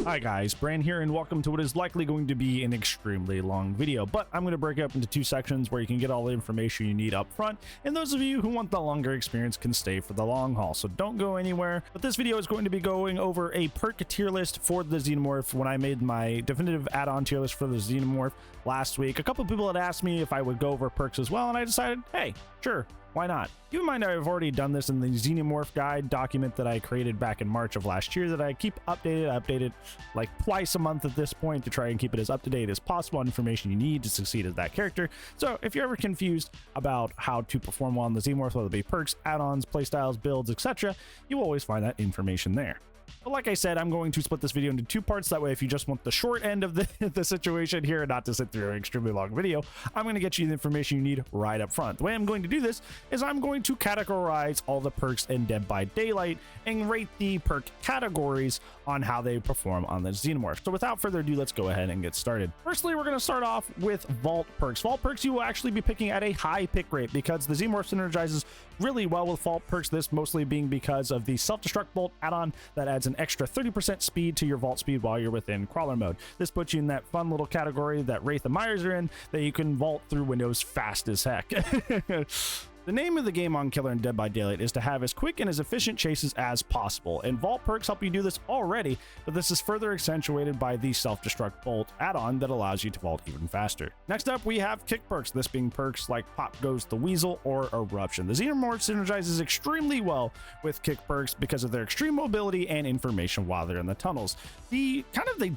Hi guys, Brine here, and welcome to what is likely going to be an extremely long video, but I'm going to break it up into two sections where you can get all the information you need up front, and those of you who want the longer experience can stay for the long haul, so don't go anywhere. But this video is going to be going over a perk tier list for the Xenomorph. When I made my definitive add-on tier list for the Xenomorph last week, a couple people had asked me if I would go over perks as well, and I decided, hey, sure, why not? Keep in mind I've already done this in the Xenomorph guide document that I created back in March of last year that I keep updated like twice a month at this point to try and keep it as up to date as possible on information you need to succeed as that character. So if you're ever confused about how to perform well on the Xenomorph, whether it be perks, add-ons, playstyles, builds, etc., you will always find that information there. But like I said, I'm going to split this video into two parts. That way, if you just want the short end of the situation here, not to sit through an extremely long video, I'm going to get you the information you need right up front. The way I'm going to do this is I'm going to categorize all the perks in Dead by Daylight and rate the perk categories on how they perform on the Xenomorph. So without further ado, let's go ahead and get started. Firstly, we're going to start off with Vault perks. Vault perks you will actually be picking at a high pick rate because the Xenomorph synergizes really well with Vault perks, this mostly being because of the self-destruct bolt add-on that adds an extra 30% speed to your vault speed while you're within crawler mode. This puts you in that fun little category that Wraith and Myers are in, that you can vault through windows fast as heck. The name of the game on Killer and Dead by Daylight is to have as quick and as efficient chases as possible, and Vault perks help you do this already, but this is further accentuated by the self-destruct bolt add-on that allows you to vault even faster. Next up, we have kick perks, this being perks like Pop Goes the Weasel or Eruption. The Xenomorph synergizes extremely well with kick perks because of their extreme mobility and information while they're in the tunnels. The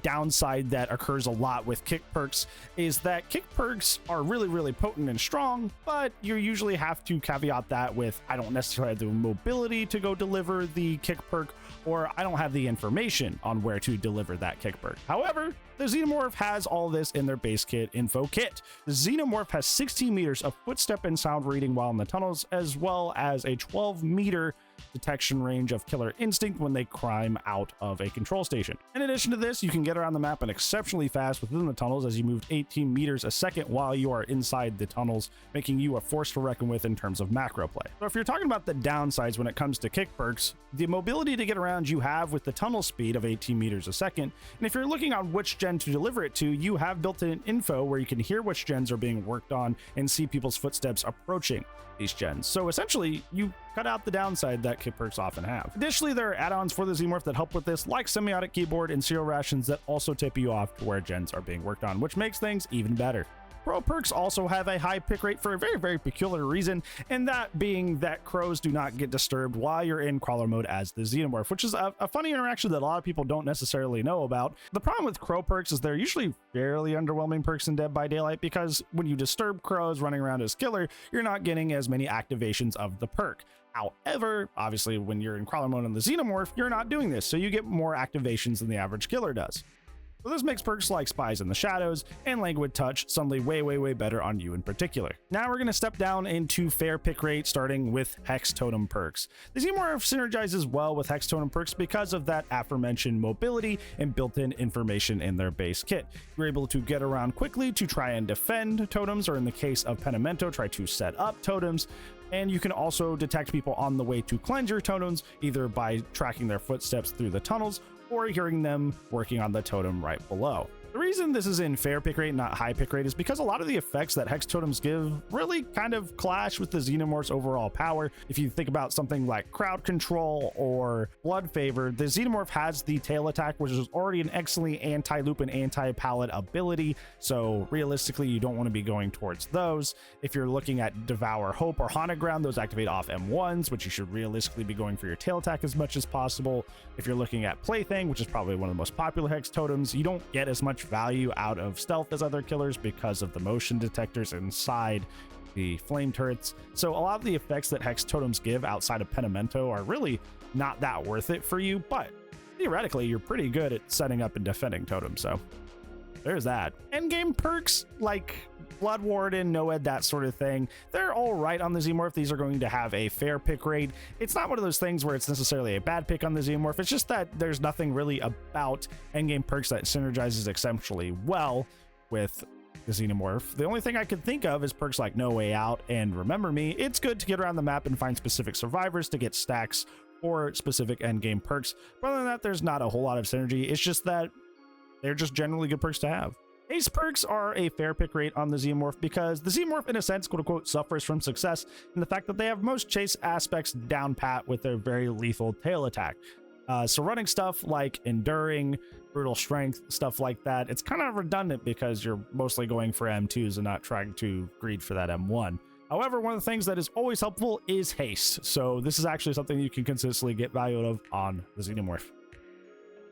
downside that occurs a lot with kick perks is that kick perks are really potent and strong, but you usually have to caveat that with, I don't necessarily have the mobility to go deliver the kick perk, or I don't have the information on where to deliver that kick perk. However, the Xenomorph has all this in their base kit info kit. The Xenomorph has 16 meters of footstep and sound reading while in the tunnels, as well as a 12-meter detection range of killer instinct when they climb out of a control station. In addition to this, you can get around the map and exceptionally fast within the tunnels as you move 18 meters a second while you are inside the tunnels, making you a force to reckon with in terms of macro play. So if you're talking about the downsides when it comes to kick perks, the mobility to get around you have with the tunnel speed of 18 meters a second, and if you're looking on which gen to deliver it to, you have built-in info where you can hear which gens are being worked on and see people's footsteps approaching these gens. So essentially, you cut out the downside that kick perks often have. Additionally, there are add-ons for the Xenomorph that help with this, like semiotic keyboard and cereal rations that also tip you off to where gens are being worked on, which makes things even better. Crow perks also have a high pick rate for a very peculiar reason, and that being that crows do not get disturbed while you're in crawler mode as the Xenomorph, which is a funny interaction that a lot of people don't necessarily know about. The problem with crow perks is they're usually fairly underwhelming perks in Dead by Daylight because when you disturb crows running around as killer, you're not getting as many activations of the perk. However, obviously when you're in crawler mode on the Xenomorph, you're not doing this, so you get more activations than the average killer does. So this makes perks like Spies in the Shadows and Languid Touch suddenly way better on you in particular. Now we're going to step down into fair pick rate, starting with Hex Totem perks. The Xenomorph synergizes well with Hex Totem perks because of that aforementioned mobility and built-in information in their base kit. You're able to get around quickly to try and defend totems, or in the case of Penimento, try to set up totems. And you can also detect people on the way to cleanse your totems, either by tracking their footsteps through the tunnels or hearing them working on the totem right below. The reason this is in fair pick rate, not high pick rate, is because a lot of the effects that Hex Totems give really kind of clash with the Xenomorph's overall power. If you think about something like Crowd Control or Blood Favor, the Xenomorph has the tail attack, which is already an excellently anti-loop and anti-pallet ability, so realistically you don't want to be going towards those. If you're looking at Devour Hope or Haunted Ground, those activate off M1s, which you should realistically be going for your tail attack as much as possible. If you're looking at Plaything, which is probably one of the most popular Hex Totems, you don't get as much value out of stealth as other killers because of the motion detectors inside the flame turrets. So a lot of the effects that Hex Totems give outside of Penimento are really not that worth it for you, but theoretically you're pretty good at setting up and defending totems, so there's that. Endgame perks like Blood Warden, Noed, that sort of thing, they're all right on the Xenomorph. These are going to have a fair pick rate. It's not one of those things where it's necessarily a bad pick on the Xenomorph. It's just that there's nothing really about endgame perks that synergizes exceptionally well with the Xenomorph. The only thing I could think of is perks like No Way Out and Remember Me. It's good to get around the map and find specific survivors to get stacks or specific endgame perks. But other than that, there's not a whole lot of synergy. It's just that they're just generally good perks to have. Haste perks are a fair pick rate on the Xenomorph because the Xenomorph, in a sense, quote unquote, suffers from success in the fact that they have most chase aspects down pat with their very lethal tail attack. So running stuff like Enduring, Brutal Strength, stuff like that, it's kind of redundant because you're mostly going for M2s and not trying to greed for that M1. However, one of the things that is always helpful is Haste. So this is actually something you can consistently get value out of on the Xenomorph.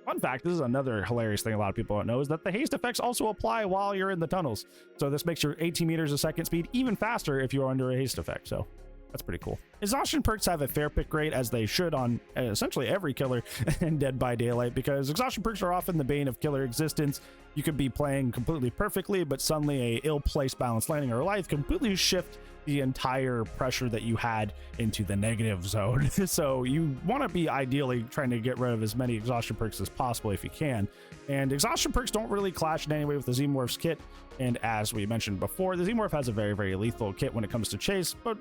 Fun fact, this is another hilarious thing a lot of people don't know, is that the haste effects also apply while you're in the tunnels. So this makes your 18 meters a second speed even faster if you're under a haste effect. So that's pretty cool. Exhaustion perks have a fair pick rate, as they should on essentially every killer in Dead by Daylight, because exhaustion perks are often the bane of killer existence. You could be playing completely perfectly, but suddenly a ill-placed balanced landing or life completely shift the entire pressure that you had into the negative zone. So you want to be ideally trying to get rid of as many exhaustion perks as possible if you can. And exhaustion perks don't really clash in any way with the Xenomorph's kit. And as we mentioned before, the Xenomorph has a very, very lethal kit when it comes to chase, but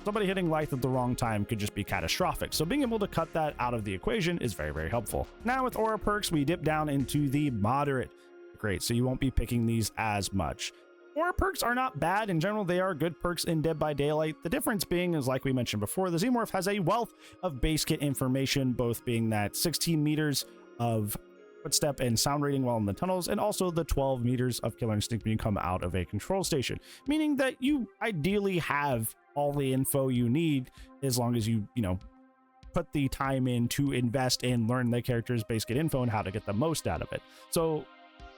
somebody hitting life at the wrong time could just be catastrophic. So being able to cut that out of the equation is very, very helpful. Now with aura perks, we dip down into the moderate. Great, so you won't be picking these as much. Aura perks are not bad. In general, they are good perks in Dead by Daylight. The difference being is, like we mentioned before, the Xenomorph has a wealth of base kit information, both being that 16 meters of footstep and sound rating while in the tunnels, and also the 12 meters of killer instinct when you come out of a control station, meaning that you ideally have all the info you need as long as you put the time in to invest and learn the character's base kit info and how to get the most out of it. So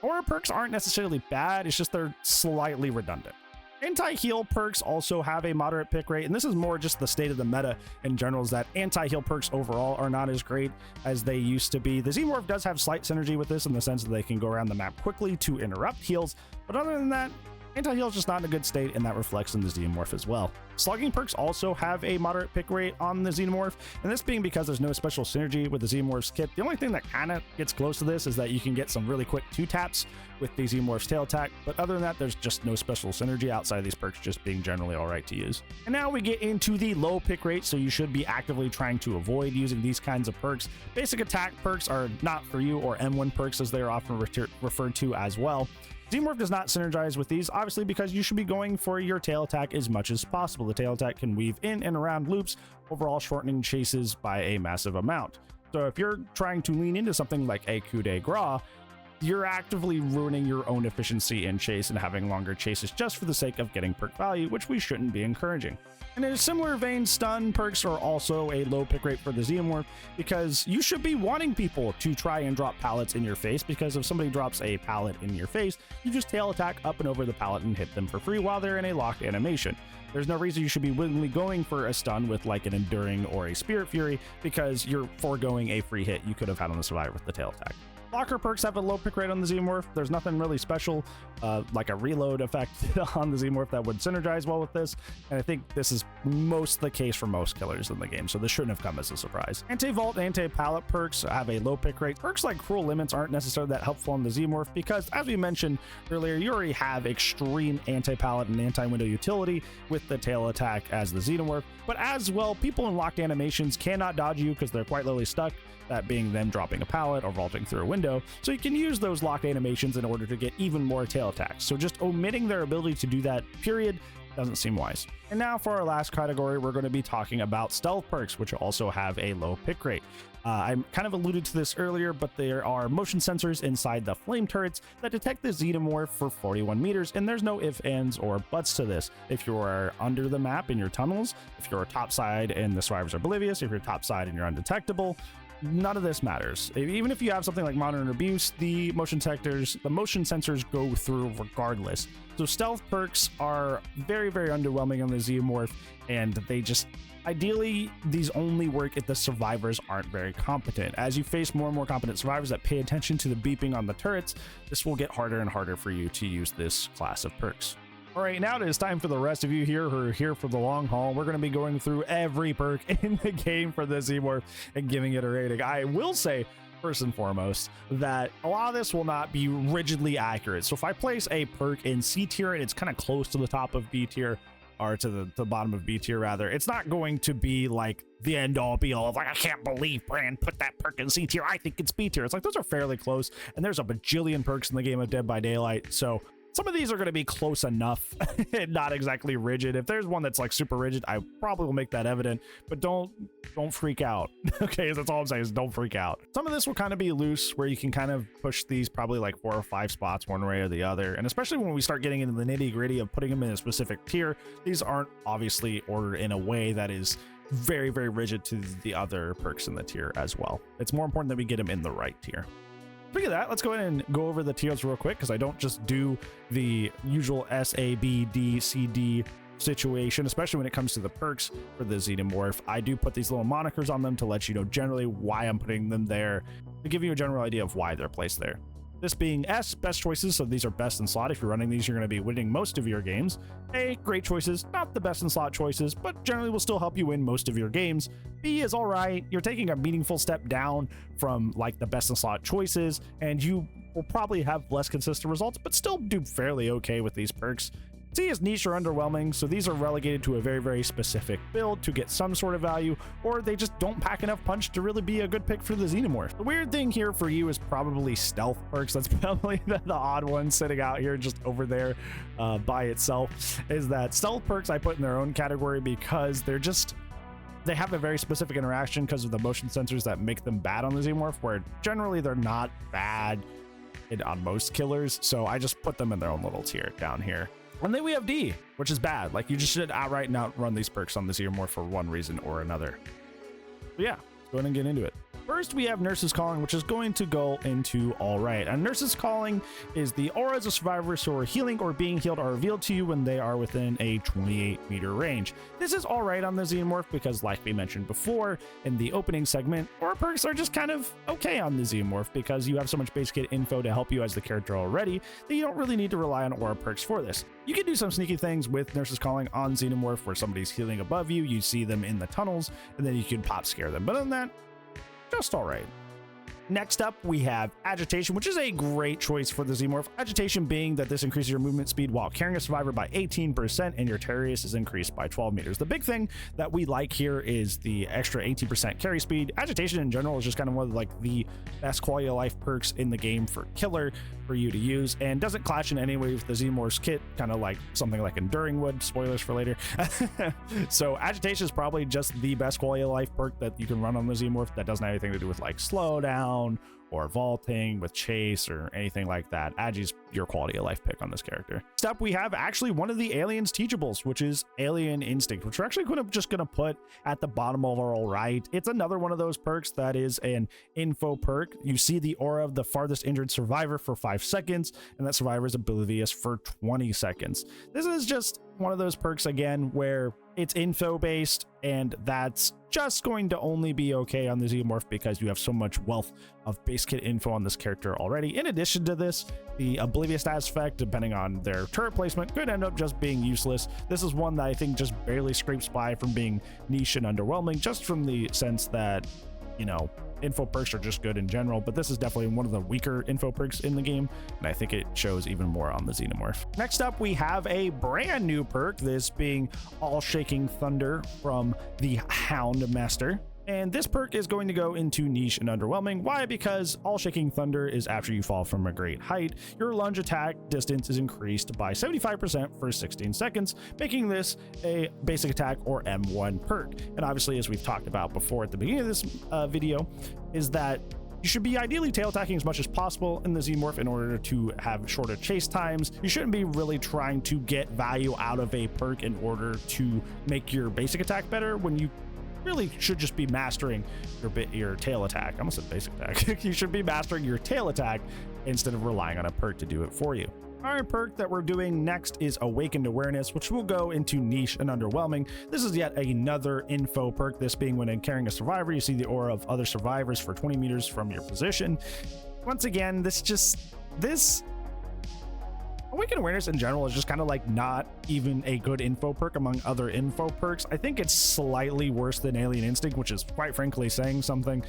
aura perks aren't necessarily bad, it's just they're slightly redundant. Anti-heal perks also have a moderate pick rate, and this is more just the state of the meta in general, is that anti-heal perks overall are not as great as they used to be. The Xenomorph does have slight synergy with this in the sense that they can go around the map quickly to interrupt heals, but other than that, anti-heal is just not in a good state, and that reflects in the Xenomorph as well. Slugging perks also have a moderate pick rate on the Xenomorph, and this being because there's no special synergy with the Xenomorph's kit. The only thing that kind of gets close to this is that you can get some really quick 2-taps with the Xenomorph's tail attack, but other than that, there's just no special synergy outside of these perks just being generally alright to use. And now we get into the low pick rate, so you should be actively trying to avoid using these kinds of perks. Basic attack perks are not for you, or M1 perks as they are often referred to as well. Xenomorph does not synergize with these, obviously, because you should be going for your tail attack as much as possible. The tail attack can weave in and around loops, overall shortening chases by a massive amount. So if you're trying to lean into something like a Coup De Grace, you're actively ruining your own efficiency in chase and having longer chases just for the sake of getting perk value, which we shouldn't be encouraging. And in a similar vein, stun perks are also a low pick rate for the Xenomorph, because you should be wanting people to try and drop pallets in your face, because if somebody drops a pallet in your face, you just tail attack up and over the pallet and hit them for free while they're in a locked animation. There's no reason you should be willingly going for a stun with like an Enduring or a Spirit Fury, because you're foregoing a free hit you could have had on the Survivor with the tail attack. Blocker perks have a low pick rate on the Xenomorph. There's nothing really special, like a reload effect on the Xenomorph that would synergize well with this, and I think this is most the case for most killers in the game, so this shouldn't have come as a surprise. Anti-vault and anti-pallet perks have a low pick rate. Perks like Cruel Limits aren't necessarily that helpful on the Xenomorph, because as we mentioned earlier, you already have extreme anti-pallet and anti-window utility with the tail attack as the Xenomorph, but as well, people in locked animations cannot dodge you because they're quite lowly stuck, that being them dropping a pallet or vaulting through a window, so you can use those locked animations in order to get even more tail attacks. So just omitting their ability to do that, period, doesn't seem wise. And now for our last category, we're going to be talking about stealth perks, which also have a low pick rate. I kind of alluded to this earlier, but there are motion sensors inside the flame turrets that detect the Xenomorph for 41 meters, and there's no ifs, ands, or buts to this. If you're under the map in your tunnels, if you're topside and the survivors are oblivious, if you're topside and you're undetectable, none of this matters. Even if you have something like Modern Abuse, the motion sensors go through regardless. So stealth perks are very, very underwhelming on the Xenomorph, and they just ideally these only work if the survivors aren't very competent. As you face more and more competent survivors that pay attention to the beeping on the turrets, this will get harder and harder for you to use this class of perks. All right, now it is time for the rest of you here who are here for the long haul. We're going to be going through every perk in the game for the Xenomorph and giving it a rating. I will say, first and foremost, that a lot of this will not be rigidly accurate. So if I place a perk in C tier and it's kind of close to the top of B tier, or to the bottom of B tier rather, it's not going to be like the end all be all of like, I can't believe Brand put that perk in C tier. I think it's B tier. It's like those are fairly close, and there's a bajillion perks in the game of Dead by Daylight. So some of these are going to be close enough and not exactly rigid. If there's one that's like super rigid, I probably will make that evident, but don't freak out. Okay, that's all I'm saying is don't freak out. Some of this will kind of be loose where you can kind of push these probably like 4 or 5 spots one way or the other. And especially when we start getting into the nitty gritty of putting them in a specific tier, these aren't obviously ordered in a way that is very, very rigid to the other perks in the tier as well. It's more important that we get them in the right tier. Speaking of that, let's go ahead and go over the tiers real quick, because I don't just do the usual S, A, B, D, C, D situation, especially when it comes to the perks for the Xenomorph. I do put these little monikers on them to let you know generally why I'm putting them there, to give you a general idea of why they're placed there. This being S, best choices, so these are best in slot. If you're running these, you're going to be winning most of your games. A, great choices, not the best in slot choices, but generally will still help you win most of your games. B is all right. You're taking a meaningful step down from like the best in slot choices, and you will probably have less consistent results, but still do fairly okay with these perks. C is niche or underwhelming, so these are relegated to a very, very specific build to get some sort of value, or they just don't pack enough punch to really be a good pick for the Xenomorph. The weird thing here for you is probably stealth perks. That's probably the odd one sitting out here just over there by itself, is that stealth perks I put in their own category because they have a very specific interaction because of the motion sensors that make them bad on the Xenomorph, where generally they're not bad on most killers, so I just put them in their own little tier down here. And then we have D, which is bad. Like, you just should outright not run these perks on the Xenomorph for one reason or another. But yeah, let's go ahead and get into it. First, we have Nurse's Calling, which is going to go into all right. And Nurse's Calling is the auras of survivors who are healing or being healed are revealed to you when they are within a 28-meter range. This is all right on the Xenomorph because, like we mentioned before in the opening segment, aura perks are just kind of okay on the Xenomorph because you have so much base kit info to help you as the character already that you don't really need to rely on aura perks for this. You can do some sneaky things with Nurse's Calling on Xenomorph where somebody's healing above you, you see them in the tunnels, and then you can pop scare them. But other than that, just all right. Next up, we have Agitation, which is a great choice for the Xenomorph. Agitation being that this increases your movement speed while carrying a survivor by 18%, and your terror radius is increased by 12 meters. The big thing that we like here is the extra 18% carry speed. Agitation in general is just kind of one of like the best quality of life perks in the game for killer for you to use, and doesn't clash in any way with the Xenomorph's kit, kind of like something like Enduring would. Spoilers for later. So Agitation is probably just the best quality of life perk that you can run on the Xenomorph that doesn't have anything to do with like slowdown or vaulting with chase or anything like that. Agi's your quality of life pick on this character. Next up, we have actually one of the aliens teachables, which is Alien Instinct, which we're actually just gonna put at the bottom of our all right. It's another one of those perks that is an info perk. You see the aura of the farthest injured survivor for 5 seconds, and that survivor is oblivious for 20 seconds. This is just one of those perks again where it's info based, and that's just going to only be okay on the Xenomorph because you have so much wealth of base kit info on this character already. In addition to this, the oblivious aspect, depending on their turret placement, could end up just being useless. This is one that I think just barely scrapes by from being niche and underwhelming, just from the sense that, you know, info perks are just good in general, but this is definitely one of the weaker info perks in the game, and I think it shows even more on the Xenomorph. Next up, we have a brand new perk, this being All Shaking Thunder from the Hound Master. And this perk is going to go into niche and underwhelming. Why? Because All Shaking Thunder is after you fall from a great height. Your lunge attack distance is increased by 75% for 16 seconds, making this a basic attack or M1 perk. And obviously, as we've talked about before at the beginning of this video, is that you should be ideally tail attacking as much as possible in the Xenomorph in order to have shorter chase times. You shouldn't be really trying to get value out of a perk in order to make your basic attack better, when you really should just be mastering your tail attack. I almost said basic attack. You should be mastering your tail attack instead of relying on a perk to do it for you. Our perk that we're doing next is Awakened Awareness, which will go into niche and underwhelming. This is yet another info perk, this being when carrying a survivor, you see the aura of other survivors for 20 meters from your position. Once again, this Awakened Awareness in general is just kind of like not even a good info perk among other info perks. I think it's slightly worse than Alien Instinct, which is quite frankly saying something.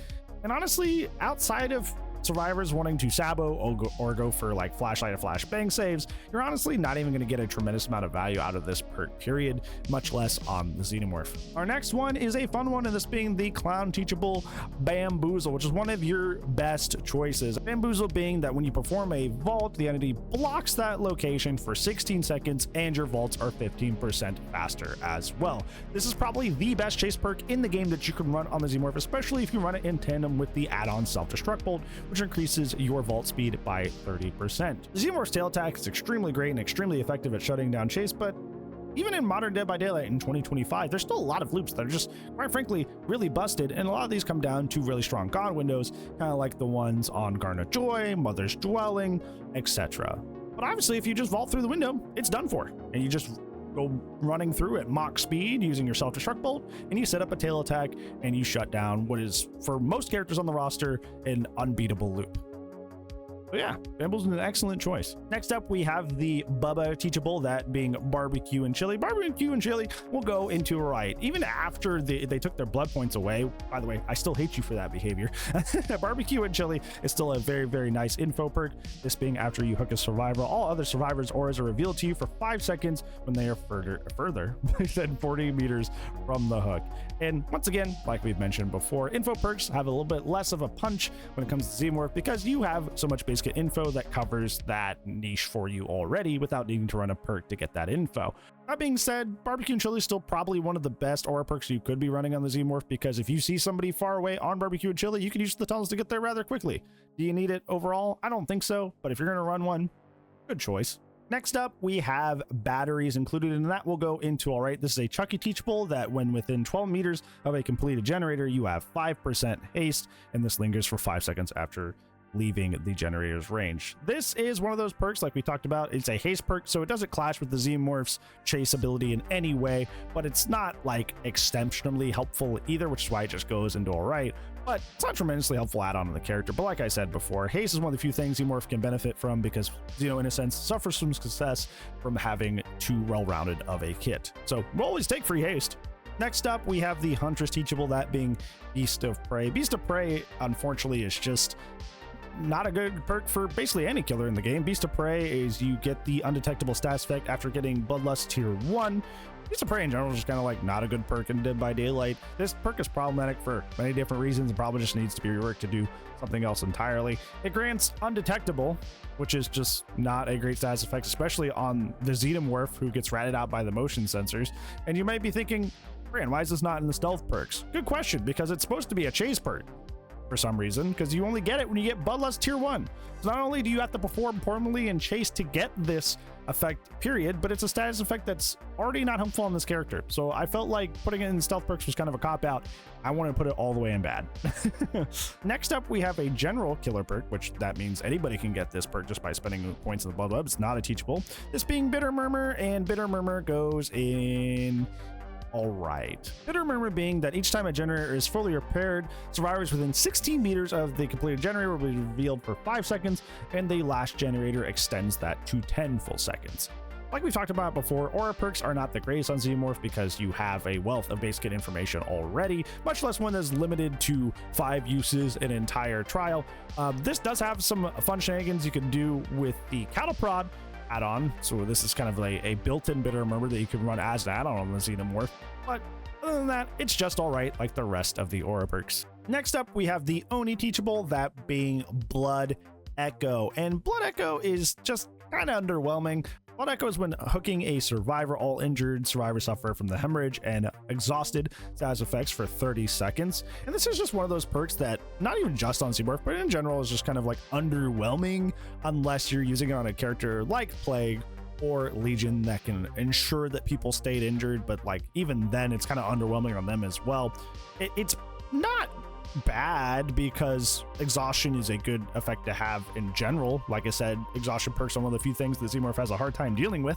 And honestly, outside of survivors wanting to sabo or go for like flashlight or flashbang saves, you're honestly not even going to get a tremendous amount of value out of this perk period, much less on the Xenomorph. Our next one is a fun one, and this being the clown teachable Bamboozle, which is one of your best choices. Bamboozle being that when you perform a vault, the entity blocks that location for 16 seconds and your vaults are 15% faster as well. This is probably the best chase perk in the game that you can run on the Xenomorph, especially if you run it in tandem with the add-on self-destruct bolt, which increases your vault speed by 30%. The Xenomorph's tail attack is extremely great and extremely effective at shutting down chase, but even in modern Dead by Daylight in 2025, there's still a lot of loops that are just, quite frankly, really busted, and a lot of these come down to really strong god windows, kind of like the ones on Garnet Joy, Mother's Dwelling, etc. But obviously, if you just vault through the window, it's done for, and you just go running through at mock speed using your self-destruct bolt, and you set up a tail attack, and you shut down what is, for most characters on the roster, an unbeatable loop. So yeah, Bamboozle is an excellent choice. Next up, we have the Bubba teachable, that being Barbecue and Chili. Barbecue and Chili will go into a riot. Even after they took their blood points away, by the way, I still hate you for that behavior. Barbecue and Chili is still a very, very nice info perk. This being after you hook a survivor, all other survivors' auras are revealed to you for 5 seconds when they are further than 40 meters from the hook. And once again, like we've mentioned before, info perks have a little bit less of a punch when it comes to Xenomorph because you have so much base kit info that covers that niche for you already without needing to run a perk to get that info. That being said, Barbecue and Chili is still probably one of the best aura perks you could be running on the Xenomorph, because if you see somebody far away on Barbecue and Chili, you can use the tunnels to get there rather quickly. Do you need it overall? I don't think so, but if you're going to run one, good choice. Next up, we have batteries included, and that will go into, all right, this is a Chucky teachable that when within 12 meters of a completed generator, you have 5% haste, and this lingers for 5 seconds after leaving the generator's range. This is one of those perks like we talked about. It's a haste perk, so it doesn't clash with the Xenomorph's chase ability in any way, but it's not like exceptionally helpful either, which is why it just goes into all right, but it's not tremendously helpful add-on on the character. But like I said before, haste is one of the few things Xenomorph can benefit from, because Xeno in a sense suffers from success from having too well-rounded of a kit, so we'll always take free haste. Next up, we have the Huntress teachable, that being Beast of Prey. Beast of Prey, unfortunately, is just not a good perk for basically any killer in the game. Beast of Prey is you get the undetectable status effect after getting Bloodlust tier 1. Beast of Prey in general is just kind of like not a good perk in Dead by Daylight. This perk is problematic for many different reasons and probably just needs to be reworked to do something else entirely. It grants undetectable, which is just not a great status effect, especially on the Xenomorph, who gets ratted out by the motion sensors. And you might be thinking, Brine, why is this not in the stealth perks? Good question, because it's supposed to be a chase perk for some reason, because you only get it when you get Bloodlust tier 1. So not only do you have to perform poorly and chase to get this effect period, but it's a status effect that's already not helpful on this character. So I felt like putting it in stealth perks was kind of a cop-out. I want to put it all the way in bad. Next up, we have a general killer perk, which that means anybody can get this perk just by spending points in the blood web. It's not a teachable. This being Bitter Murmur, and Bitter Murmur goes in all right. Bitter Murmur being that each time a generator is fully repaired, survivors within 16 meters of the completed generator will be revealed for 5 seconds, and the last generator extends that to 10 full seconds. Like we've talked about before, aura perks are not the greatest on Xenomorph because you have a wealth of base kit information already, much less one that's limited to 5 uses an entire trial. This does have some fun shenanigans you can do with the cattle prod add-on, so this is kind of a built-in Bitter Murmur that you can run as an add-on on the Xenomorph, but other than that, it's just all right, like the rest of the aura perks. Next up, we have the Oni teachable, that being Blood Echo, and Blood Echo is just kind of underwhelming. Blood Echo is when hooking a survivor. All injured survivors suffer from the hemorrhage and exhausted status effects for 30 seconds. And this is just one of those perks that not even just on Xenomorph, but in general is just kind of like underwhelming unless you're using it on a character like Plague or Legion that can ensure that people stayed injured. But like even then, it's kind of underwhelming on them as well. It's not bad because Exhaustion is a good effect to have in general. Like I said, Exhaustion perks are one of the few things that Xenomorph has a hard time dealing with,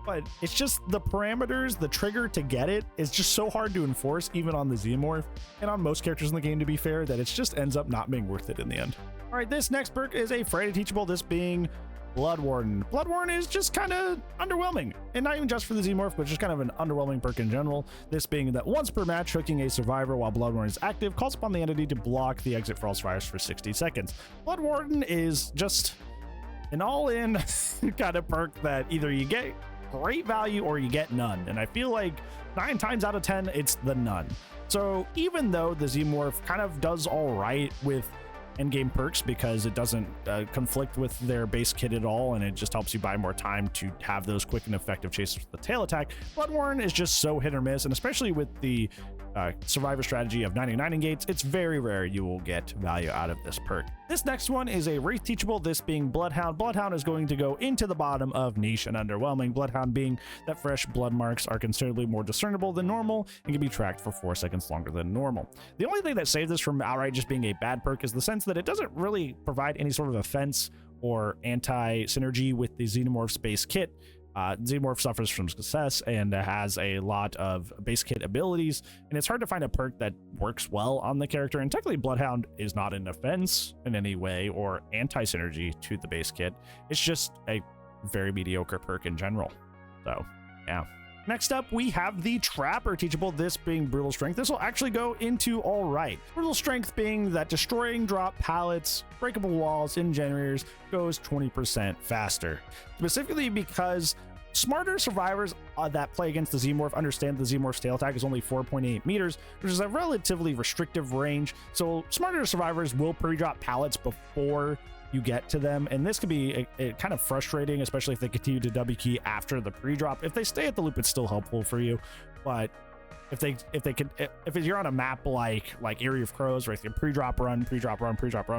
but it's just the parameters, the trigger to get it is just so hard to enforce, even on the Xenomorph and on most characters in the game, to be fair, that it just ends up not being worth it in the end. All right, this next perk is a Friday teachable, this being Blood Warden. Blood Warden is just kind of underwhelming, and not even just for the Xenomorph, but just kind of an underwhelming perk in general. This being that once per match, hooking a survivor while Blood Warden is active calls upon the entity to block the exit for all survivors for 60 seconds. Blood Warden is just an all-in kind of perk that either you get great value or you get none, and I feel like 9 times out of 10 it's the none. So even though the Xenomorph kind of does all right with endgame perks because it doesn't conflict with their base kit at all, and it just helps you buy more time to have those quick and effective chases with the tail attack, Blood Warden is just so hit or miss, and especially with the survivor strategy of 99 engates, it's very rare you will get value out of this perk. This next one is a Wraith teachable, this being Bloodhound. Bloodhound is going to go into the bottom of niche and underwhelming. Bloodhound being that fresh blood marks are considerably more discernible than normal and can be tracked for 4 seconds longer than normal. The only thing that saves this from outright just being a bad perk is the sense that it doesn't really provide any sort of offense or anti-synergy with the Xenomorph's base kit. Xenomorph suffers from success and has a lot of base kit abilities, and it's hard to find a perk that works well on the character, and technically Bloodhound is not an offense in any way or anti-synergy to the base kit. It's just a very mediocre perk in general. So yeah. Next up, we have the Trapper teachable, this being Brutal Strength. This will actually go into all right. Brutal Strength being that destroying drop pallets, breakable walls, and generators goes 20% faster. Specifically because smarter survivors that play against the Xenomorph understand the Xenomorph's tail attack is only 4.8 meters, which is a relatively restrictive range. So smarter survivors will pre-drop pallets before you get to them, and this could be a kind of frustrating, especially if they continue to W key after the pre-drop. If they stay at the loop, it's still helpful for you, but if you're on a map like Area of Crows, where you can pre-drop run,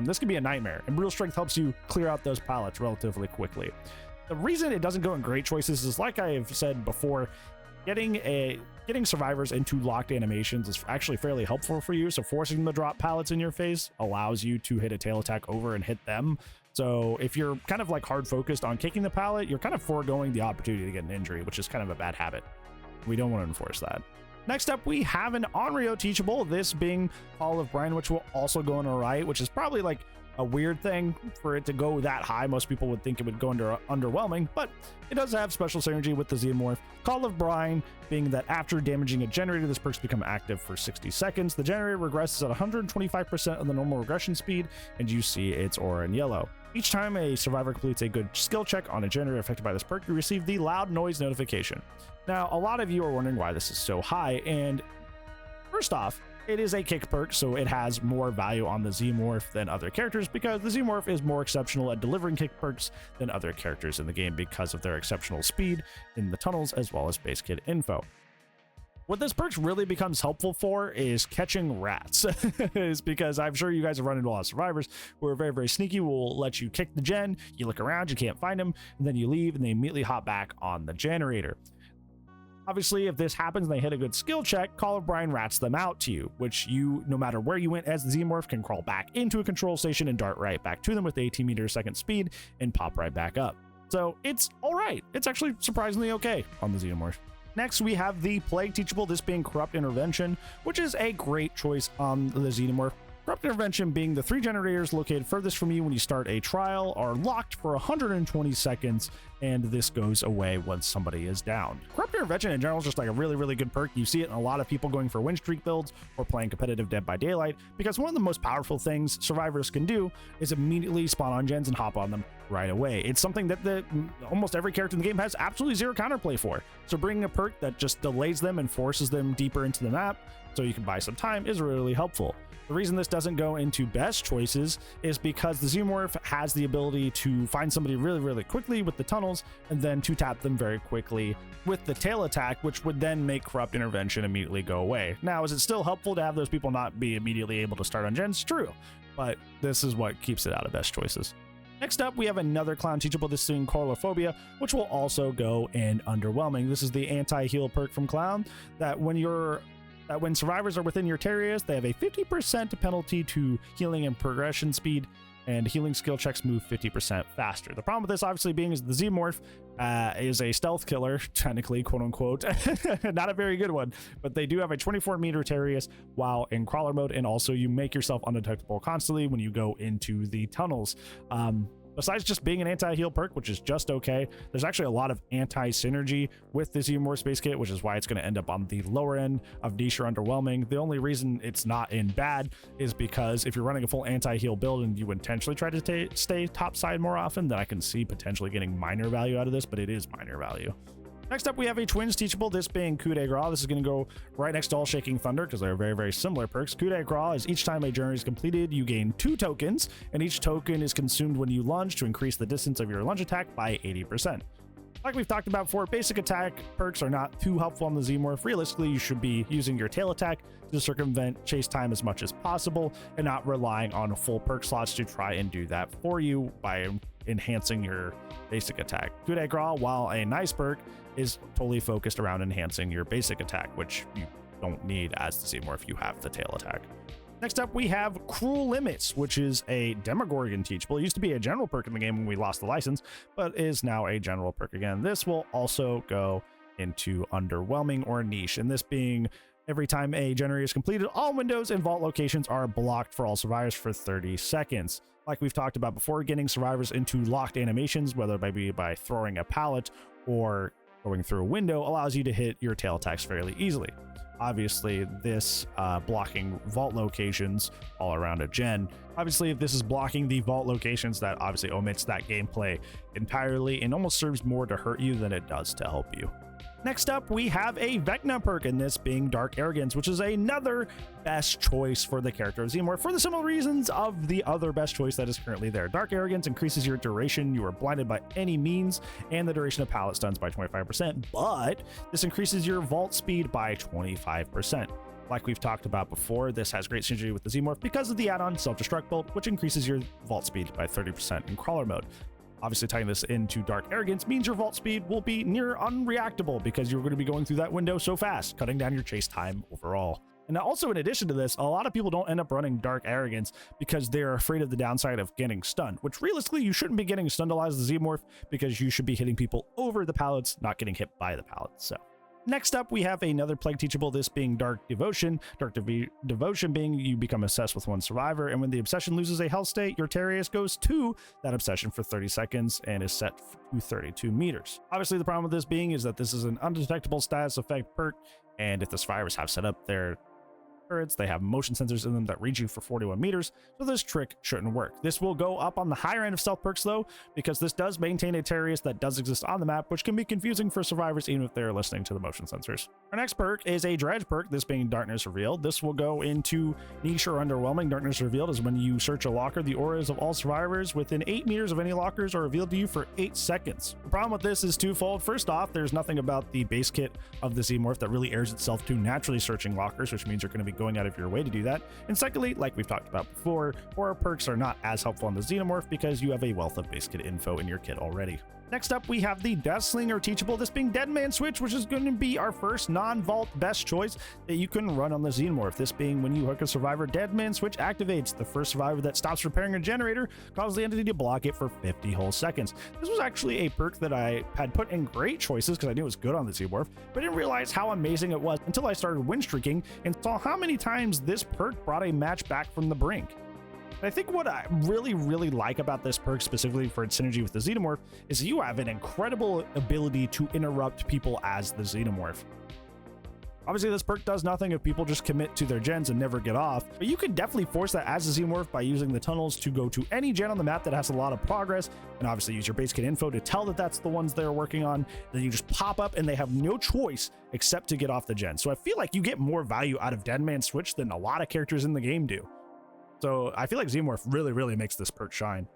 this can be a nightmare, and Brutal Strength helps you clear out those pallets relatively quickly. The reason it doesn't go in great choices is, like I have said before, getting survivors into locked animations is actually fairly helpful for you. So forcing them to drop pallets in your face allows you to hit a tail attack over and hit them. So if you're kind of like hard focused on kicking the pallet, you're kind of foregoing the opportunity to get an injury, which is kind of a bad habit. We don't want to enforce that. Next up, we have an Onryo teachable, this being Call of Brine, which will also go on a right, which is probably like a weird thing for it to go that high. Most people would think it would go underwhelming, but it does have special synergy with the Xenomorph. Call of Brine being that after damaging a generator, this perk's become active for 60 seconds. The generator regresses at 125% of the normal regression speed, and you see its aura in yellow. Each time a survivor completes a good skill check on a generator affected by this perk, you receive the loud noise notification. Now, a lot of you are wondering why this is so high, and first off, it is a kick perk, so it has more value on the Xenomorph than other characters, because the Xenomorph is more exceptional at delivering kick perks than other characters in the game because of their exceptional speed in the tunnels as well as base kit info. What this perk really becomes helpful for is catching rats, is because I'm sure you guys have run into a lot of survivors who are very, very sneaky, will let you kick the gen, you look around, you can't find them, and then you leave and they immediately hop back on the generator. Obviously, if this happens and they hit a good skill check, Call of Brine rats them out to you, which you, no matter where you went as the Xenomorph, can crawl back into a control station and dart right back to them with 18 meters second speed and pop right back up. So it's all right. It's actually surprisingly okay on the Xenomorph. Next, we have the Plague teachable, this being Corrupt Intervention, which is a great choice on the Xenomorph. Corrupt Intervention being the 3 generators located furthest from you when you start a trial are locked for 120 seconds, and this goes away once somebody is down. Corrupt Intervention in general is just like a really, really good perk. You see it in a lot of people going for win streak builds or playing competitive Dead by Daylight, because one of the most powerful things survivors can do is immediately spawn on gens and hop on them right away. It's something that almost every character in the game has absolutely zero counterplay for. So bringing a perk that just delays them and forces them deeper into the map so you can buy some time is really helpful. The reason this doesn't go into best choices is because the Xenomorph has the ability to find somebody really, really quickly with the tunnels and then to tap them very quickly with the tail attack, which would then make Corrupt Intervention immediately go away. Now, is it still helpful to have those people not be immediately able to start on gens? True, but this is what keeps it out of best choices. Next up, we have another clown teachable, this being Coulrophobia, which will also go in underwhelming. This is the anti-heal perk from Clown that when survivors are within your terriers, they have a 50% penalty to healing and progression speed, and healing skill checks move 50% faster. The problem with this obviously being is the Xenomorph is a stealth killer, technically, quote unquote. Not a very good one, but they do have a 24-meter Terrius while in crawler mode, and also you make yourself undetectable constantly when you go into the tunnels. Besides just being an anti-heal perk, which is just okay, there's actually a lot of anti-synergy with this Xenomorph base kit, which is why it's going to end up on the lower end of niche or underwhelming. The only reason it's not in bad is because if you're running a full anti-heal build and you intentionally try to stay top side more often, then I can see potentially getting minor value out of this, but it is minor value. Next up, we have a Twins teachable, this being Coup De Grace. This is going to go right next to all Shaking Thunder because they're very, very similar perks. Coup De Grace is each time a journey is completed, you gain 2 tokens, and each token is consumed when you lunge to increase the distance of your lunge attack by 80%. Like we've talked about before, basic attack perks are not too helpful on the Xenomorph. Realistically, you should be using your tail attack to circumvent chase time as much as possible and not relying on full perk slots to try and do that for you by enhancing your basic attack. Coup De Grace, while a nice perk, is totally focused around enhancing your basic attack, which you don't need as the Xenomorph if you have the tail attack. Next up, we have Cruel Limits, which is a Demogorgon teachable. It used to be a general perk in the game when we lost the license, but is now a general perk again. This will also go into underwhelming or niche, and this being every time a generator is completed, all windows and vault locations are blocked for all survivors for 30 seconds. Like we've talked about before, getting survivors into locked animations, whether it be by throwing a pallet or going through a window, allows you to hit your tail attacks fairly easily. Obviously, this blocking vault locations all around a gen. Obviously, if this is blocking the vault locations, that obviously omits that gameplay entirely and almost serves more to hurt you than it does to help you. Next up, we have a Vecna perk, and this being Dark Arrogance, which is another best choice for the character of Xenomorph for the similar reasons of the other best choice that is currently there. Dark Arrogance increases your duration, you are blinded by any means, and the duration of pallet stuns by 25%, but this increases your vault speed by 25%. Like we've talked about before, this has great synergy with the Xenomorph because of the add-on Self-Destruct Bolt, which increases your vault speed by 30% in crawler mode. Obviously, tying this into Dark Arrogance means your vault speed will be near unreactable because you're going to be going through that window so fast, cutting down your chase time overall. And also, in addition to this, a lot of people don't end up running Dark Arrogance because they're afraid of the downside of getting stunned, which realistically, you shouldn't be getting stunned as the Xenomorph because you should be hitting people over the pallets, not getting hit by the pallets. So next up, we have another Plague teachable, this being Dark Devotion. Dark Devotion being you become obsessed with one survivor, and when the obsession loses a health state, your Terrius goes to that obsession for 30 seconds and is set to 32 meters. Obviously, the problem with this being is that this is an undetectable status effect perk, and if the survivors have set up their turrets, they have motion sensors in them that reach you for 41 meters, so this trick shouldn't work. This will go up on the higher end of stealth perks though, because this does maintain a Terrius that does exist on the map, which can be confusing for survivors even if they're listening to the motion sensors. Our next perk is a Dredge perk, this being Darkness Revealed. This will go into niche or underwhelming. Darkness Revealed is when you search a locker, the auras of all survivors within 8 meters of any lockers are revealed to you for 8 seconds. The problem with this is twofold. First off, there's nothing about the base kit of the Xenomorph that really airs itself to naturally searching lockers, which means you're going to be going out of your way to do that. And secondly, like we've talked about before, horror perks are not as helpful on the Xenomorph because you have a wealth of base kit info in your kit already. Next up, we have the Deathslinger teachable, this being Dead Man Switch, which is going to be our first non-vault best choice that you can run on the Xenomorph. This being when you hook a survivor, Dead Man Switch activates. The first survivor that stops repairing a generator causes the entity to block it for 50 whole seconds. This was actually a perk that I had put in great choices because I knew it was good on the Xenomorph, but I didn't realize how amazing it was until I started win streaking and saw how many times this perk brought a match back from the brink. I think what I really like about this perk, specifically for its synergy with the Xenomorph, is you have an incredible ability to interrupt people as the Xenomorph. Obviously, this perk does nothing if people just commit to their gens and never get off, but you can definitely force that as a Xenomorph by using the tunnels to go to any gen on the map that has a lot of progress, and obviously use your base kit info to tell that that's the ones they're working on. Then you just pop up and they have no choice except to get off the gen. So I feel like you get more value out of Dead Man Switch than a lot of characters in the game do. So I feel like Xenomorph really makes this perk shine.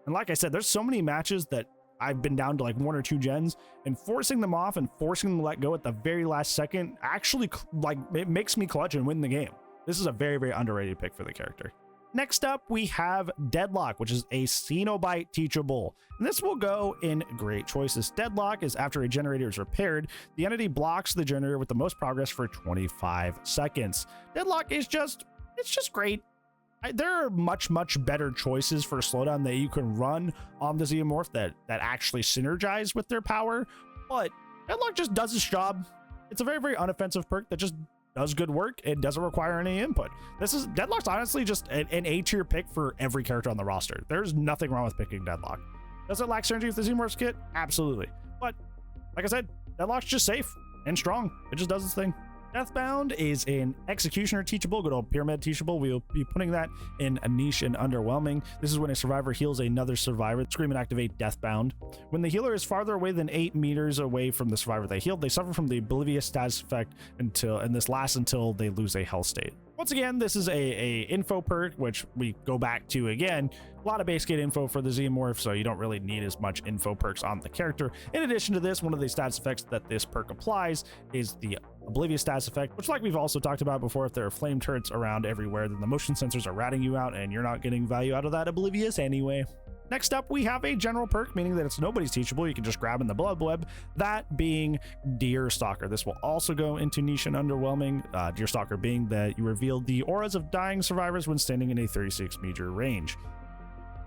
And like I said, there's so many matches that I've been down to like 1 or 2 gens, and forcing them off and forcing them to let go at the very last second actually like it makes me clutch and win the game. This is a very underrated pick for the character. Next up, we have Deadlock, which is a Cenobite teachable. And this will go in great choices. Deadlock is after a generator is repaired, the entity blocks the generator with the most progress for 25 seconds. Deadlock is it's just great. There are much better choices for slowdown that you can run on the Xenomorph that actually synergize with their power, but Deadlock just does its job. It's a very unoffensive perk that just does good work. It doesn't require any input. Deadlock's honestly just an A tier pick for every character on the roster. There's nothing wrong with picking Deadlock. Does it lack synergy with the Xenomorphs kit? Absolutely. But like I said, Deadlock's just safe and strong. It just does its thing. Deathbound is an Executioner teachable, good old Pyramid teachable. We'll be putting that in a niche and Underwhelming. This is when a survivor heals another survivor. Scream and activate Deathbound. When the healer is farther away than 8 meters away from the survivor they healed, they suffer from the Oblivious status effect and this lasts until they lose a health state. Once again, this is a info perk, which we go back to again. A lot of base kit info for the Xenomorph, so you don't really need as much info perks on the character. In addition to this, one of the stats effects that this perk applies is the Oblivious status effect, which, like we've also talked about before, if there are flame turrets around everywhere, then the motion sensors are ratting you out and you're not getting value out of that Oblivious anyway. Next up, we have a general perk, meaning that it's nobody's teachable. You can just grab in the blood web, that being Deerstalker. This will also go into niche and Underwhelming. Deerstalker being that you reveal the auras of dying survivors when standing in a 36-meter range.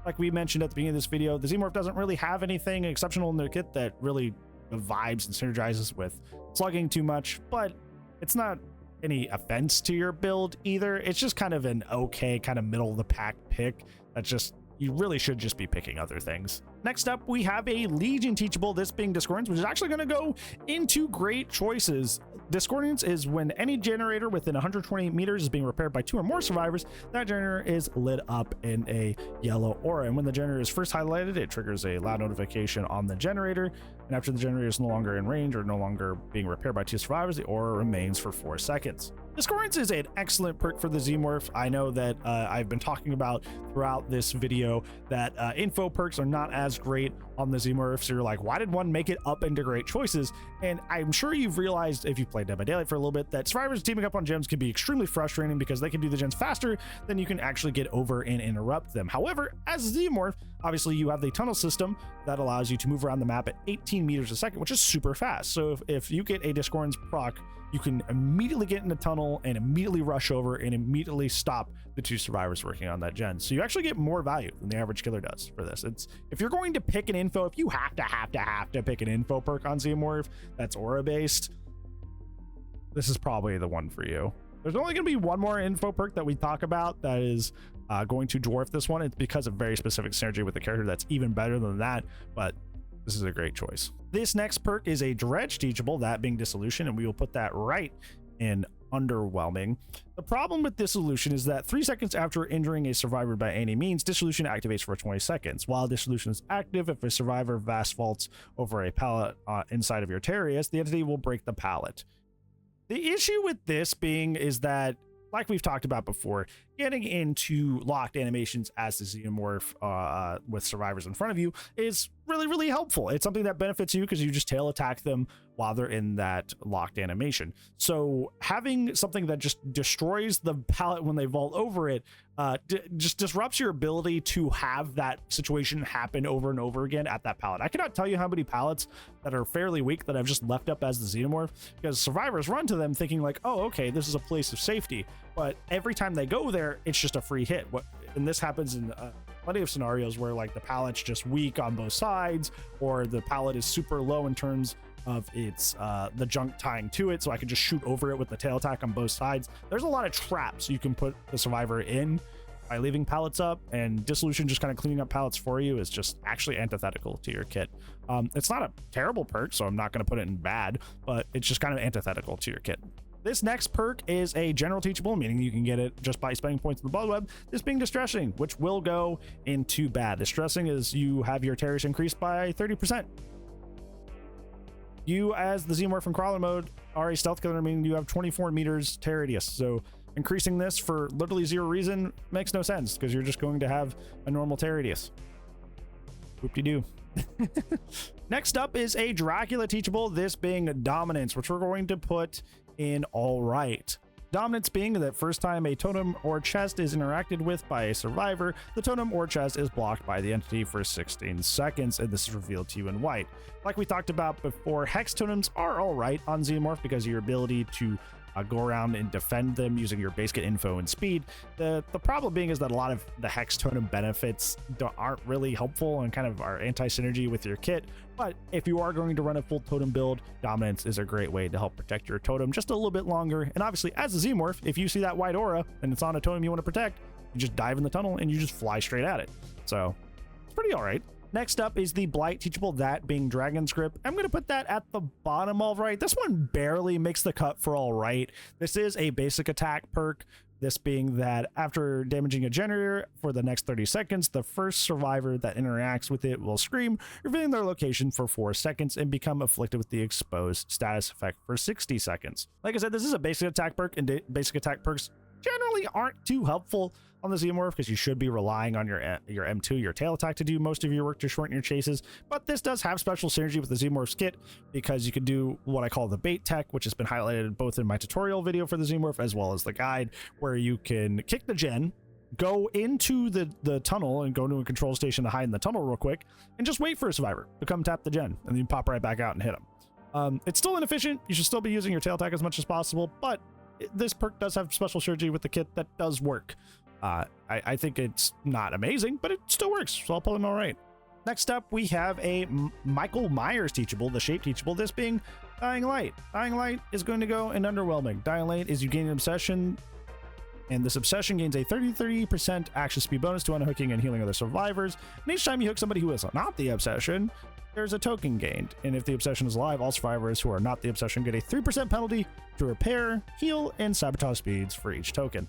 Like we mentioned at the beginning of this video, the Xenomorph doesn't really have anything exceptional in their kit that really vibes and synergizes with Slugging too much, but it's not any offense to your build either. It's just kind of an okay, kind of middle of the pack pick that's just, you really should just be picking other things. Next up, we have a Legion teachable, this being Discordance, which is actually going to go into great choices. Discordance is when any generator within 120 meters is being repaired by 2 or more survivors, that generator is lit up in a yellow aura. And when the generator is first highlighted, it triggers a loud notification on the generator. And after the generator is no longer in range or no longer being repaired by 2 survivors, the aura remains for 4 seconds. Discordance is an excellent perk for the Xenomorph. I know that I've been talking about throughout this video that info perks are not as great on the Xenomorph, so you're like, why did one make it up into great choices? And I'm sure you've realized, if you've played Dead by Daylight for a little bit, that survivors teaming up on gems can be extremely frustrating because they can do the gens faster than you can actually get over and interrupt them. However, as a Xenomorph, obviously you have the tunnel system that allows you to move around the map at 18 meters a second, which is super fast. So if you get a Discordance proc, you can immediately get in the tunnel and immediately rush over and immediately stop the 2 survivors working on that gen. So you actually get more value than the average killer does for this. It's, if you're going to pick an info, if you have to pick an info perk on Xenomorph that's aura based, this is probably the one for you. There's only going to be one more info perk that we talk about that is going to dwarf this one. It's because of very specific synergy with the character that's even better than that, but this is a great choice. This next perk is a Dredge teachable, that being Dissolution, and we will put that right in Underwhelming. The problem with Dissolution is that 3 seconds after injuring a survivor by any means, Dissolution activates for 20 seconds. While Dissolution is active, if a survivor vast faults over a pallet inside of your Terrius, the entity will break the pallet. The issue with this being is that, like we've talked about before, getting into locked animations as the Xenomorph with survivors in front of you is really helpful. It's something that benefits you because you just tail attack them while they're in that locked animation. So having something that just destroys the pallet when they vault over it just disrupts your ability to have that situation happen over and over again at that pallet. I cannot tell you how many pallets that are fairly weak that I've just left up as the Xenomorph because survivors run to them thinking like, oh, okay, this is a place of safety. But every time they go there, it's just a free hit. And this happens in plenty of scenarios where like the pallet's just weak on both sides, or the pallet is super low in terms of its the junk tying to it, so I can just shoot over it with the tail attack on both sides. There's a lot of traps you can put the survivor in by leaving pallets up, and Dissolution just kind of cleaning up pallets for you is just actually antithetical to your kit. It's not a terrible perk, so I'm not going to put it in bad, but it's just kind of antithetical to your kit. This next perk is a general teachable, meaning you can get it just by spending points in the blood web. This being Distressing, which will go into bad. Distressing is you have your Terrius increased by 30%. You, as the Xenomorph from Crawler mode, are a stealth killer, meaning you have 24 meters Terrius. So increasing this for literally 0 reason makes no sense because you're just going to have a normal Terrius. Whoop-de-doo. Next up is a Dracula teachable, this being Dominance, which we're going to put in all right. Dominance being that first time a totem or chest is interacted with by a survivor, the totem or chest is blocked by the entity for 16 seconds, and this is revealed to you in white. Like we talked about before, hex totems are all right on Xenomorph because of your ability to go around and defend them using your base kit info and speed. The problem being is that a lot of the Hex Totem benefits aren't really helpful and kind of are anti-synergy with your kit. But if you are going to run a full Totem build, Dominance is a great way to help protect your Totem just a little bit longer. And obviously, as a Xenomorph, if you see that white aura and it's on a Totem you want to protect, you just dive in the tunnel and you just fly straight at it. So it's pretty all right. Next up is the Blight Teachable, that being Dragon's Grip. I'm going to put that at the bottom all right. This one barely makes the cut for all right. This is a basic attack perk. This being that after damaging a generator for the next 30 seconds, the first survivor that interacts with it will scream, revealing their location for 4 seconds and become afflicted with the exposed status effect for 60 seconds. Like I said, this is a basic attack perk, and basic attack perks generally aren't too helpful on the Xenomorph because you should be relying on your M2, your tail attack, to do most of your work to shorten your chases. But this does have special synergy with the Xenomorph's kit because you can do what I call the bait tech, which has been highlighted both in my tutorial video for the Xenomorph as well as the guide, where you can kick the gen, go into the tunnel and go to a control station to hide in the tunnel real quick and just wait for a survivor to come tap the gen, and then you pop right back out and hit them. It's still inefficient. You should still be using your tail attack as much as possible, but this perk does have special synergy with the kit that does work. I think it's not amazing, but it still works, so I'll pull it all right. Next up, we have a Michael Myers Teachable, the Shape Teachable, this being Dying Light. Dying Light is going to go in Underwhelming. Dying Light is you gain an Obsession, and this Obsession gains a 30% action speed bonus to unhooking and healing other survivors. And each time you hook somebody who is not the Obsession, there's a token gained. And if the Obsession is alive, all survivors who are not the Obsession get a 3% penalty to repair, heal, and sabotage speeds for each token.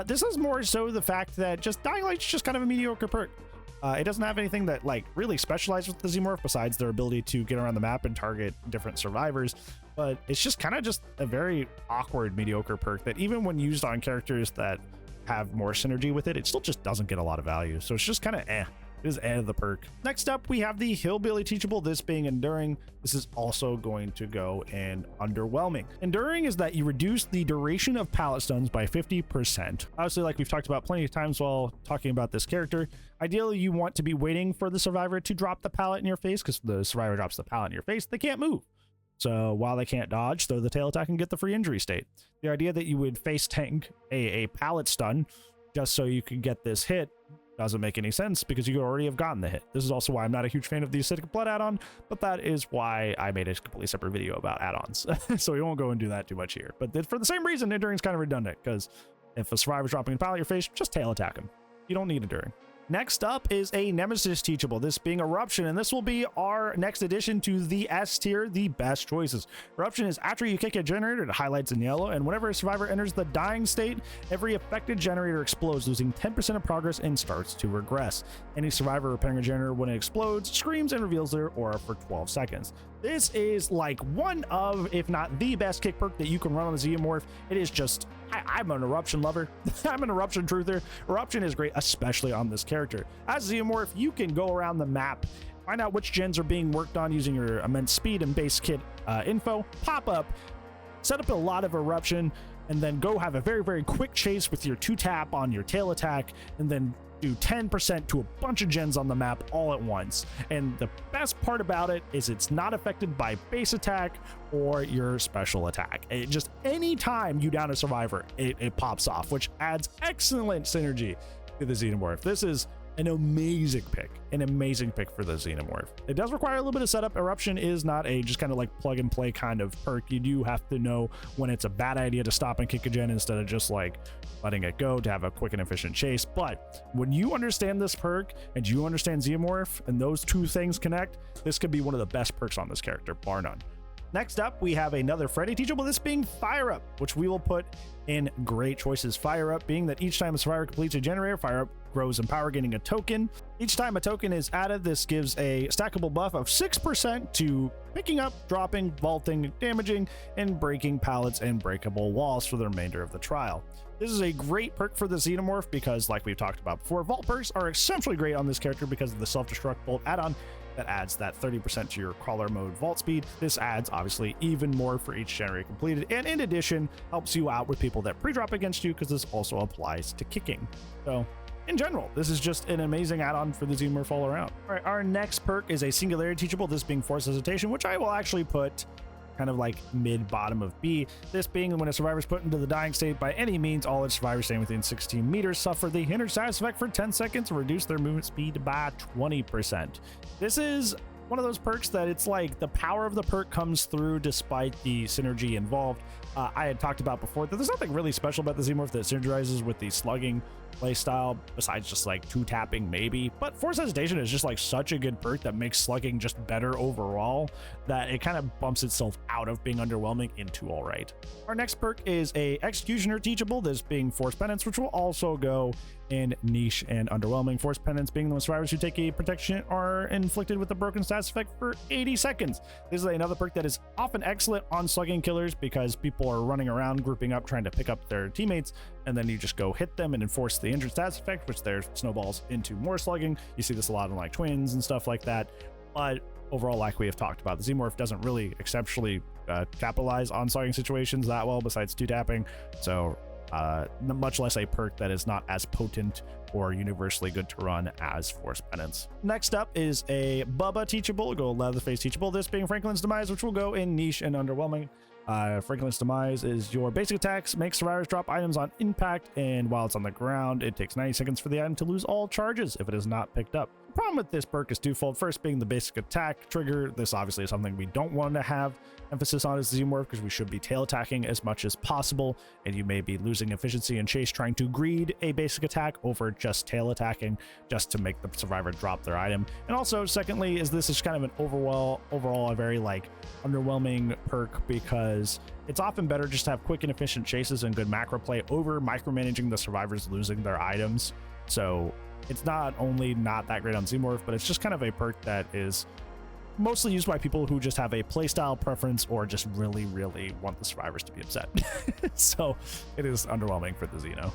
This is more so the fact that just Dying Light's just kind of a mediocre perk. It doesn't have anything that like really specializes with the Xenomorph besides their ability to get around the map and target different survivors. But it's just kind of just a very awkward, mediocre perk that even when used on characters that have more synergy with it, it still just doesn't get a lot of value. So it's just kind of eh. It is the perk. Next up, we have the Hillbilly Teachable, this being Enduring. This is also going to go in Underwhelming. Enduring is that you reduce the duration of pallet stuns by 50%. Obviously, like we've talked about plenty of times while talking about this character, ideally you want to be waiting for the survivor to drop the pallet in your face, because the survivor drops the pallet in your face, they can't move. So while they can't dodge, throw the tail attack and get the free injury state. The idea that you would face tank a pallet stun just so you could get this hit doesn't make any sense because you already have gotten the hit. This is also why I'm not a huge fan of the Acidic Blood add-on, but that is why I made a completely separate video about add-ons. So we won't go and do that too much here. But for the same reason, Enduring is kind of redundant, because if a survivor's dropping a pallet in your face, just tail attack him. You don't need Enduring. Next up is a Nemesis Teachable, this being Eruption, and this will be our next addition to the S tier, the best choices. Eruption is after you kick a generator, it highlights in yellow, and whenever a survivor enters the dying state, every affected generator explodes, losing 10% of progress and starts to regress. Any survivor repairing a generator when it explodes screams and reveals their aura for 12 seconds. This is like one of, if not the best kick perk that you can run on the Xenomorph. It is just, I'm an Eruption lover. I'm an Eruption truther. Eruption is great, especially on this character. As a Xenomorph, you can go around the map, find out which gens are being worked on using your immense speed and base kit info, pop up, set up a lot of Eruption, and then go have a very, very quick chase with your 2-tap on your tail attack, and then do 10% to a bunch of gens on the map all at once. And the best part about it is it's not affected by base attack or your special attack. It just, anytime you down a survivor, it pops off, which adds excellent synergy to the Xenomorph. This is an amazing pick for the Xenomorph. It does require a little bit of setup. Eruption is not a just kind of like plug and play kind of perk. You do have to know when it's a bad idea to stop and kick a gen instead of just like letting it go to have a quick and efficient chase. But when you understand this perk and you understand Xenomorph and those two things connect, this could be one of the best perks on this character, bar none. Next up, we have another Freddy Teachable, this being Fire Up, which we will put in great choices. Fire Up being that each time a survivor completes a generator, Fire Up grows in power, gaining a token. Each time a token is added, this gives a stackable buff of 6% to picking up, dropping, vaulting, damaging, and breaking pallets and breakable walls for the remainder of the trial. This is a great perk for the Xenomorph because, like we've talked about before, vault perks are exceptionally great on this character because of the self-destruct bolt add-on that adds that 30% to your crawler mode vault speed. This adds obviously even more for each generator completed, and in addition helps you out with people that pre-drop against you because this also applies to kicking. So in general, this is just an amazing add-on for the Xenomorph all around. All right, our next perk is a Singularity Teachable, this being Force Hesitation, which I will actually put kind of like mid-bottom of B. This being when a survivor is put into the dying state by any means, all its survivors staying within 16 meters suffer the hindrance status effect for 10 seconds and reduce their movement speed by 20%. This is one of those perks that it's like the power of the perk comes through despite the synergy involved. I had talked about before that there's nothing really special about the Xenomorph that synergizes with the slugging playstyle besides just like 2-tapping maybe, but Force Agitation is just like such a good perk that makes slugging just better overall that it kind of bumps itself out of being underwhelming into all right. Our next perk is a Executioner Teachable, this being Force Penance, which will also go in niche and underwhelming. Force Penance being the survivors who take a protection are inflicted with the broken status effect for 80 seconds. This is another perk that is often excellent on slugging killers because people are running around grouping up trying to pick up their teammates, and then you just go hit them and enforce the injured status effect, which there snowballs into more slugging. You see this a lot in like twins and stuff like that, but overall, like we have talked about, the Xenomorph doesn't really exceptionally capitalize on slugging situations that well besides 2-tapping, so much less a perk that is not as potent or universally good to run as Force Penance. Next up is a Bubba Teachable, go Leatherface Teachable, this being Franklin's Demise, which will go in niche and underwhelming. Franklin's Demise is your basic attacks, make survivors drop items on impact, and while it's on the ground, it takes 90 seconds for the item to lose all charges if it is not picked up. The problem with this perk is twofold. First being the basic attack trigger. This obviously is something we don't want to have emphasis on as the Xenomorph because we should be tail attacking as much as possible, and you may be losing efficiency and chase trying to greed a basic attack over just tail attacking just to make the survivor drop their item. And also secondly is this is kind of an overall a very like underwhelming perk because it's often better just to have quick and efficient chases and good macro play over micromanaging the survivors losing their items. So it's not only not that great on Xenomorph, but it's just kind of a perk that is mostly used by people who just have a playstyle preference or just really want the survivors to be upset. So it is underwhelming for the Xeno.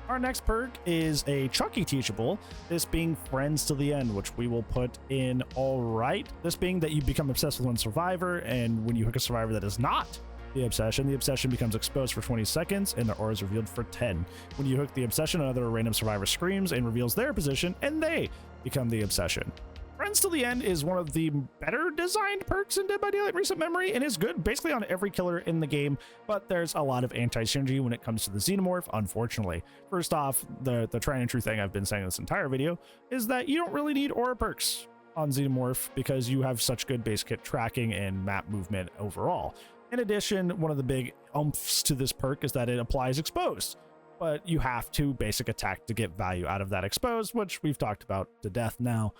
Our next perk is a Chucky Teachable, this being Friends to the End, which we will put in all right. This being that you become obsessed with one survivor, and when you hook a survivor that is not the obsession becomes exposed for 20 seconds and their aura is revealed for 10. When you hook the obsession, another random survivor screams and reveals their position, and they become the obsession. Friends to the End is one of the better designed perks in Dead by Daylight recent memory and is good basically on every killer in the game, but there's a lot of anti-synergy when it comes to the Xenomorph, unfortunately. First off, the tried and true thing I've been saying this entire video is that you don't really need aura perks on Xenomorph because you have such good base kit tracking and map movement overall. In addition, one of the big umphs to this perk is that it applies exposed, but you have to basic attack to get value out of that exposed, which we've talked about to death now.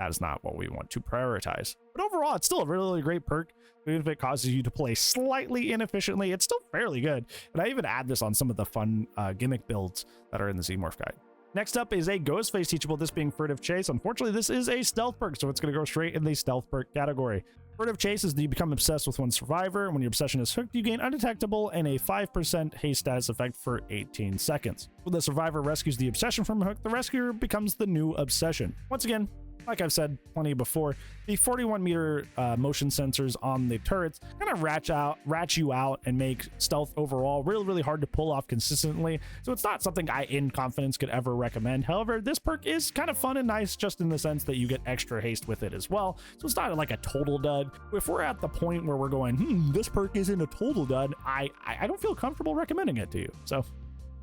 That is not what we want to prioritize. But overall, it's still a really great perk. Even if it causes you to play slightly inefficiently, it's still fairly good. And I even add this on some of the fun gimmick builds that are in the Xenomorph guide. Next up is a Ghostface Teachable, this being Furtive Chase. Unfortunately, this is a stealth perk, so it's going to go straight in the stealth perk category. Furtive Chase is that you become obsessed with one survivor. When your obsession is hooked, you gain undetectable and a 5% haste status effect for 18 seconds. When the survivor rescues the obsession from a hook, the rescuer becomes the new obsession. Once again, like I've said plenty before, the 41 meter motion sensors on the turrets kind of ratch you out and make stealth overall really hard to pull off consistently. So it's not something I in confidence could ever recommend. However, this perk is kind of fun and nice just in the sense that you get extra haste with it as well. So it's not like a total dud. If we're at the point where we're going, this perk isn't a total dud, I don't feel comfortable recommending it to you. So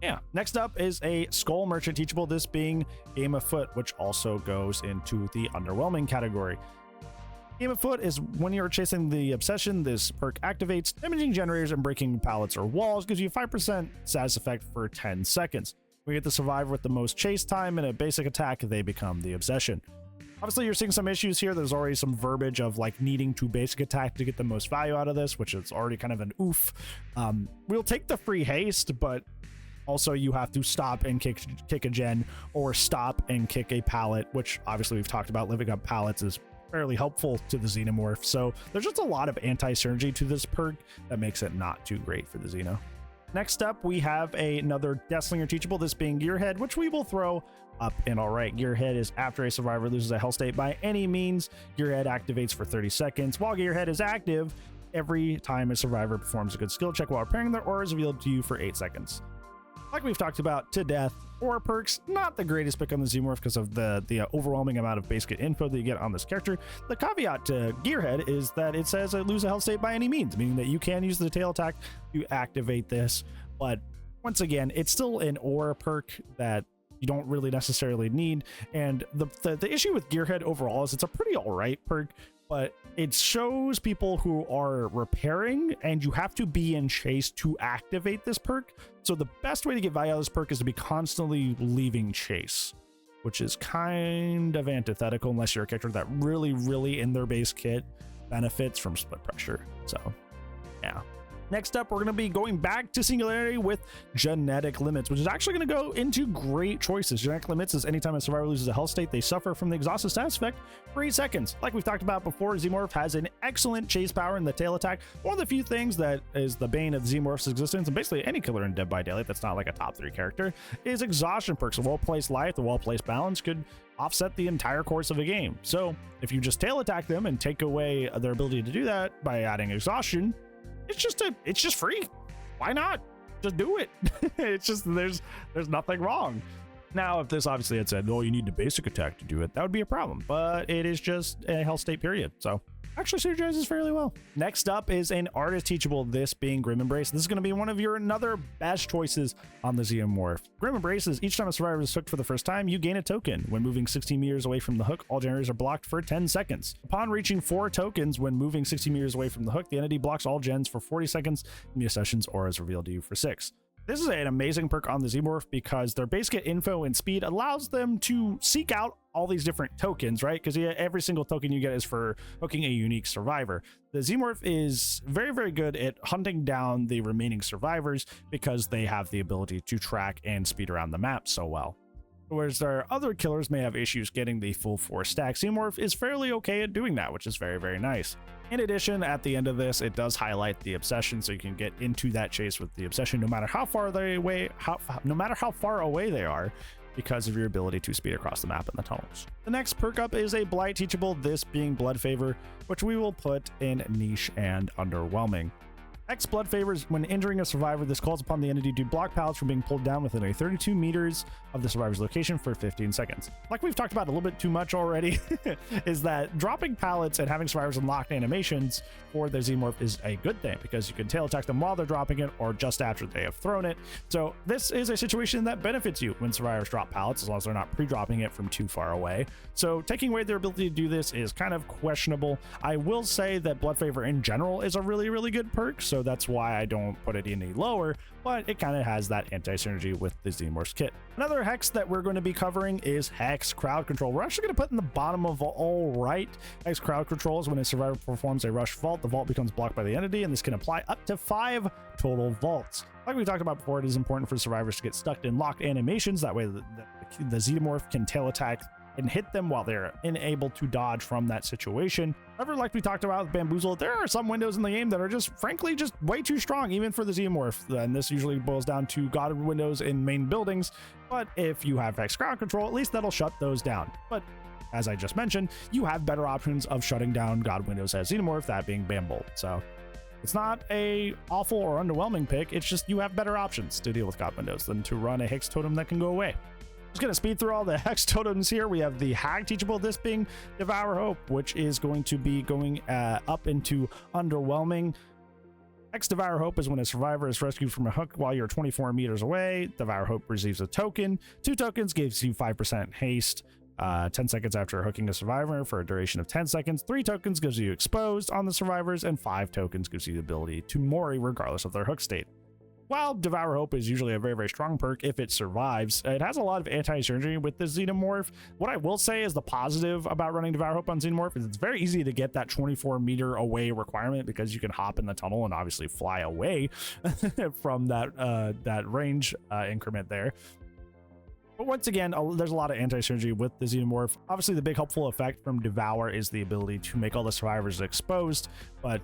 yeah, next up is a Skull Merchant Teachable, this being Game of Foot, which also goes into the underwhelming category. Game of Foot is when you're chasing the obsession, this perk activates, damaging generators and breaking pallets or walls, gives you 5% status effect for 10 seconds. We get the survivor with the most chase time and a basic attack, they become the obsession. Obviously, you're seeing some issues here. There's already some verbiage of like needing to basic attack to get the most value out of this, which is already kind of an oof. We'll take the free haste, but also you have to stop and kick a gen or stop and kick a pallet, which obviously we've talked about. Living up pallets is fairly helpful to the Xenomorph. So there's just a lot of anti-synergy to this perk that makes it not too great for the Xeno. Next up, we have another Deathslinger Teachable, this being Gearhead, which we will throw up in all right. Gearhead is after a survivor loses a health state by any means, Gearhead activates for 30 seconds. While Gearhead is active, every time a survivor performs a good skill check while repairing, their aura is revealed to you for 8 seconds. Like we've talked about to death, Aura perks, not the greatest pick on the Xenomorph because of the overwhelming amount of basic info that you get on this character. The caveat to Gearhead is that it says lose a health state by any means, meaning that you can use the tail attack to activate this. But once again, it's still an Aura perk that you don't really necessarily need. And the issue with Gearhead overall is it's a pretty alright perk, but it shows people who are repairing, and you have to be in chase to activate this perk. So the best way to get value out of this perk is to be constantly leaving chase, which is kind of antithetical unless you're a character that really in their base kit benefits from split pressure. So yeah. Next up, we're going to be going back to Singularity with Genetic Limits, which is actually going to go into great choices. Genetic Limits is anytime a survivor loses a health state, they suffer from the exhausted status effect for 8 seconds. Like we've talked about before, Xenomorph has an excellent chase power in the tail attack. One of the few things that is the bane of Xenomorph's existence, and basically any killer in Dead by Daylight that's not like a top 3 character, is Exhaustion perks. A well-placed life, the well-placed balance could offset the entire course of a game. So if you just tail attack them and take away their ability to do that by adding Exhaustion, it's just free. Why not just do it? It's just there's nothing wrong. Now, if this obviously had said, oh, you need the basic attack to do it, that would be a problem, but it is just a health state period. So actually synergizes fairly well. Next up is an artist teachable, this being Grim Embrace. This is going to be one of your another best choices on the Xenomorph. Grim Embrace is each time a survivor is hooked for the first time, you gain a token. When moving 60 meters away from the hook, all generators are blocked for 10 seconds. Upon reaching 4 tokens when moving 60 meters away from the hook, the entity blocks all gens for 40 seconds, and the Accession's aura is revealed to you for 6. This is an amazing perk on the Xenomorph because their base kit info and speed allows them to seek out all these different tokens, right? Because every single token you get is for hooking a unique survivor. The Xenomorph is very good at hunting down the remaining survivors because they have the ability to track and speed around the map so well. Whereas their other killers may have issues getting the full 4 stack, Xenomorph is fairly okay at doing that, which is very nice. In addition, at the end of this, it does highlight the Obsession, so you can get into that chase with the Obsession no matter how far away they are, because of your ability to speed across the map in the tunnels. The next perk up is a Blight teachable, this being Blood Favor, which we will put in Niche and Underwhelming. X Blood Favors, when injuring a survivor, this calls upon the entity to block pallets from being pulled down within a 32 meters of the survivor's location for 15 seconds. Like we've talked about a little bit too much already, is that dropping pallets and having survivors unlock animations for the Xenomorph is a good thing because you can tail attack them while they're dropping it or just after they have thrown it. So this is a situation that benefits you when survivors drop pallets, as long as they're not pre-dropping it from too far away. So taking away their ability to do this is kind of questionable. I will say that Blood Favor in general is a really good perk, so that's why I don't put it any lower, but it kind of has that anti-synergy with the Xenomorph's kit. Another hex that we're going to be covering is Hex Crowd Control. We're actually going to put in the bottom of all right. Hex Crowd Control is when a survivor performs a rush vault, the vault becomes blocked by the entity, and this can apply up to 5 total vaults. Like we talked about before, it is important for survivors to get stuck in locked animations. That way the Xenomorph can tail attack and hit them while they're unable to dodge from that situation. However, like we talked about with Bamboozle, there are some windows in the game that are just frankly just way too strong, even for the Xenomorph, and this usually boils down to guarded windows in main buildings. But if you have Hex Crowd Control, at least that'll shut those down. But as I just mentioned, you have better options of shutting down god windows as Xenomorph, that being Bamboozle. So it's not a awful or underwhelming pick, it's just you have better options to deal with god windows than to run a Hex Totem that can go away. Just gonna speed through all the Hex Totems here. We have the Hag teachable, this being Devour Hope, which is going to be going up into Underwhelming. Hex Devour Hope is when a survivor is rescued from a hook while you're 24 meters away. Devour Hope receives a token. 2 tokens gives you 5% haste 10 seconds after hooking a survivor for a duration of 10 seconds. 3 tokens gives you exposed on the survivors, and 5 tokens gives you the ability to mori regardless of their hook state. While Devour Hope is usually a very strong perk if it survives, it has a lot of anti-synergy with the Xenomorph. What I will say is the positive about running Devour Hope on Xenomorph is it's very easy to get that 24 meter away requirement because you can hop in the tunnel and obviously fly away from that range increment there. But once again, there's a lot of anti-synergy with the Xenomorph. Obviously, the big helpful effect from Devour is the ability to make all the survivors exposed, but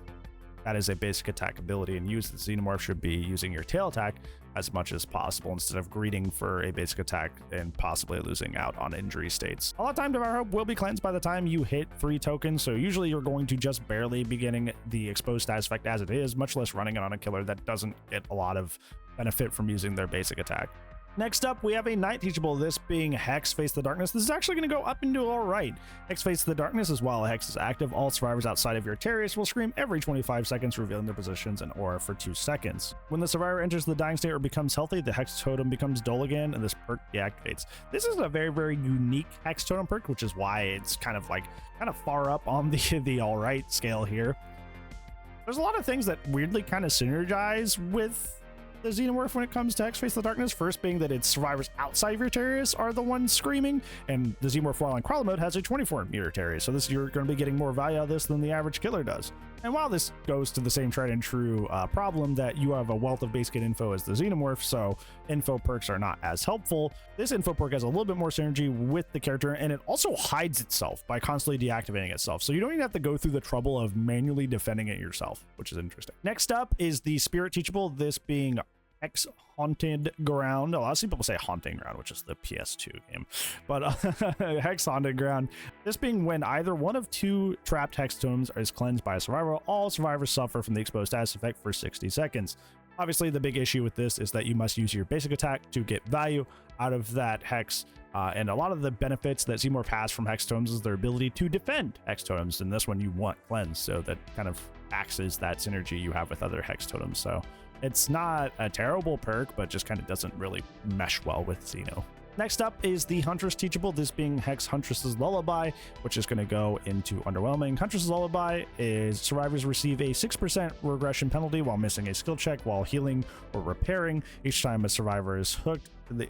that is a basic attack ability, and the Xenomorph should be using your tail attack as much as possible instead of greeting for a basic attack and possibly losing out on injury states. A lot of time, Devour Hope will be cleansed by the time you hit 3 tokens, so usually you're going to just barely be getting the exposed status effect as it is, much less running it on a killer that doesn't get a lot of benefit from using their basic attack. Next up, we have a Night Teachable, this being Hex Face the Darkness. This is actually going to go up into all right. Hex Face the Darkness is while Hex is active, all survivors outside of your terrace will scream every 25 seconds, revealing their positions and aura for 2 seconds. When the survivor enters the dying state or becomes healthy, the Hex Totem becomes dull again, and this perk deactivates. This is a very, very unique Hex Totem perk, which is why it's kind of far up on the all right scale here. There's a lot of things that weirdly kind of synergize with the Xenomorph when it comes to Hex Face the Darkness. First being that its survivors outside of your terrace are the ones screaming, and the Xenomorph while in crawler mode has a 24-meter terrace, so you're going to be getting more value out of this than the average killer does. And while this goes to the same tried and true problem that you have a wealth of base kit info as the Xenomorph, so info perks are not as helpful, this info perk has a little bit more synergy with the character, and it also hides itself by constantly deactivating itself, so you don't even have to go through the trouble of manually defending it yourself, which is interesting. Next up is the Spirit Teachable, this being Hex Haunted Ground. A lot of people say Haunting Ground, which is the PS2 game, but Hex Haunted Ground. This being when either one of 2 trapped Hex Totems is cleansed by a survivor, all survivors suffer from the exposed status effect for 60 seconds. Obviously, the big issue with this is that you must use your basic attack to get value out of that Hex. And a lot of the benefits that Xenomorph has from Hex Totems is their ability to defend Hex Totems. And this one you want cleansed, so that kind of axes that synergy you have with other Hex Totems. So it's not a terrible perk, but just kind of doesn't really mesh well with Xeno. Next up is the Huntress Teachable, this being Hex Huntress's Lullaby, which is going to go into Underwhelming. Huntress's Lullaby is survivors receive a 6% regression penalty while missing a skill check while healing or repairing. Each time a survivor is hooked,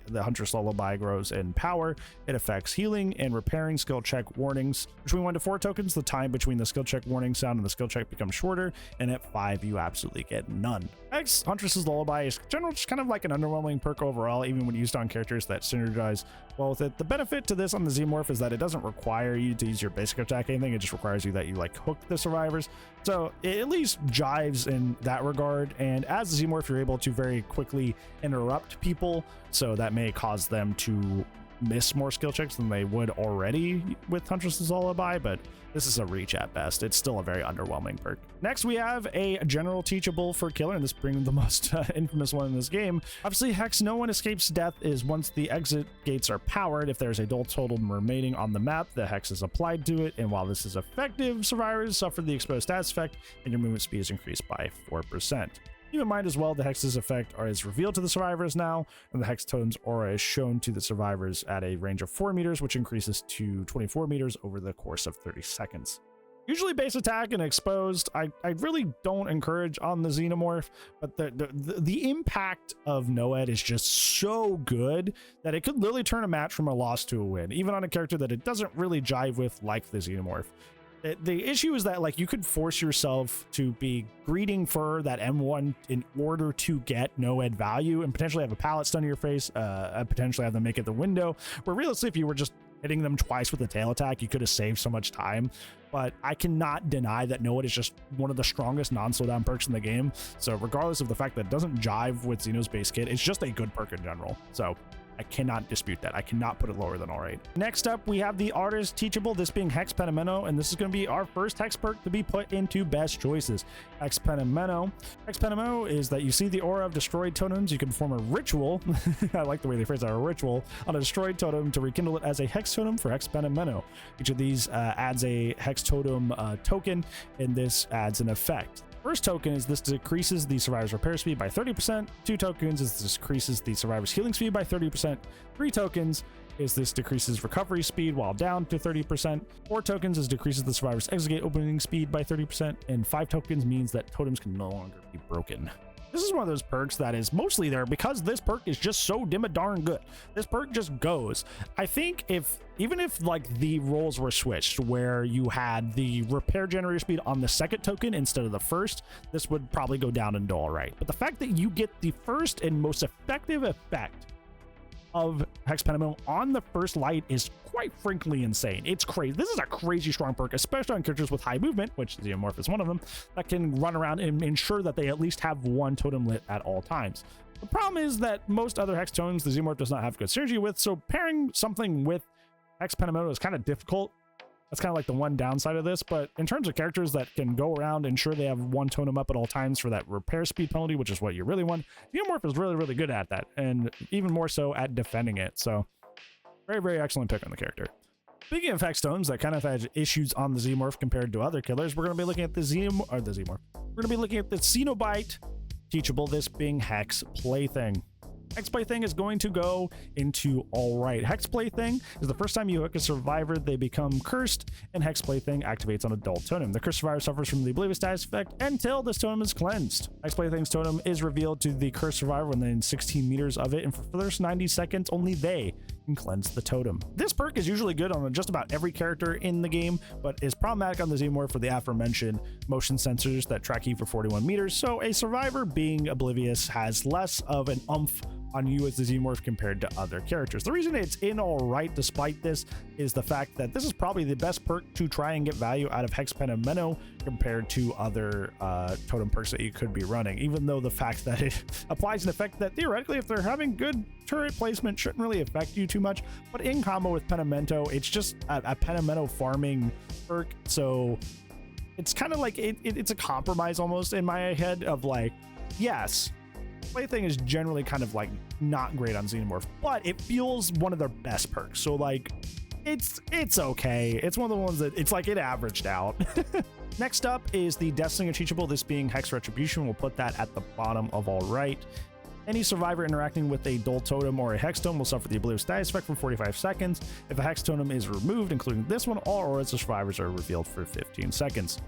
the Huntress Lullaby grows in power. It affects healing and repairing skill check warnings. Between 1 to 4 tokens, the time between the skill check warning sound and the skill check becomes shorter, and at 5, you absolutely get none. Hex Huntress's Lullaby is generally just kind of like an underwhelming perk overall, even when used on characters that synergize well with it. The benefit to this on the Xenomorph is that it doesn't require you to use your basic attack or anything. It just requires you that you hook the survivors. So it at least jives in that regard. And as a Xenomorph, you're able to very quickly interrupt people, so that may cause them to miss more skill checks than they would already with Huntress's Lullaby, but this is a reach at best. It's still a very underwhelming perk. Next, we have a General Teachable for Killer, and this being the most infamous one in this game. Obviously, Hex No One Escapes Death is once the exit gates are powered. If there's a dull totem remaining on the map, the Hex is applied to it, and while this is effective, survivors suffer the exposed status effect, and your movement speed is increased by 4%. Keep in mind as well, the Hex's effect is revealed to the survivors now, and the Hex Totem's aura is shown to the survivors at a range of 4 meters, which increases to 24 meters over the course of 30 seconds. Usually base attack and exposed, I really don't encourage on the Xenomorph, but the impact of Noed is just so good that it could literally turn a match from a loss to a win, even on a character that it doesn't really jive with, like the Xenomorph. The issue is that you could force yourself to be greeting for that M1 in order to get Noed value and potentially have a pallet stun to your face, potentially have them make it the window, where realistically if you were just hitting them twice with a tail attack, you could have saved so much time. But I cannot deny that Noed is just one of the strongest non-slowdown perks in the game. So regardless of the fact that it doesn't jive with Xeno's base kit, it's just a good perk in general. So I cannot dispute that. I cannot put it lower than all right. Next up, we have the Artist Teachable, this being Hex Penamento, and this is going to be our first Hex perk to be put into Best Choices. Hex Penamento. Hex Penamento is that you see the aura of destroyed totems. You can perform a ritual. I like the way they phrase that, a ritual on a destroyed totem to rekindle it as a Hex Totem for Hex Penamento. Each of these adds a Hex Totem token, and this adds an effect. First token is this decreases the survivor's repair speed by 30%. 2 tokens is this decreases the survivor's healing speed by 30%. 3 tokens is this decreases recovery speed while down to 30%. 4 tokens is decreases the survivor's exit gate opening speed by 30%. And 5 tokens means that totems can no longer be broken. This is one of those perks that is mostly there because this perk is just so darn good. This perk just goes. I think even if the roles were switched where you had the repair generator speed on the second token instead of the first, this would probably go down into all right. But the fact that you get the first and most effective effect of Hex Penamento on the first light is quite frankly insane. It's crazy. This is a crazy strong perk, especially on characters with high movement, which Xenomorph is one of them, that can run around and ensure that they at least have one totem lit at all times. The problem is that most other Hex totems the Xenomorph does not have good synergy with, so pairing something with Hex Penamento is kind of difficult. That's kind of like the one downside of this, but in terms of characters that can go around, ensure they have one totem up at all times for that repair speed penalty, which is what you really want, XENOMORPH is really, really good at that, and even more so at defending it. So very, very excellent pick on the character. Speaking of hex totems that kind of had issues on the XENOMORPH compared to other killers, we're going to be looking at the XENOMORPH. We're going to be looking at the Cenobite teachable, this being Hex Plaything. Hex Plaything is going to go into Alright. Hex Plaything is the first time you hook a survivor, they become cursed, and Hex Plaything activates on a dull totem. The cursed survivor suffers from the Oblivious status effect until this totem is cleansed. Hex Plaything's totem is revealed to the cursed survivor within 16 meters of it, and for the first 90 seconds, only they can cleanse the totem. This perk is usually good on just about every character in the game, but is problematic on the XENOMORPH for the aforementioned motion sensors that track you for 41 meters, so a survivor being oblivious has less of an oomph on you as the XENOMORPH compared to other characters. The reason it's in Alright despite this is the fact that this is probably the best perk to try and get value out of Hex Penamento compared to other totem perks that you could be running, even though the fact that it applies an effect that theoretically, if they're having good turret placement, shouldn't really affect you too much, but in combo with Penamento, it's just a Penamento farming perk, so it's kind of like it's a compromise almost in my head of like, yes, Plaything is generally kind of like not great on XENOMORPH, but it feels one of their best perks. So like, it's okay. It's one of the ones that it's like it averaged out. Next up is the Deathslinger teachable, this being Hex Retribution. We'll put that at the bottom of Alright. Any survivor interacting with a dull totem or a hex totem will suffer the Oblivious status effect for 45 seconds. If a hex totem is removed, including this one, all auras of survivors are revealed for 15 seconds.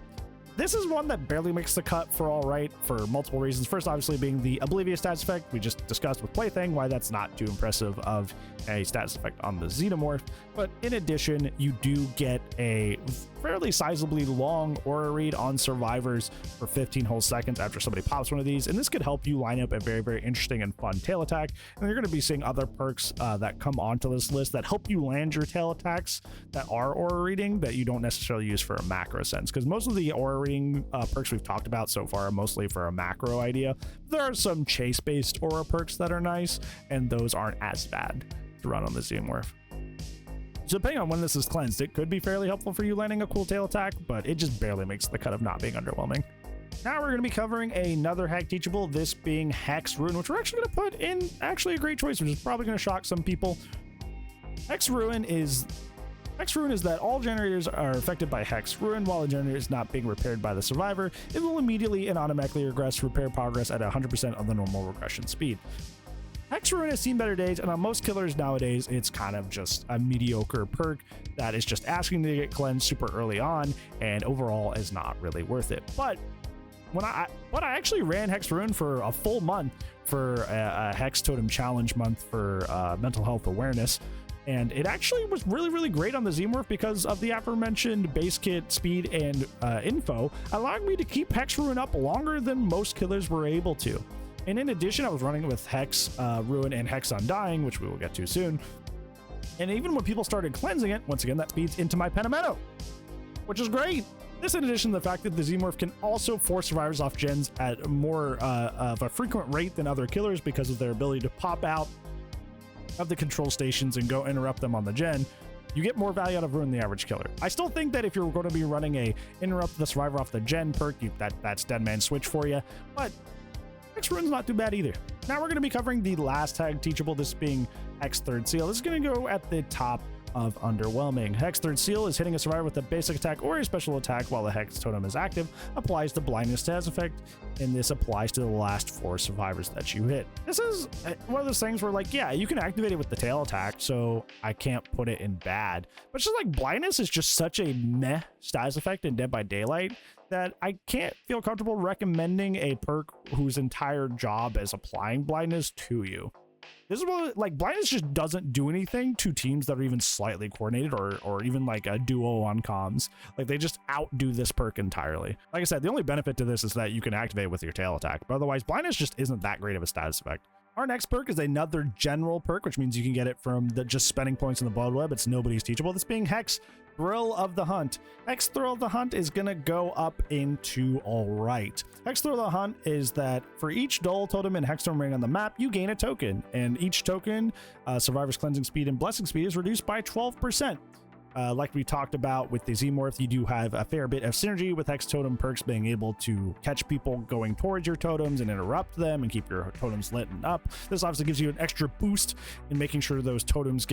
This is one that barely makes the cut for Alright for multiple reasons. First, obviously, being the Oblivious status effect. We just discussed with Plaything why that's not too impressive of a status effect on the XENOMORPH. But in addition, you do get a fairly sizably long aura read on survivors for 15 whole seconds after somebody pops one of these. And this could help you line up a very, very interesting and fun tail attack. And you're going to be seeing other perks that come onto this list that help you land your tail attacks that are aura reading that you don't necessarily use for a macro sense. Because most of the aura reading perks we've talked about so far are mostly for a macro idea. There are some chase-based aura perks that are nice, and those aren't as bad to run on the XENOMORPH. So depending on when this is cleansed, it could be fairly helpful for you landing a cool tail attack, but it just barely makes the cut of not being underwhelming. Now we're going to be covering another hack teachable, this being Hex Ruin, which we're actually going to put in actually a great choice, which is probably going to shock some people. Hex Ruin is that all generators are affected by Hex Ruin. While a generator is not being repaired by the survivor, it will immediately and automatically regress repair progress at 100% of the normal regression speed. Hex Ruin has seen better days, and on most killers nowadays, it's kind of just a mediocre perk that is just asking to get cleansed super early on, and overall is not really worth it. But when I actually ran Hex Ruin for a full month for a Hex Totem Challenge month for mental health awareness, and it actually was really, really great on the XENOMORPH because of the aforementioned base kit speed and info, allowing me to keep Hex Ruin up longer than most killers were able to. And in addition, I was running with Hex Ruin and Hex Undying, which we will get to soon. And even when people started cleansing it, once again, that feeds into my Penamento, which is great. This in addition to the fact that the XENOMORPH can also force survivors off gens at more of a frequent rate than other killers because of their ability to pop out of the control stations and go interrupt them on the gen. You get more value out of Ruin than the average killer. I still think that if you're going to be running a interrupt the survivor off the gen perk, that's Dead Man Switch for you, but Hex Ruin's not too bad either. Now we're going to be covering the last tag teachable, this being Hex Third Seal. This is going to go at the top of underwhelming. Hex Third Seal is hitting a survivor with a basic attack or a special attack while the Hex Totem is active, applies the blindness status effect, and this applies to the last 4 survivors that you hit. This is one of those things where, like, yeah, you can activate it with the tail attack, so I can't put it in bad. But it's just like blindness is just such a meh status effect in Dead by Daylight that I can't feel comfortable recommending a perk whose entire job is applying blindness to you. This is what, like, blindness just doesn't do anything to teams that are even slightly coordinated or even like a duo on comms. Like, they just outdo this perk entirely. Like I said, the only benefit to this is that you can activate with your tail attack, but otherwise blindness just isn't that great of a status effect. Our next perk is another general perk, which means you can get it from just spending points in the Blood Web. It's nobody's teachable. This being Hex Thrill of the Hunt. Hex Thrill of the Hunt is going to go up into Alright. Hex Thrill of the Hunt is that for each dull totem and hex totem ring on the map, you gain a token, and each token, survivor's cleansing speed and blessing speed is reduced by 12%. Like we talked about with the Xenomorph, you do have a fair bit of synergy with Hex Totem perks being able to catch people going towards your totems and interrupt them and keep your totems lit and up. This obviously gives you an extra boost in making sure those totems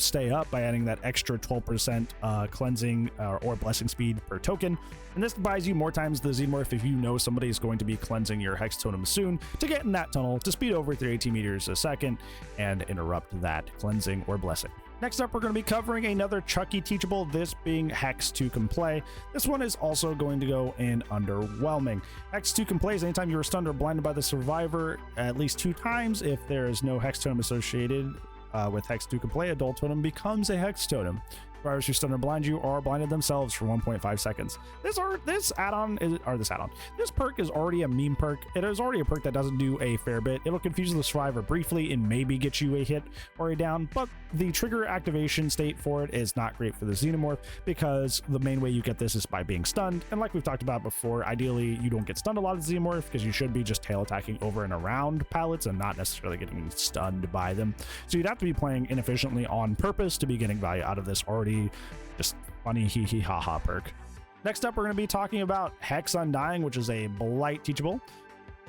stay up by adding that extra 12% cleansing or blessing speed per token. And this buys you more times the Xenomorph if you know somebody is going to be cleansing your Hex Totem soon to get in that tunnel to speed over 318 meters a second and interrupt that cleansing or blessing. Next up, we're going to be covering another Chucky teachable, this being Hex 2 can play. This one is also going to go in Underwhelming. Hex 2 can play is anytime you are stunned or blinded by the survivor at least 2 times. If there is no Hex Totem associated with Hex 2 can play, Adult Totem becomes a Hex Totem. Survivors who stun or blind you are blinded themselves for 1.5 seconds. This perk is already a meme perk. It is already a perk that doesn't do a fair bit. It'll confuse the survivor briefly and maybe get you a hit or a down, but the trigger activation state for it is not great for the Xenomorph because the main way you get this is by being stunned. And like we've talked about before, ideally you don't get stunned a lot of the Xenomorph because you should be just tail attacking over and around pallets and not necessarily getting stunned by them. So you'd have to be playing inefficiently on purpose to be getting value out of this already just funny hee hee ha ha perk. Next up, we're going to be talking about Hex Undying, which is a Blight teachable.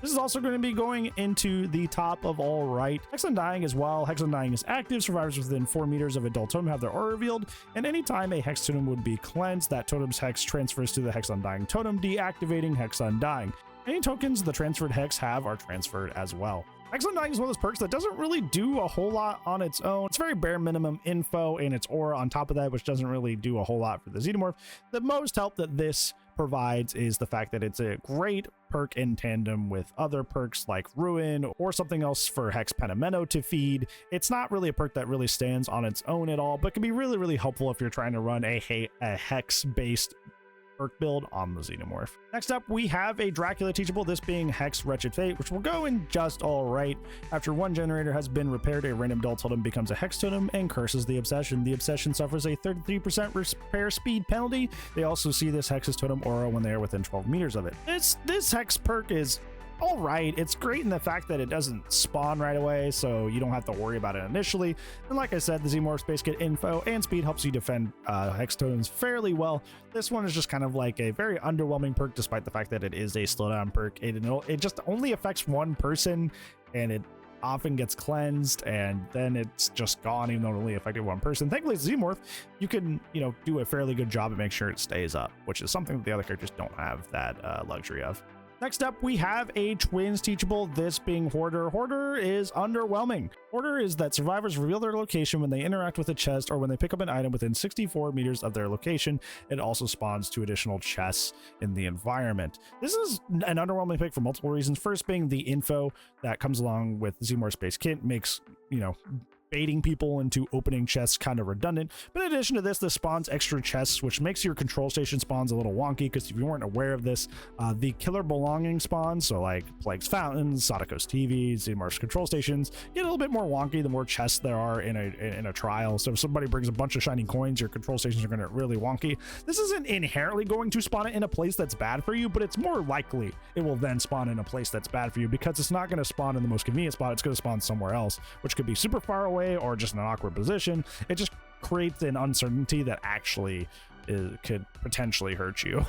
This is also going to be going into the top of all right. Hex Undying as well. Hex Undying is active. Survivors within 4 meters of Adult Totem have their aura revealed, and anytime a Hex Totem would be cleansed, that totem's Hex transfers to the Hex Undying totem, deactivating Hex Undying. Any tokens the transferred Hex have are transferred as well. Hex Undying is one of those perks that doesn't really do a whole lot on its own. It's very bare minimum info and its aura on top of that, which doesn't really do a whole lot for the Xenomorph. The most help that this provides is the fact that it's a great perk in tandem with other perks like Ruin or something else for Hex Penamento to feed. It's not really a perk that really stands on its own at all, but can be really, really helpful if you're trying to run a Hex-based perk build on the Xenomorph. Next up, we have a Dracula teachable, this being Hex Wretched Fate, which will go in just all right. After one generator has been repaired, a random Adult Totem becomes a Hex Totem and curses the Obsession. The Obsession suffers a 33% repair speed penalty. They also see this Hex's Totem aura when they are within 12 meters of it. This Hex perk is all right. It's great in the fact that it doesn't spawn right away, so you don't have to worry about it initially. And like I said, the Xenomorph Space Kit info and speed helps you defend Hex Totems fairly well. This one is just kind of like a very underwhelming perk, despite the fact that it is a slowdown perk. It just only affects one person, and it often gets cleansed, and then it's just gone, even though it only affected one person. Thankfully, it's Xenomorph. You can, do a fairly good job at making sure it stays up, which is something that the other characters don't have that luxury of. Next up, we have a Twins teachable, this being Hoarder. Hoarder is underwhelming. Hoarder is that survivors reveal their location when they interact with a chest or when they pick up an item within 64 meters of their location. It also spawns 2 additional chests in the environment. This is an underwhelming pick for multiple reasons. First being the info that comes along with Xenomorph Space Kit makes, baiting people into opening chests kind of redundant. But in addition to this spawns extra chests, which makes your control station spawns a little wonky, because if you weren't aware of this, the killer belonging spawns, so like Plague's Fountains, Sadako's TVs, Xenomorph's control stations, get a little bit more wonky the more chests there are in a trial. So if somebody brings a bunch of shiny coins, your control stations are going to get really wonky. This isn't inherently going to spawn it in a place that's bad for you, but it's more likely it will then spawn in a place that's bad for you, because it's not going to spawn in the most convenient spot. It's going to spawn somewhere else, which could be super far away or just in an awkward position. It just creates an uncertainty that actually could potentially hurt you.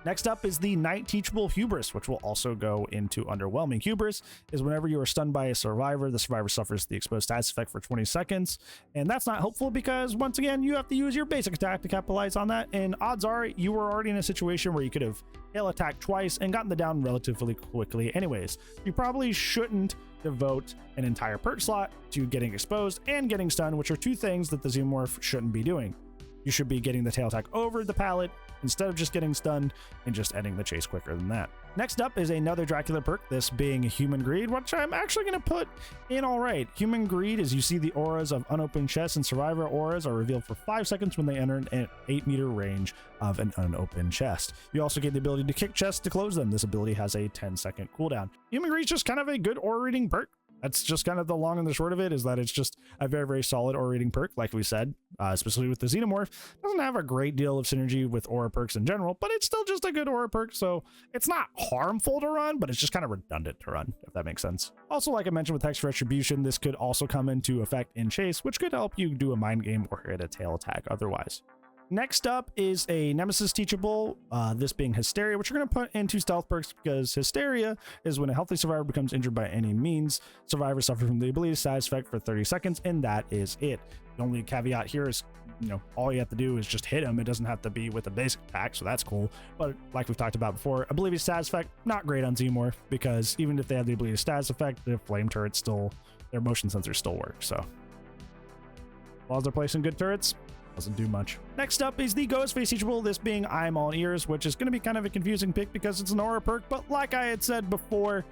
Next up is the Night Teachable Hubris, which will also go into underwhelming. Hubris is whenever you are stunned by a survivor, the survivor suffers the exposed status effect for 20 seconds. And that's not helpful because, once again, you have to use your basic attack to capitalize on that. And odds are you were already in a situation where you could have hail attacked twice and gotten the down relatively quickly anyways. You probably shouldn't devote an entire perk slot to getting exposed and getting stunned, which are 2 things that the Xenomorph shouldn't be doing. You should be getting the tail attack over the pallet instead of just getting stunned and just ending the chase quicker than that. Next up is another Dracula perk, this being Human Greed, which I'm actually going to put in all right. Human Greed is you see the auras of unopened chests, and survivor auras are revealed for 5 seconds when they enter an 8-meter range of an unopened chest. You also get the ability to kick chests to close them. This ability has a 10-second cooldown. Human Greed is just kind of a good aura reading perk. That's just kind of the long and the short of it, is that it's just a very, very solid aura reading perk, like we said, especially with the Xenomorph. Doesn't have a great deal of synergy with aura perks in general, but it's still just a good aura perk, so it's not harmful to run, but it's just kind of redundant to run, if that makes sense. Also, like I mentioned with Hex Retribution, this could also come into effect in Chase, which could help you do a mind game or hit a tail attack otherwise. Next up is a Nemesis teachable, this being Hysteria, which you're going to put into stealth perks because Hysteria is when a healthy survivor becomes injured by any means. Survivors suffer from the ability status effect for 30 seconds, and that is it. The only caveat here is, you know, all you have to do is just hit him. It doesn't have to be with a basic attack, so that's cool. But like we've talked about before, ability status effect, not great on Xenomorph, because even if they have the ability status effect, the flame turrets still, their motion sensors still work, so. As long as they're placing good turrets, doesn't do much. Next up is the Ghostface teachable, this being I'm All Ears, which is going to be kind of a confusing pick because it's an aura perk, but like I had said before,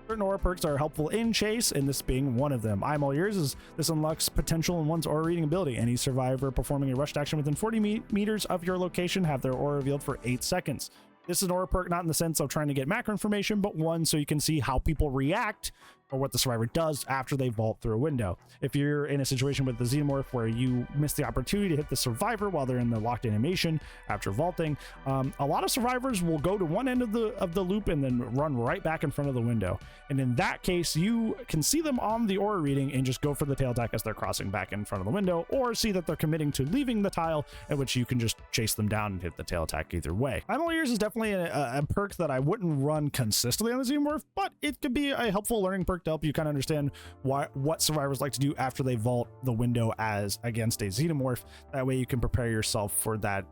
certain aura perks are helpful in Chase, and this being one of them. I'm All Ears is this unlocks potential in one's aura reading ability. Any survivor performing a rushed action within 40 meters of your location have their aura revealed for 8 seconds. This is an aura perk not in the sense of trying to get macro information, but one so you can see how people react or what the survivor does after they vault through a window. If you're in a situation with the Xenomorph where you miss the opportunity to hit the survivor while they're in the locked animation after vaulting, a lot of survivors will go to one end of the loop and then run right back in front of the window. And in that case, you can see them on the aura reading and just go for the tail attack as they're crossing back in front of the window, or see that they're committing to leaving the tile, at which you can just chase them down and hit the tail attack either way. I'm All Ears is definitely a perk that I wouldn't run consistently on the Xenomorph, but it could be a helpful learning perk to help you kind of understand what survivors like to do after they vault the window as against a Xenomorph. That way you can prepare yourself for that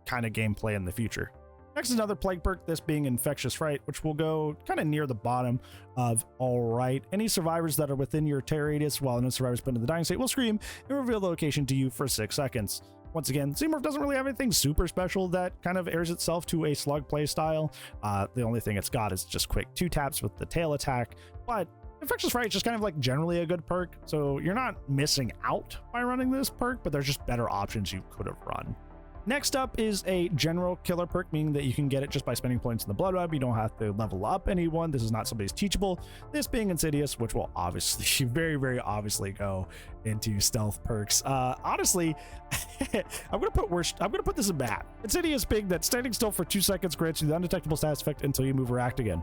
kind of gameplay in the future. Next is another plague perk, this being Infectious Fright, which will go kind of near the bottom of All Right. Any survivors that are within your terror radius while no survivors put into the dying state will scream and reveal the location to you for 6 seconds. Once again, Xenomorph doesn't really have anything super special that kind of airs itself to a slug play style. The only thing it's got is just quick 2 taps with the tail attack, but Infectious Fright is just kind of like generally a good perk, so you're not missing out by running this perk, but there's just better options you could have run. Next up is a general killer perk, meaning that you can get it just by spending points in the blood web. You don't have to level up anyone. This is not somebody's teachable. This being Insidious, which will obviously very, very obviously go into stealth perks. Honestly, I'm gonna put this in bad. Insidious being that standing still for 2 seconds grants you the undetectable status effect until you move or act again.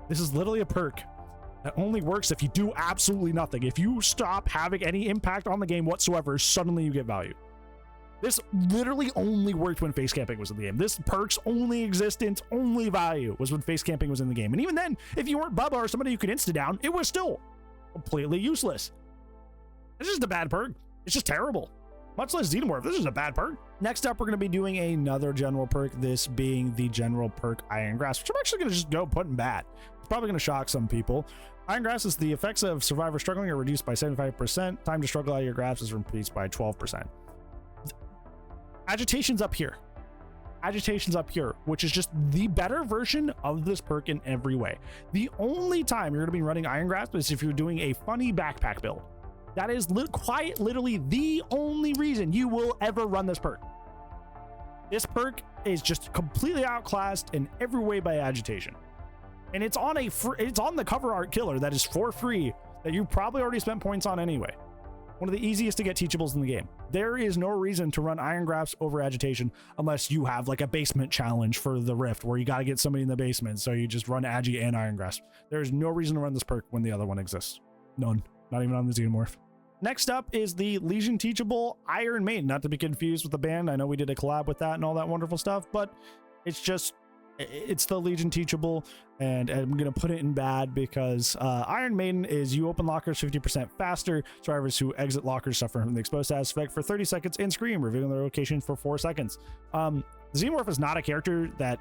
This is literally a perk that only works if you do absolutely nothing. If you stop having any impact on the game whatsoever, suddenly you get value. This literally only worked when face camping was in the game. This perk's only existence, only value was when face camping was in the game. And even then, if you weren't Bubba or somebody you could insta down, it was still completely useless. This is just a bad perk. It's just terrible. Much less Xenomorph. This is a bad perk. Next up, we're going to be doing another general perk, this being the general perk Iron Grasp, which I'm actually going to just go put in bad. It's probably going to shock some people. Iron Grasp is the effects of survivor struggling are reduced by 75%. Time to struggle out of your grasp is reduced by 12%. Agitation's up here. Agitation's up here, which is just the better version of this perk in every way. The only time you're going to be running Iron Grasp is if you're doing a funny backpack build. That is quite literally the only reason you will ever run this perk. This perk is just completely outclassed in every way by Agitation. And it's on the cover art killer that is for free, that you probably already spent points on anyway. One of the easiest to get teachables in the game. There is no reason to run Iron Grasp over Agitation unless you have like a basement challenge for the Rift where you got to get somebody in the basement, so you just run Agi and Iron Grasp. There's no reason to run this perk when the other one exists. None. Not even on the Xenomorph. Next up is the Legion teachable Iron Maiden, not to be confused with the band. I know we did a collab with that and all that wonderful stuff, but it's the Legion teachable, and I'm gonna put it in bad because Iron Maiden is you open lockers 50% faster. Survivors who exit lockers suffer from the exposed status effect for 30 seconds and scream, revealing their location for 4 seconds. Xenomorph is not a character that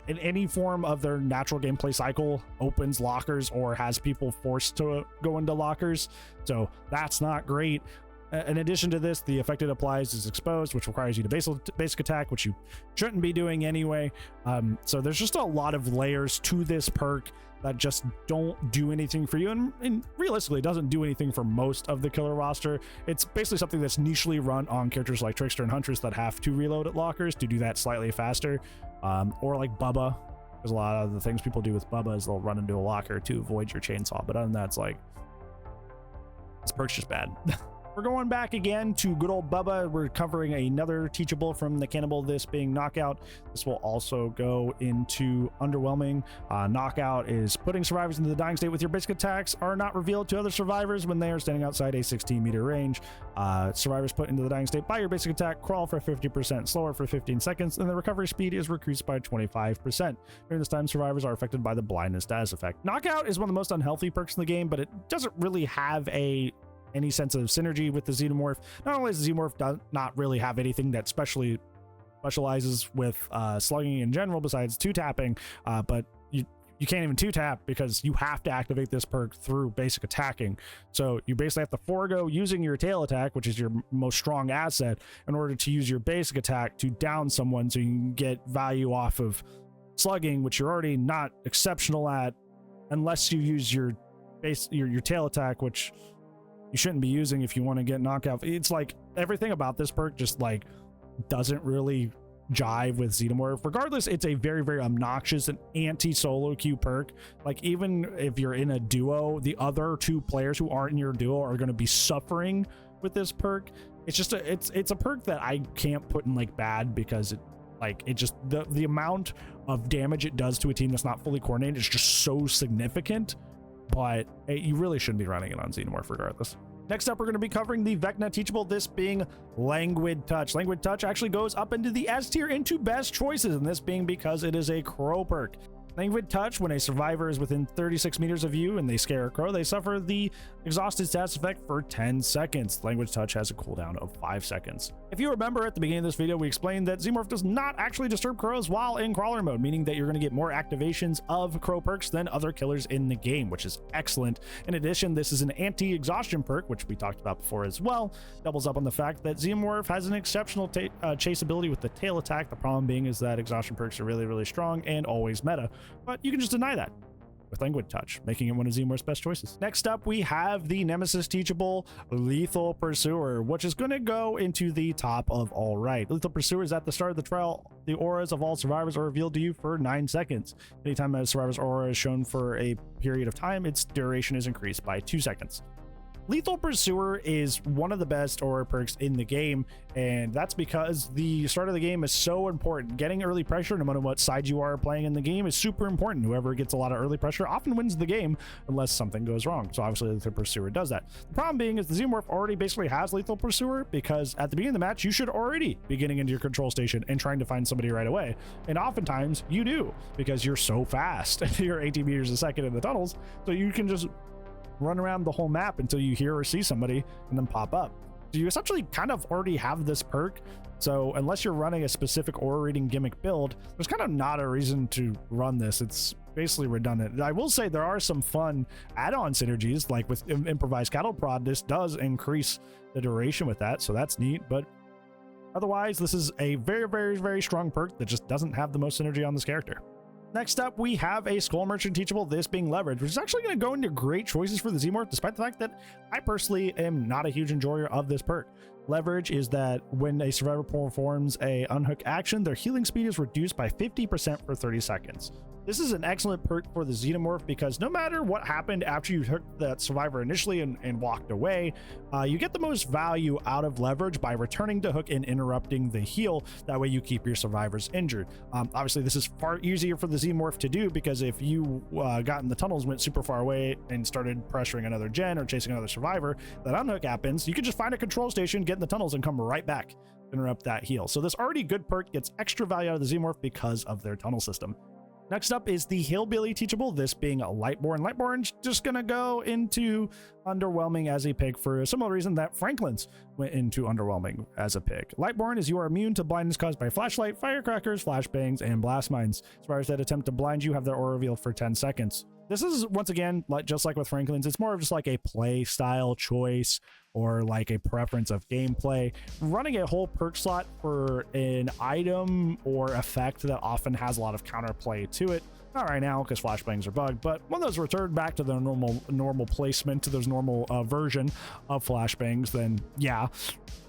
in any form of their natural gameplay cycle opens lockers or has people forced to go into lockers, so that's not great. In addition to this, the effect it applies is exposed, which requires you to basic attack, which you shouldn't be doing anyway. So there's just a lot of layers to this perk that just don't do anything for you, and realistically, it doesn't do anything for most of the killer roster. It's basically something that's nichely run on characters like Trickster and Huntress that have to reload at lockers to do that slightly faster, or like Bubba Because a lot of the things people do with Bubba is they'll run into a locker to avoid your chainsaw. But other than that, it's like, this perk's just bad. We're going back again to good old Bubba. We're covering another teachable from the Cannibal, this being Knockout. This will also go into Underwhelming. Knockout is putting survivors into the dying state with your basic attacks are not revealed to other survivors when they are standing outside a 16-meter range. Survivors put into the dying state by your basic attack crawl for 50% slower for 15 seconds, and the recovery speed is decreased by 25%. During this time, survivors are affected by the blindness status effect. Knockout is one of the most unhealthy perks in the game, but it doesn't really have any sense of synergy with the Xenomorph. Not only does the Xenomorph not really have anything that specializes with slugging in general besides 2-tapping, but you can't even 2-tap because you have to activate this perk through basic attacking. So you basically have to forego using your tail attack, which is your most strong asset, in order to use your basic attack to down someone so you can get value off of slugging, which you're already not exceptional at unless you use your tail attack, which you shouldn't be using if you want to get knockout. It's like everything about this perk just like doesn't really jive with Xenomorph. Regardless, it's a very, very obnoxious and anti-solo queue perk. Like, even if you're in a duo, the other 2 players who aren't in your duo are going to be suffering with this perk. It's just it's a perk that I can't put in like bad, because it just the amount of damage it does to a team that's not fully coordinated is just so significant. But you really shouldn't be running it on Xenomorph regardless. Next up, we're going to be covering the Vecna teachable, this being Languid Touch. Languid Touch actually goes up into the S tier into best choices, and this being because it is a crow perk. Languid Touch, when a survivor is within 36 meters of you and they scare a crow, they suffer the exhausted status effect for 10 seconds. Languid Touch has a cooldown of 5 seconds. If you remember at the beginning of this video, we explained that Xenomorph does not actually disturb crows while in crawler mode, meaning that you're going to get more activations of crow perks than other killers in the game, which is excellent. In addition, this is an anti-exhaustion perk, which we talked about before as well. Doubles up on the fact that Xenomorph has an exceptional chase ability with the tail attack. The problem being is that exhaustion perks are really, really strong and always meta, but you can just deny that with Languid Touch, making it one of Xenomorph's best choices. Next up, we have the Nemesis teachable Lethal Pursuer, which is going to go into the top of all right. Lethal Pursuer is at the start of the trial. The auras of all survivors are revealed to you for 9 seconds. Anytime a survivor's aura is shown for a period of time, its duration is increased by 2 seconds. Lethal Pursuer is one of the best aura perks in the game, and that's because the start of the game is so important. Getting early pressure, no matter what side you are playing in the game, is super important. Whoever gets a lot of early pressure often wins the game unless something goes wrong. So obviously Lethal Pursuer does that. The problem being is the Xenomorph already basically has Lethal Pursuer, because at the beginning of the match, you should already be getting into your control station and trying to find somebody right away. And oftentimes you do, because you're so fast. You're 18 meters a second in the tunnels, so you can just run around the whole map until you hear or see somebody and then pop up. So you essentially kind of already have this perk. So unless you're running a specific aura reading gimmick build, there's kind of not a reason to run this. It's basically redundant. I will say there are some fun add-on synergies, like with improvised cattle prod. This does increase the duration with that, so that's neat. But otherwise, this is a very, very, very strong perk that just doesn't have the most synergy on this character. Next up, we have a Skull Merchant teachable, this being Leverage, which is actually going to go into great choices for the Xenomorph, despite the fact that I personally am not a huge enjoyer of this perk. Leverage is that when a survivor performs a unhook action, their healing speed is reduced by 50% for 30 seconds. This is an excellent perk for the Xenomorph, because no matter what happened after you hooked that survivor initially and walked away, you get the most value out of Leverage by returning to hook and interrupting the heal. That way you keep your survivors injured. Obviously, this is far easier for the Xenomorph to do, because if you got in the tunnels, went super far away, and started pressuring another gen or chasing another survivor, that unhook happens, you can just find a control station, get in the tunnels, and come right back, interrupt that heal. So this already good perk gets extra value out of the Xenomorph because of their tunnel system. Next up is the Hillbilly teachable, this being Lightborn. Lightborn's just gonna go into Underwhelming as a pick for a similar reason that Franklin's went into Underwhelming as a pick. Lightborn is you are immune to blindness caused by flashlight, firecrackers, flashbangs, and blast mines. Survivors that attempt to blind you have their aura revealed for 10 seconds. This is, once again, just like with Franklin's, it's more of just like a play style choice or like a preference of gameplay, running a whole perk slot for an item or effect that often has a lot of counterplay to it. Not right now because flashbangs are bugged, but when those return back to their normal placement, to those normal version of flashbangs, then yeah.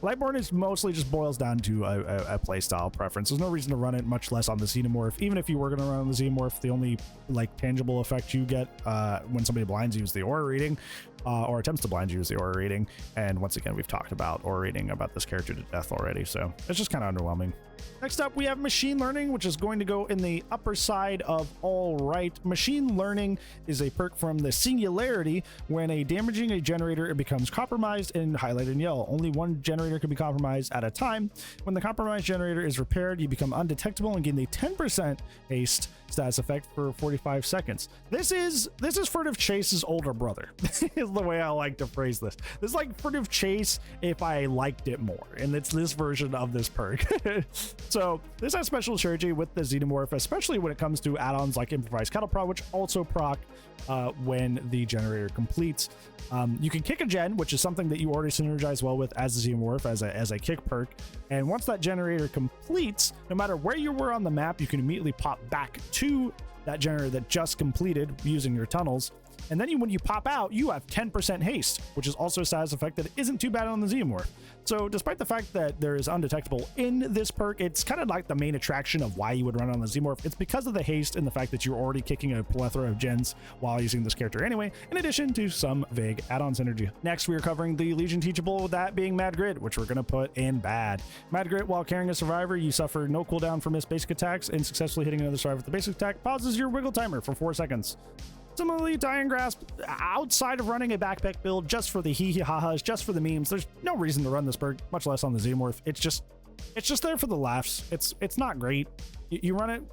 Lightborn is mostly just boils down to a playstyle preference. There's no reason to run it, much less on the Xenomorph. Even if you were going to run on the Xenomorph, the only like tangible effect you get when somebody blinds you is the aura reading, or attempts to blind you is the aura reading. And once again, we've talked about aura reading about this character to death already, so it's just kind of underwhelming. Next up, we have Machine Learning, which is going to go in the upper side of All Right. Machine Learning is a perk from the Singularity. When damaging a generator, it becomes compromised and highlighted in yellow. Only one generator can be compromised at a time. When the compromised generator is repaired, you become undetectable and gain a 10% haste status effect for 45 seconds. This is Furtive Chase's older brother, is the way I like to phrase this. This is like Furtive Chase if I liked it more, and it's this version of this perk. So this has special synergy with the Xenomorph, especially when it comes to add-ons like Improvised Cattle Prod, which also proc when the generator completes. You can kick a gen, which is something that you already synergize well with as the Xenomorph, as a kick perk. And once that generator completes, no matter where you were on the map, you can immediately pop back to that generator that just completed using your tunnels. And then when you pop out, you have 10% haste, which is also a status effect that isn't too bad on the Xenomorph. So despite the fact that there is undetectable in this perk, it's kind of like the main attraction of why you would run on the Xenomorph. It's because of the haste and the fact that you're already kicking a plethora of gens while using this character anyway, in addition to some vague add-on synergy. Next, we are covering the Legion Teachable, that being Mad Grit, which we're going to put in bad. Mad Grit, while carrying a survivor, you suffer no cooldown for missed basic attacks, and successfully hitting another survivor with the basic attack pauses your wiggle timer for 4 seconds. Similarly, Dying Grasp, outside of running a backpack build just for the hee-hee-ha-has, just for the memes, there's no reason to run this perk, much less on the Xenomorph. It's just there for the laughs. It's not great. You run it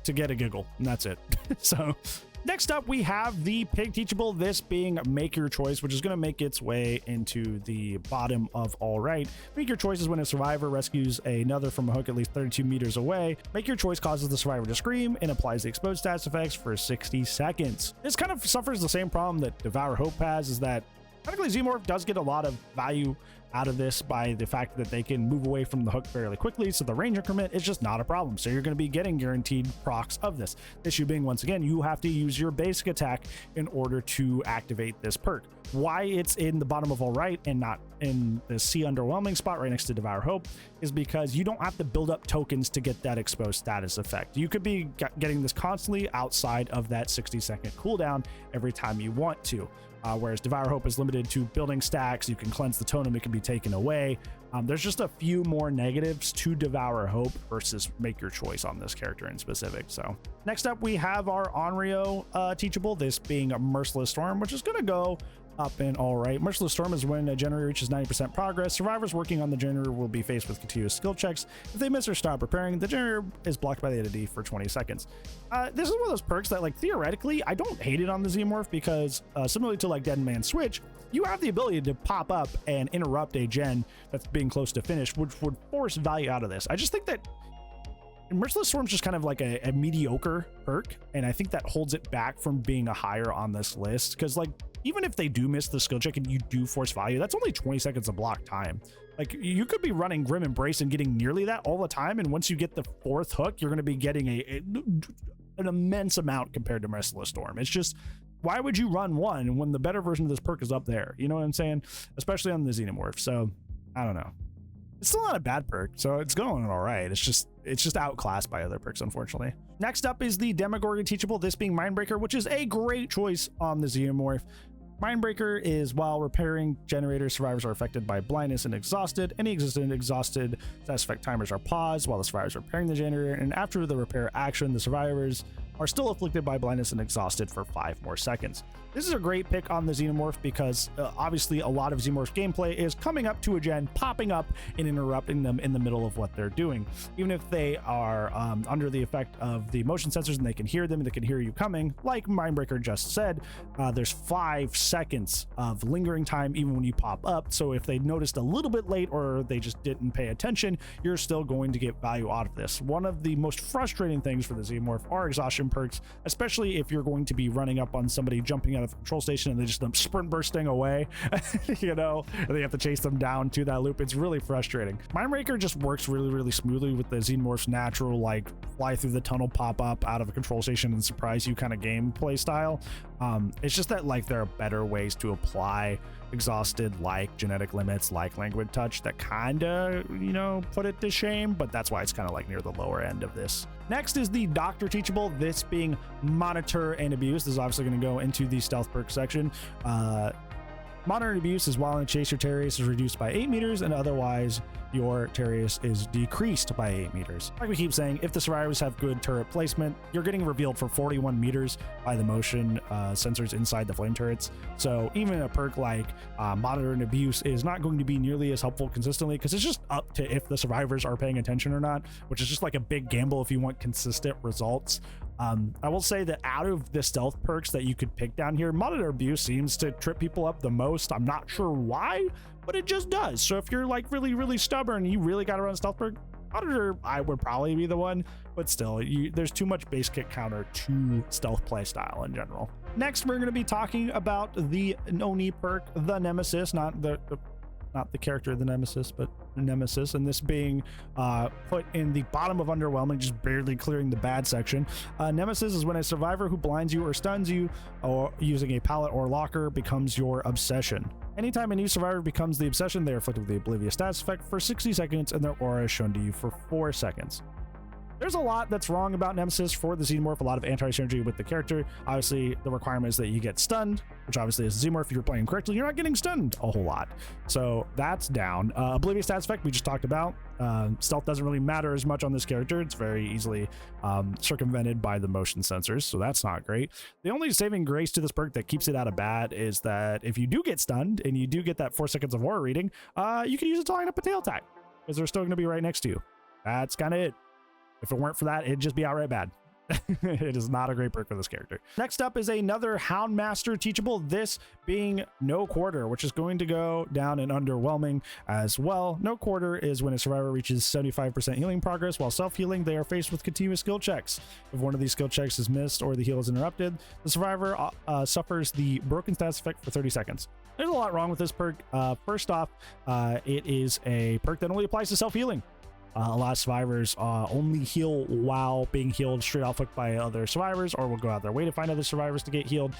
to get a giggle, and that's it. So next up, we have the Pig Teachable, this being Make Your Choice, which is going to make its way into the bottom of All Right. Make Your Choice is when a survivor rescues another from a hook at least 32 meters away. Make Your Choice causes the survivor to scream and applies the exposed status effects for 60 seconds. This kind of suffers the same problem that Devour Hope has, is that technically Xenomorph does get a lot of value out of this by the fact that they can move away from the hook fairly quickly, so the range increment is just not a problem. So you're going to be getting guaranteed procs of this. The issue being, once again, you have to use your basic attack in order to activate this perk. Why it's in the bottom of All Right and not in the C underwhelming spot right next to Devour Hope is because you don't have to build up tokens to get that exposed status effect. You could be getting this constantly outside of that 60-second cooldown every time you want to. Whereas Devour Hope is limited to building stacks. You can cleanse the totem, it can be taken away. There's just a few more negatives to Devour Hope versus Make Your Choice on this character in specific. So next up, we have our Onryo Teachable, this being a Merciless Storm, which is going to go up in All Right. Merciless Storm is when a generator reaches 90% progress. Survivors working on the generator will be faced with continuous skill checks. If they miss or stop repairing, the generator is blocked by the entity for 20 seconds. This is one of those perks that, like, theoretically, I don't hate it on the Xenomorph because similarly to like Dead Man Switch, you have the ability to pop up and interrupt a gen that's being close to finish, which would force value out of this. I just think that Merciless Storm's just kind of like a mediocre perk, and I think that holds it back from being a higher on this list, because like even if they do miss the skill check and you do force value, that's only 20 seconds of block time. Like, you could be running Grim Embrace and getting nearly that all the time, and once you get the 4th hook, you're going to be getting an immense amount compared to Merciless Storm. It's just, why would you run one when the better version of this perk is up there? You know what I'm saying? Especially on the Xenomorph. So I don't know. It's still not a bad perk, so it's going all right. It's just outclassed by other perks, unfortunately. Next up is the Demogorgon Teachable, this being Mindbreaker, which is a great choice on the Xenomorph. Mindbreaker is while repairing generators, survivors are affected by blindness and exhausted. Any existing exhausted status effect timers are paused while the survivors are repairing the generator, and after the repair action, the survivors are still afflicted by blindness and exhausted for 5 more seconds. This is a great pick on the Xenomorph because obviously a lot of Xenomorph's gameplay is coming up to a gen, popping up and interrupting them in the middle of what they're doing. Even if they are under the effect of the motion sensors and they can hear them and they can hear you coming, like Mindbreaker just said, there's 5 seconds of lingering time even when you pop up. So if they noticed a little bit late or they just didn't pay attention, you're still going to get value out of this. One of the most frustrating things for the Xenomorph are exhaustion action perks, especially if you're going to be running up on somebody jumping out of the control station and they just sprint bursting away, you know, and they have to chase them down to that loop. It's really frustrating. Mindbreaker just works really smoothly with the Xenomorph's natural, like, fly through the tunnel, pop up out of a control station and surprise you kind of gameplay style. It's just that, like, there are better ways to apply Exhausted, like genetic limits, like languid touch, that kind of, you know, put it to shame, but that's why it's kind of like near the lower end of this. Next is the Doctor Teachable, this being Monitor and Abuse. This is obviously going to go into the stealth perk section. Monitor and Abuse is while in a chase, your Terrius is reduced by 8 meters, and otherwise your Terrius is decreased by 8 meters. Like we keep saying, if the survivors have good turret placement, you're getting revealed for 41 meters by the motion sensors inside the flame turrets. So even a perk like Monitor and Abuse is not going to be nearly as helpful consistently, because it's just up to if the survivors are paying attention or not, which is just like a big gamble if you want consistent results. I will say that out of the stealth perks that you could pick down here, Monitor Abuse seems to trip people up the most. I'm not sure why, but it just does. So if you're like really stubborn, you really got to run a stealth perk, Monitor I would probably be the one, but still, there's too much base kit counter to stealth play style in general. Next, we're going to be talking about the Oni perk, the Nemesis, not the character, the Nemesis, but the Nemesis, and this being put in the bottom of Underwhelming, just barely clearing the bad section. Nemesis is when a survivor who blinds you or stuns you or using a pallet or locker becomes your obsession. Anytime a new survivor becomes the obsession, they are afflicted with the Oblivious status effect for 60 seconds and their aura is shown to you for 4 seconds. There's a lot that's wrong about Nemesis for the Xenomorph, a lot of anti-synergy with the character. Obviously, the requirement is that you get stunned, which obviously is Xenomorph. If you're playing correctly, you're not getting stunned a whole lot. So that's down. Oblivious status effect, we just talked about. Stealth doesn't really matter as much on this character. It's very easily circumvented by the motion sensors, so that's not great. The only saving grace to this perk that keeps it out of bad is that if you do get stunned and you do get that 4 seconds of aura reading, you can use it to line up a tail attack, because they're still going to be right next to you. That's kind of it. If it weren't for that, it'd just be outright bad. It is not a great perk for this character. Next up is another Houndmaster Teachable, this being No Quarter, which is going to go down in Underwhelming as well. No Quarter is when a survivor reaches 75% healing progress. While self-healing, they are faced with continuous skill checks. If one of these skill checks is missed or the heal is interrupted, the survivor suffers the broken status effect for 30 seconds. There's a lot wrong with this perk. First off, it is a perk that only applies to self-healing. A lot of survivors only heal while being healed straight off by other survivors, or will go out their way to find other survivors to get healed.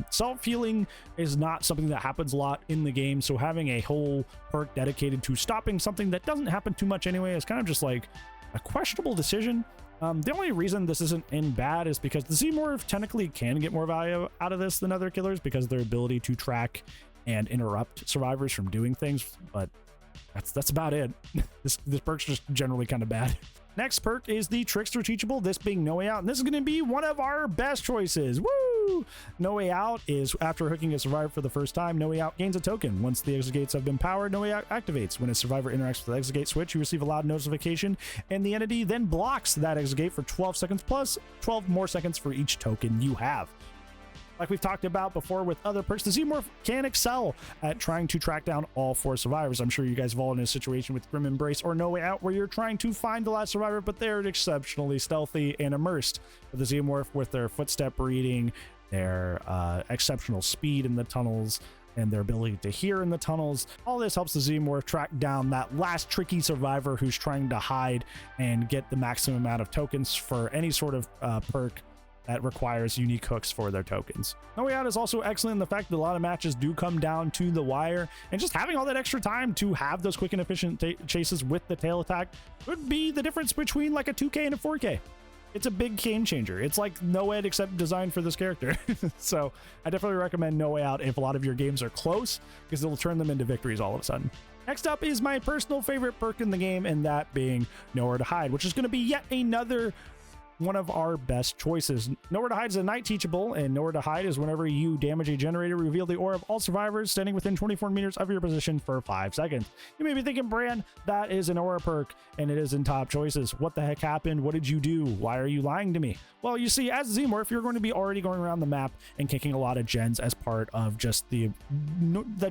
Self-healing is not something that happens a lot in the game, so having a whole perk dedicated to stopping something that doesn't happen too much anyway is kind of just like a questionable decision. The only reason this isn't in bad is because the Xenomorph technically can get more value out of this than other killers because of their ability to track and interrupt survivors from doing things, but that's about it. This perk's just generally kind of bad. Next perk is the Trickster Teachable, this being No Way Out, and this is going to be one of our best choices. Woo! No Way Out is after hooking a survivor for the first time, No Way Out gains a token. Once the exit gates have been powered, No Way Out activates. When a survivor interacts with the exit gate switch, you receive a loud notification, and the entity then blocks that exit gate for 12 seconds plus 12 more seconds for each token you have. Like we've talked about before with other perks, the Xenomorph can excel at trying to track down all 4 survivors. I'm sure you guys have all in a situation with Grim Embrace or No Way Out where you're trying to find the last survivor, but they're exceptionally stealthy and immersed. With the Xenomorph, with their footstep reading, their exceptional speed in the tunnels, and their ability to hear in the tunnels, all this helps the Xenomorph track down that last tricky survivor who's trying to hide and get the maximum amount of tokens for any sort of perk that requires unique hooks for their tokens. No Way Out is also excellent in the fact that a lot of matches do come down to the wire, and just having all that extra time to have those quick and efficient chases with the tail attack would be the difference between like a 2K and a 4K. It's a big game changer. It's like no ed except designed for this character. So I definitely recommend No Way Out if a lot of your games are close, because it'll turn them into victories all of a sudden. Next up is my personal favorite perk in the game, and that being Nowhere to Hide, which is going to be yet another one of our best choices. Nowhere to Hide is a night teachable, and Nowhere to Hide is whenever you damage a generator, reveal the aura of all survivors standing within 24 meters of your position for 5 seconds. You may be thinking, Bran, that is an aura perk, and it is in top choices. What the heck happened? What did you do? Why are you lying to me? Well, you see, as Xenomorph, you're going to be already going around the map and kicking a lot of gens as part of just the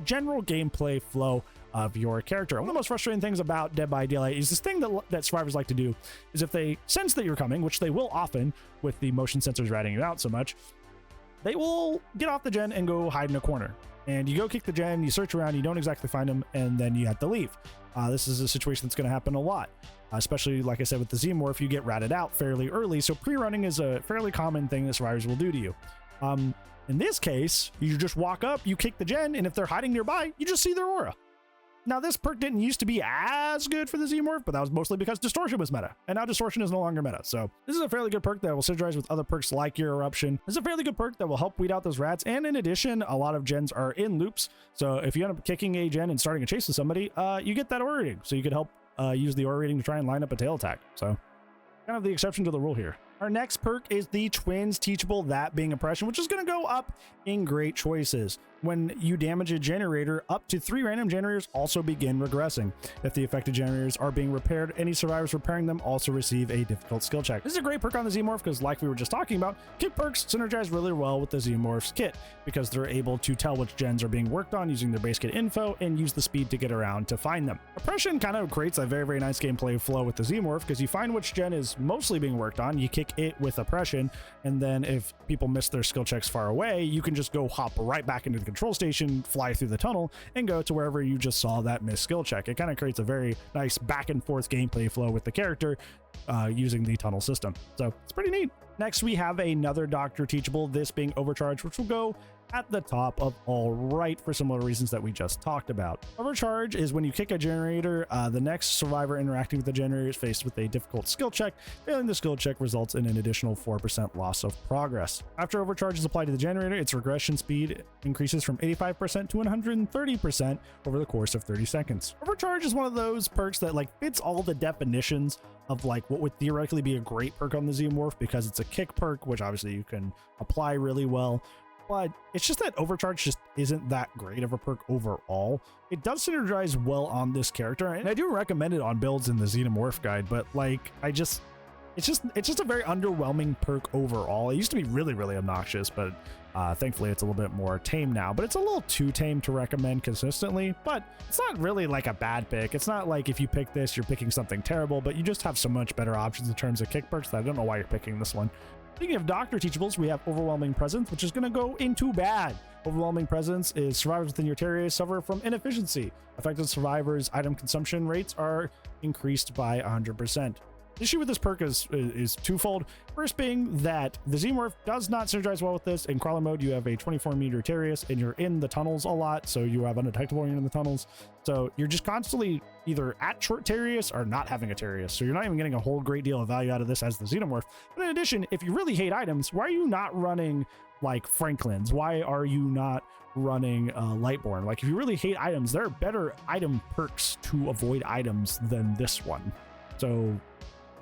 general gameplay flow of your character. One of the most frustrating things about Dead by Daylight is this thing that survivors like to do is if they sense that you're coming, which they will often with the motion sensors ratting you out so much, they will get off the gen and go hide in a corner. And you go kick the gen, you search around, you don't exactly find them, and then you have to leave. This is a situation that's going to happen a lot, especially, like I said, with the Xenomorph, you get ratted out fairly early, so pre-running is a fairly common thing that survivors will do to you. In this case, you just walk up, you kick the gen, and if they're hiding nearby, you just see their aura. Now, this perk didn't used to be as good for the Xenomorph, but that was mostly because Distortion was meta, and now Distortion is no longer meta. So this is a fairly good perk that will synergize with other perks like your Eruption. This is a fairly good perk that will help weed out those rats, and in addition, a lot of gens are in loops. So if you end up kicking a gen and starting a chase with somebody, you get that aura rating. So you could help use the aura rating to try and line up a tail attack. So kind of the exception to the rule here. Our next perk is the Twins Teachable, that being Oppression, which is going to go up in great choices. When you damage a generator, up to 3 random generators also begin regressing. If the affected generators are being repaired, any survivors repairing them also receive a difficult skill check. This is a great perk on the Xenomorph because, like we were just talking about, kit perks synergize really well with the Xenomorph's kit because they're able to tell which gens are being worked on using their base kit info and use the speed to get around to find them. Oppression kind of creates a very, very nice gameplay flow with the Xenomorph because you find which gen is mostly being worked on, you kick it with Oppression, and then if people miss their skill checks far away, you can just go hop right back into the control station, fly through the tunnel, and go to wherever you just saw that missed skill check. It kind of creates a very nice back and forth gameplay flow with the character using the tunnel system. So it's pretty neat. Next, we have another Doctor Teachable, this being Overcharge, which will go at the top of all right for similar reasons that we just talked about. Overcharge is when you kick a generator, the next survivor interacting with the generator is faced with a difficult skill check. Failing the skill check results in an additional 4% loss of progress. After Overcharge is applied to the generator, its regression speed increases from 85% to 130% over the course of 30 seconds. Overcharge is one of those perks that fits all the definitions of what would theoretically be a great perk on the Xenomorph because it's a kick perk, which obviously you can apply really well. But it's just that Overcharge just isn't that great of a perk overall. It does synergize well on this character, and I do recommend it on builds in the Xenomorph guide, but it's just a very underwhelming perk overall. It used to be really, really obnoxious, but thankfully it's a little bit more tame now, but it's a little too tame to recommend consistently. But it's not really a bad pick. It's not like if you pick this, you're picking something terrible, but you just have so much better options in terms of kick perks that I don't know why you're picking this one. Speaking of Doctor Teachables, we have Overwhelming Presence, which is going to go into bad. Overwhelming Presence is survivors within your territory suffer from inefficiency. Affected survivors' item consumption rates are increased by 100%. The issue with this perk is twofold. First being that the Xenomorph does not synergize well with this. In crawler mode, you have a 24-meter Terrius, and you're in the tunnels a lot, so you have undetectable when you're in the tunnels. So you're just constantly either at short Terrius or not having a Terrius. So you're not even getting a whole great deal of value out of this as the Xenomorph. But in addition, if you really hate items, why are you not running Franklin's? Why are you not running Lightborn? If you really hate items, there are better item perks to avoid items than this one. So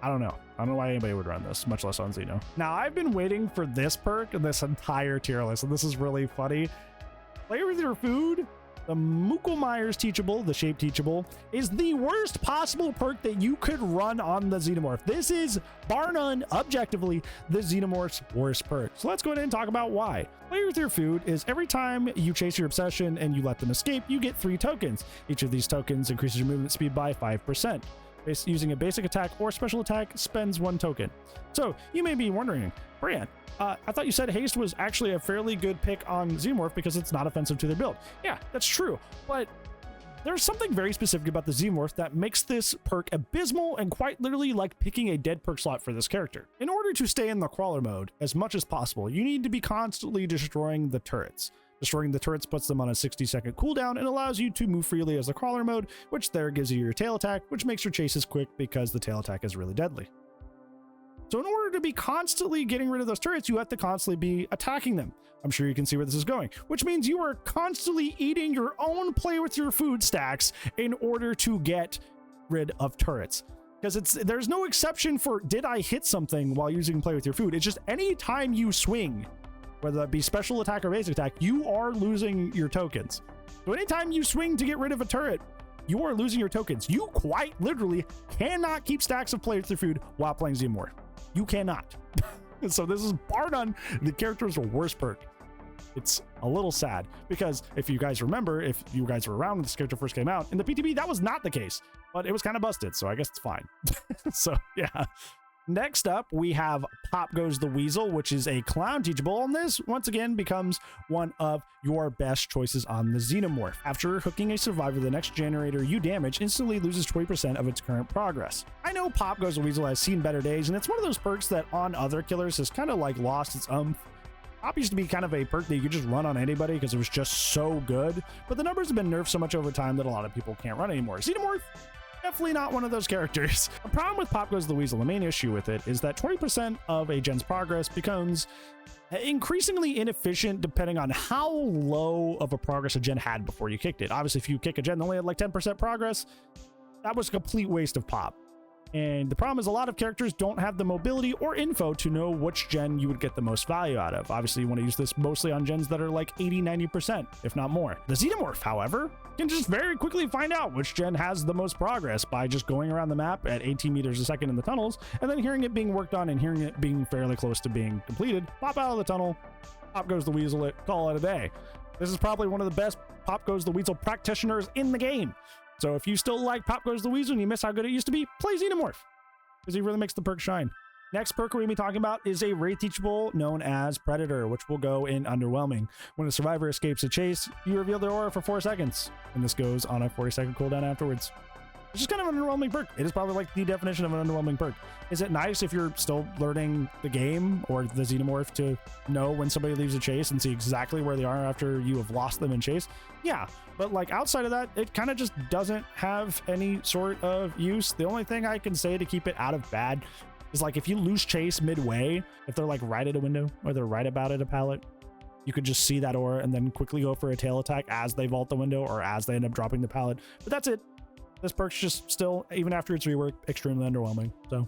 I don't know why anybody would run this, much less on Xeno. Now, I've been waiting for this perk in this entire tier list, and this is really funny. Play with your food. The Muckelmeyer's Teachable, the Shape Teachable, is the worst possible perk that you could run on the Xenomorph. This is, bar none, objectively, the Xenomorph's worst perk. So let's go ahead and talk about why. Play with your food is every time you chase your obsession and you let them escape, you get 3 tokens. Each of these tokens increases your movement speed by 5%. Using a basic attack or special attack spends 1 token. So you may be wondering, Brine, I thought you said Haste was actually a fairly good pick on Xenomorph because it's not offensive to their build. Yeah, that's true, but there's something very specific about the Xenomorph that makes this perk abysmal and quite literally like picking a dead perk slot for this character. In order to stay in the crawler mode as much as possible, you need to be constantly destroying the turrets. Destroying the turrets puts them on a 60-second cooldown and allows you to move freely as the crawler mode, which there gives you your tail attack, which makes your chases quick because the tail attack is really deadly. So in order to be constantly getting rid of those turrets, you have to constantly be attacking them. I'm sure you can see where this is going, which means you are constantly eating your own play with your food stacks in order to get rid of turrets. Because there's no exception for did I hit something while using play with your food. It's just any time you swing, whether that be special attack or basic attack, you are losing your tokens. So anytime you swing to get rid of a turret, you are losing your tokens. You quite literally cannot keep stacks of play with your food while playing Xenomorph. You cannot. So this is bar none the character's worst perk. It's a little sad because if you guys remember, if you guys were around when this character first came out in the PTB, that was not the case, but it was kind of busted. So I guess it's fine. So yeah. Next up, we have Pop Goes the Weasel, which is a clown teachable, and this once again becomes one of your best choices on the Xenomorph. After hooking a survivor, the next generator you damage instantly loses 20% of its current progress. I know Pop Goes the Weasel has seen better days, and it's one of those perks that on other killers has kind of like lost its Pop used to be kind of a perk that you could just run on anybody because it was just so good, but the numbers have been nerfed so much over time that a lot of people can't run anymore. Xenomorph, definitely not one of those characters. The problem with Pop Goes the Weasel, the main issue with it is that 20% of a gen's progress becomes increasingly inefficient depending on how low of a progress a gen had before you kicked it. Obviously, if you kick a gen that only had like 10% progress, that was a complete waste of Pop. And the problem is a lot of characters don't have the mobility or info to know which gen you would get the most value out of. Obviously, you want to use this mostly on gens that are like 80-90%, if not more. The Xenomorph, however, can just very quickly find out which gen has the most progress by just going around the map at 18 meters a second in the tunnels, and then hearing it being worked on and hearing it being fairly close to being completed, pop out of the tunnel, Pop Goes the Weasel it, call it a day. This is probably one of the best Pop Goes the Weasel practitioners in the game. So if you still like Pop Goes the Weasel and you miss how good it used to be, play Xenomorph, because he really makes the perk shine. Next perk we're going to be talking about is a Wraith teachable known as Predator, which will go in Underwhelming. When a survivor escapes a chase, you reveal their aura for 4 seconds, and this goes on a 40-second cooldown afterwards. It's just kind of an underwhelming perk. It is probably like the definition of an underwhelming perk. Is it nice if you're still learning the game or the Xenomorph to know when somebody leaves a chase and see exactly where they are after you have lost them in chase? Yeah, but like outside of that, it kind of just doesn't have any sort of use. The only thing I can say to keep it out of bad is like if you lose chase midway, if they're like right at a window or they're right about at a pallet, you could just see that aura and then quickly go for a tail attack as they vault the window or as they end up dropping the pallet. But that's it. This perk's just still, even after its rework, extremely underwhelming. So,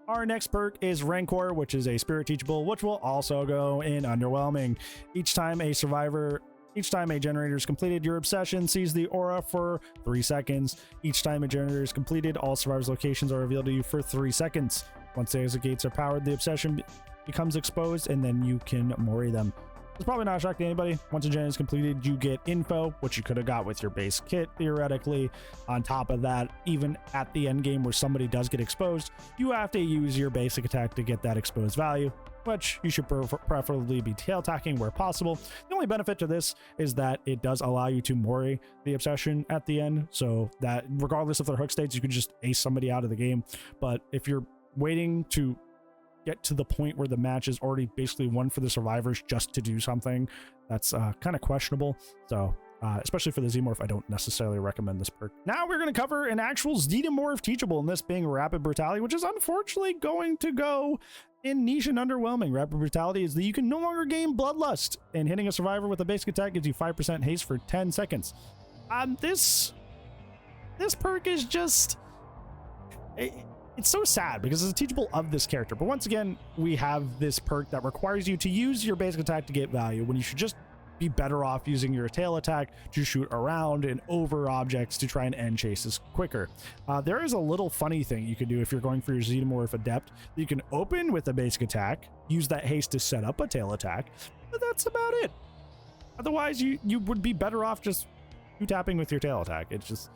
Our next perk is Rancor, which is a spirit teachable, which will also go in Underwhelming. Each time a generator is completed, your obsession sees the aura for 3 seconds. Each time a generator is completed, all survivors' locations are revealed to you for 3 seconds. Once the exit gates are powered, the obsession becomes exposed, and then you can mori them. It's probably not a shock to anybody. Once a gen is completed, you get info, which you could have got with your base kit, theoretically. On top of that, even at the end game where somebody does get exposed, you have to use your basic attack to get that exposed value, which you should preferably be tail attacking where possible. The only benefit to this is that it does allow you to mori the obsession at the end, so that regardless of their hook states, you can just ace somebody out of the game. But if you're waiting to get to the point where the match is already basically won for the survivors just to do something, that's kind of questionable. So especially for the Xenomorph, I don't necessarily recommend this perk. Now we're going to cover an actual Xenomorph teachable, and this being Rapid Brutality, which is unfortunately going to go in niche and underwhelming. Rapid Brutality is that you can no longer gain Bloodlust, and hitting a survivor with a basic attack gives you 5% haste for 10 seconds. This perk is just... It's so sad because it's a teachable of this character, but once again, we have this perk that requires you to use your basic attack to get value when you should just be better off using your tail attack to shoot around and over objects to try and end chases quicker. There is a little funny thing you can do if you're going for your Xenomorph Adept. You can open with a basic attack, use that haste to set up a tail attack, but that's about it. Otherwise, you would be better off just tapping with your tail attack. It's just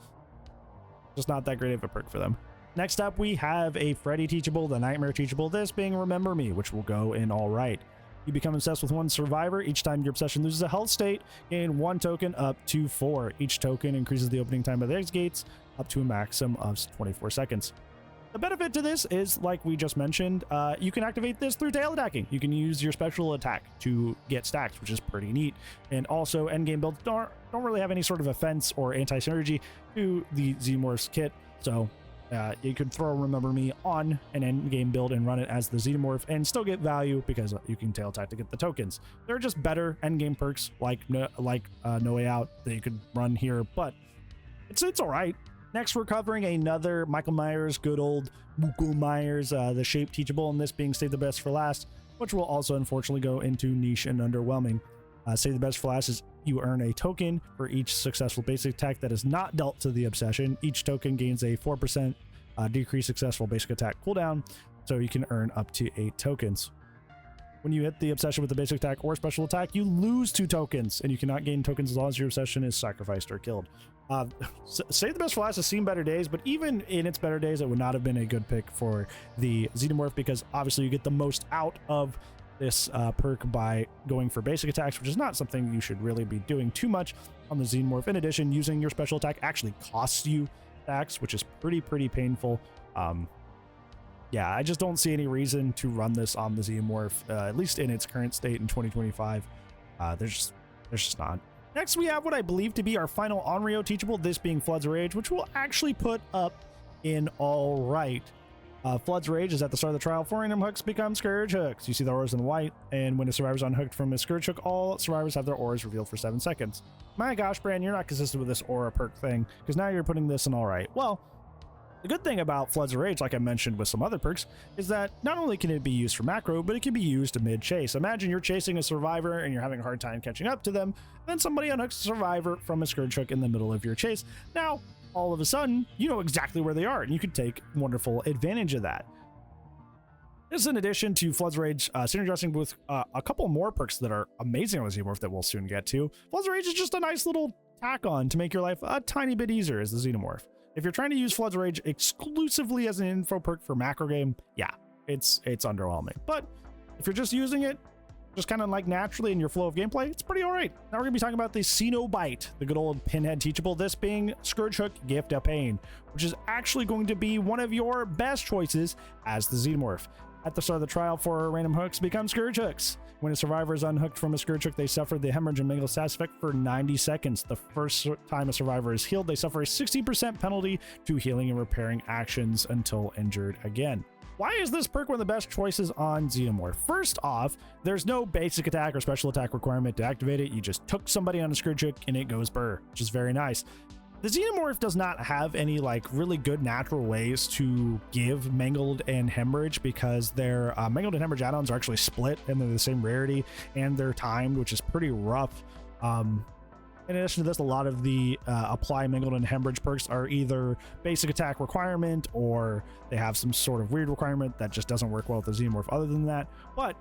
not that great of a perk for them. Next up, we have a Freddy teachable, the Nightmare teachable, this being Remember Me, which will go in All Right. You become obsessed with one survivor. Each time your obsession loses a health state, gain 1 token up to 4. Each token increases the opening time of the exit gates up to a maximum of 24 seconds. The benefit to this is, like we just mentioned, you can activate this through tail attacking. You can use your special attack to get stacks, which is pretty neat. And also, endgame builds don't really have any sort of offense or anti-synergy to the Xenomorph's kit, so you could throw Remember Me on an endgame build and run it as the Xenomorph and still get value because you can tail attack to get the tokens. There are just better endgame perks like No Way Out that you could run here, but it's all right. Next, we're covering another Michael Myers, good old Michael Myers, the Shape teachable, and this being Save the Best for Last, which will also unfortunately go into niche and underwhelming. Save the Best for Last is you earn a token for each successful basic attack that is not dealt to the obsession. Each token gains a 4% decreased successful basic attack cooldown, so you can earn up to 8 tokens. when you hit the obsession with the basic attack or special attack, you lose 2 tokens, and you cannot gain tokens as long as your obsession is sacrificed or killed. Save the best for last has seen better days, but even in its better days, it would not have been a good pick for the Xenomorph, because obviously you get the most out of this perk by going for basic attacks, which is not something you should really be doing too much on the Xenomorph. In addition, using your special attack actually costs you attacks, which is pretty painful. Yeah, I just don't see any reason to run this on the Xenomorph, at least in its current state in 2025. There's just not. Next, we have what I believe to be our final Onryo teachable, this being Flood's Rage, which we'll actually put up in all right. Flood's Rage is at the start of the trial. 4 random hooks become Scourge hooks. You see the auras in white, and when a survivor's unhooked from a Scourge hook, all survivors have their auras revealed for 7 seconds. My gosh, Bran, you're not consistent with this aura perk thing, because now you're putting this in all right. Well, the good thing about Flood's Rage, like I mentioned with some other perks, is that not only can it be used for macro, but it can be used mid-chase. Imagine you're chasing a survivor and you're having a hard time catching up to them, then somebody unhooks a survivor from a Scourge hook in the middle of your chase. Now, all of a sudden, you know exactly where they are, and you can take wonderful advantage of that. This is in addition to Flood's Rage synergizing with a couple more perks that are amazing on the Xenomorph that we'll soon get to. Flood's Rage is just a nice little tack on to make your life a tiny bit easier as the Xenomorph. If you're trying to use Flood's Rage exclusively as an info perk for macro game, yeah, it's underwhelming. But if you're just using it just kind of like naturally in your flow of gameplay, it's pretty all right. Now we're gonna be talking about the Xenobite, the good old pinhead teachable, this being Scourge Hook Gift of Pain, which is actually going to be one of your best choices as the Xenomorph. At the start of the trial, 4 random hooks become Scourge hooks. When a survivor is unhooked from a Scourge hook, they suffer the hemorrhage and mangle status effect for 90 seconds. The first time a survivor is healed, they suffer a 60% penalty to healing and repairing actions until injured again. Why is this perk one of the best choices on Xenomorph? First off, there's no basic attack or special attack requirement to activate it. You just took somebody on a Scourge hook and it goes burr, which is very nice. The Xenomorph does not have any like really good natural ways to give Mangled and Hemorrhage, because their Mangled and Hemorrhage add-ons are actually split and they're the same rarity and they're timed, which is pretty rough. In addition to this, a lot of the apply Mangled and Hemorrhage perks are either basic attack requirement or they have some sort of weird requirement that just doesn't work well with the Xenomorph other than that. But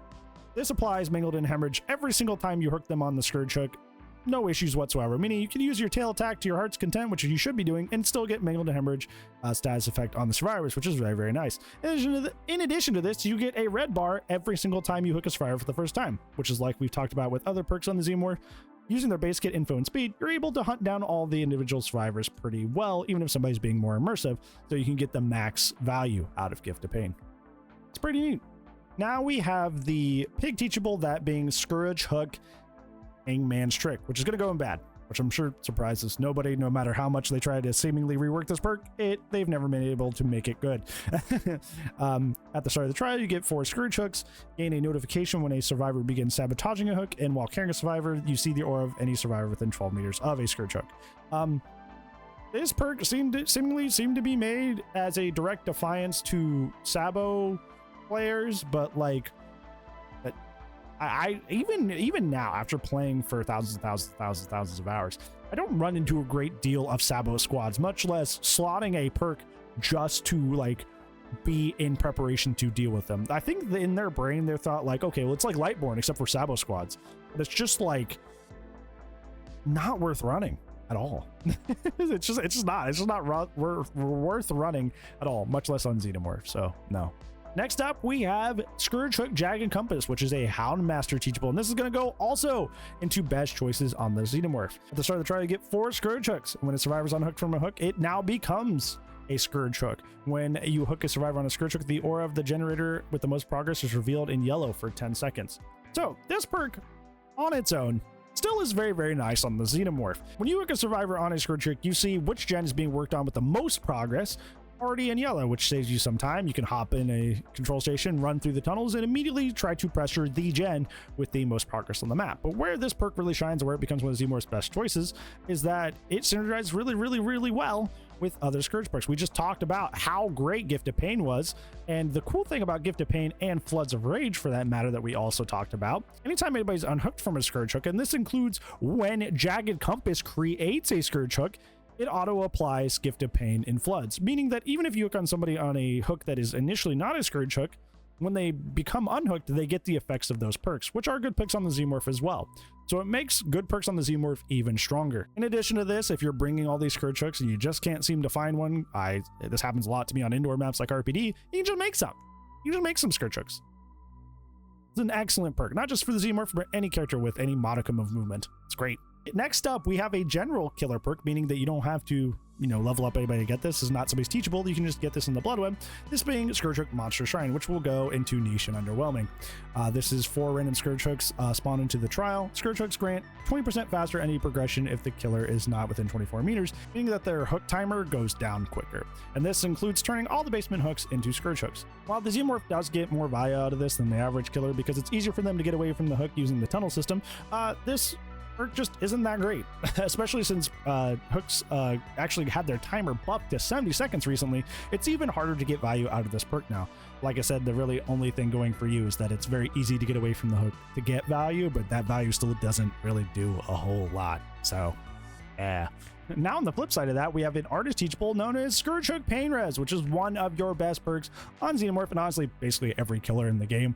this applies Mangled and Hemorrhage every single time you hook them on the Scourge hook. No issues whatsoever, meaning you can use your tail attack to your heart's content, which you should be doing, and still get Mangled and Hemorrhage status effect on the survivors, which is very, very nice. In addition to this, you get a red bar every single time you hook a survivor for the first time, which is like we've talked about with other perks on the Xenomorph. Using their base kit, info, and speed, you're able to hunt down all the individual survivors pretty well, even if somebody's being more immersive, so you can get the max value out of Gift of Pain. It's pretty neat. Now we have the pig teachable, that being Scourge Hook Hangman's Trick, which is going to go in bad, which I'm sure surprises nobody. No matter how much they try to seemingly rework this perk, they've never been able to make it good. At the start of the trial, you get 4 Scourge hooks, gain a notification when a survivor begins sabotaging a hook, and while carrying a survivor, you see the aura of any survivor within 12 meters of a Scourge hook. This perk seemingly seemed to be made as a direct defiance to Sabo players, but like, I even now, after playing for thousands of hours, I don't run into a great deal of Sabo squads, much less slotting a perk just to like be in preparation to deal with them. I think in their brain they thought like, okay, well, it's like Lightborn except for Sabo squads, but it's just like not worth running at all. it's just not worth running at all, much less on Xenomorph. So no. Next up, we have Scourge Hook Jagged Compass, which is a Houndmaster teachable, and this is going to go also into best choices on the Xenomorph. At the start of the trial, you get 4 Scourge hooks. When a survivor's unhooked from a hook, it now becomes a Scourge hook. When you hook a survivor on a Scourge hook, the aura of the generator with the most progress is revealed in yellow for 10 seconds. So this perk on its own still is very, very nice on the Xenomorph. When you hook a survivor on a Scourge hook, you see which gen is being worked on with the most progress, already in yellow, which saves you some time. You can hop in a control station, run through the tunnels, and immediately try to pressure the gen with the most progress on the map. But where this perk really shines, and where it becomes one of Xenomorph's best choices, is that it synergizes really well with other Scourge perks. We just talked about how great Gift of Pain was, and the cool thing about Gift of Pain and Floods of Rage, for that matter, that we also talked about, anytime anybody's unhooked from a Scourge hook, and this includes when Jagged Compass creates a Scourge hook, it auto applies Gift of Pain in Floods, meaning that even if you hook on somebody on a hook that is initially not a Scourge hook, when they become unhooked, they get the effects of those perks, which are good picks on the Xenomorph as well. So it makes good perks on the Xenomorph even stronger. In addition to this, if you're bringing all these Scourge hooks and you just can't seem to find one, this happens a lot to me on indoor maps like RPD, you can just make some. You can just make some Scourge hooks. It's an excellent perk, not just for the Xenomorph, but any character with any modicum of movement. It's great. Next up, we have a general killer perk, meaning that you don't have to, level up anybody to get this. This is not somebody's teachable. You can just get this in the Blood Web. This being Scourge Hook Monster Shrine, which will go into Niche and Underwhelming. This is 4 random Scourge Hooks spawn into the trial. Scourge Hooks grant 20% faster any progression if the killer is not within 24 meters, meaning that their hook timer goes down quicker. And this includes turning all the basement hooks into Scourge Hooks. While the Xenomorph does get more value out of this than the average killer because it's easier for them to get away from the hook using the tunnel system, this perk just isn't that great, especially since hooks actually had their timer buffed to 70 seconds recently. It's even harder to get value out of this perk now. Like I said, the really only thing going for you is that it's very easy to get away from the hook to get value, but that value still doesn't really do a whole lot. So yeah. Now on the flip side of that, we have an artist teachable known as Scourge Hook Pain Res, which is one of your best perks on Xenomorph, and honestly basically every killer in the game.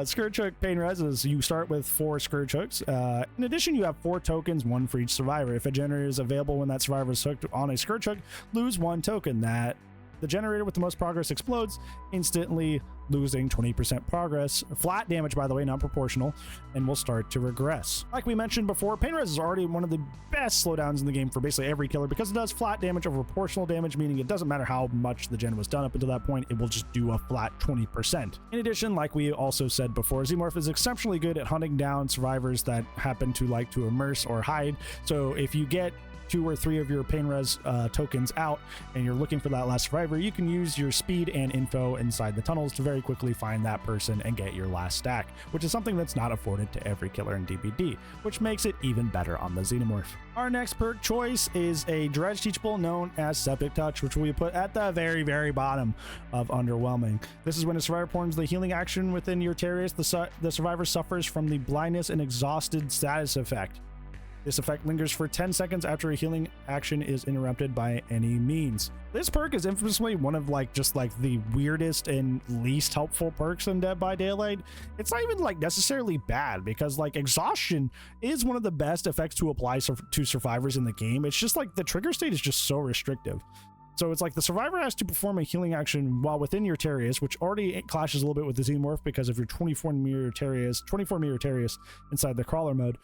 Scourge Hook Pain Res is you start with 4 Scourge Hooks. In addition, you have 4 tokens, 1 for each survivor. If a generator is available when that survivor is hooked on a Scourge Hook, lose 1 token. That the generator with the most progress explodes, instantly losing 20% progress. Flat damage, by the way, not proportional, and will start to regress. Like we mentioned before, Pain Res is already one of the best slowdowns in the game for basically every killer because it does flat damage over proportional damage, meaning it doesn't matter how much the gen was done up until that point, it will just do a flat 20%. In addition, like we also said before, Xenomorph is exceptionally good at hunting down survivors that happen to like to immerse or hide. So if you get 2 or 3 of your Pain Res tokens out and you're looking for that last survivor, you can use your speed and info inside the tunnels to very quickly find that person and get your last stack, which is something that's not afforded to every killer in DBD, which makes it even better on the Xenomorph. Our next perk choice is a Dredge teachable known as Septic Touch, which we put at the very, very bottom of Underwhelming. This is when a survivor performs the healing action within your terrorist, the survivor suffers from the blindness and exhausted status effect. This effect lingers for 10 seconds after a healing action is interrupted by any means. This perk is infamously one of just the weirdest and least helpful perks in Dead by Daylight. It's not even necessarily bad because Exhaustion is one of the best effects to apply to survivors in the game. It's just the trigger state is just so restrictive. So it's the survivor has to perform a healing action while within your Terrius, which already clashes a little bit with the Xenomorph because of your 24 meter Terrius inside the crawler mode.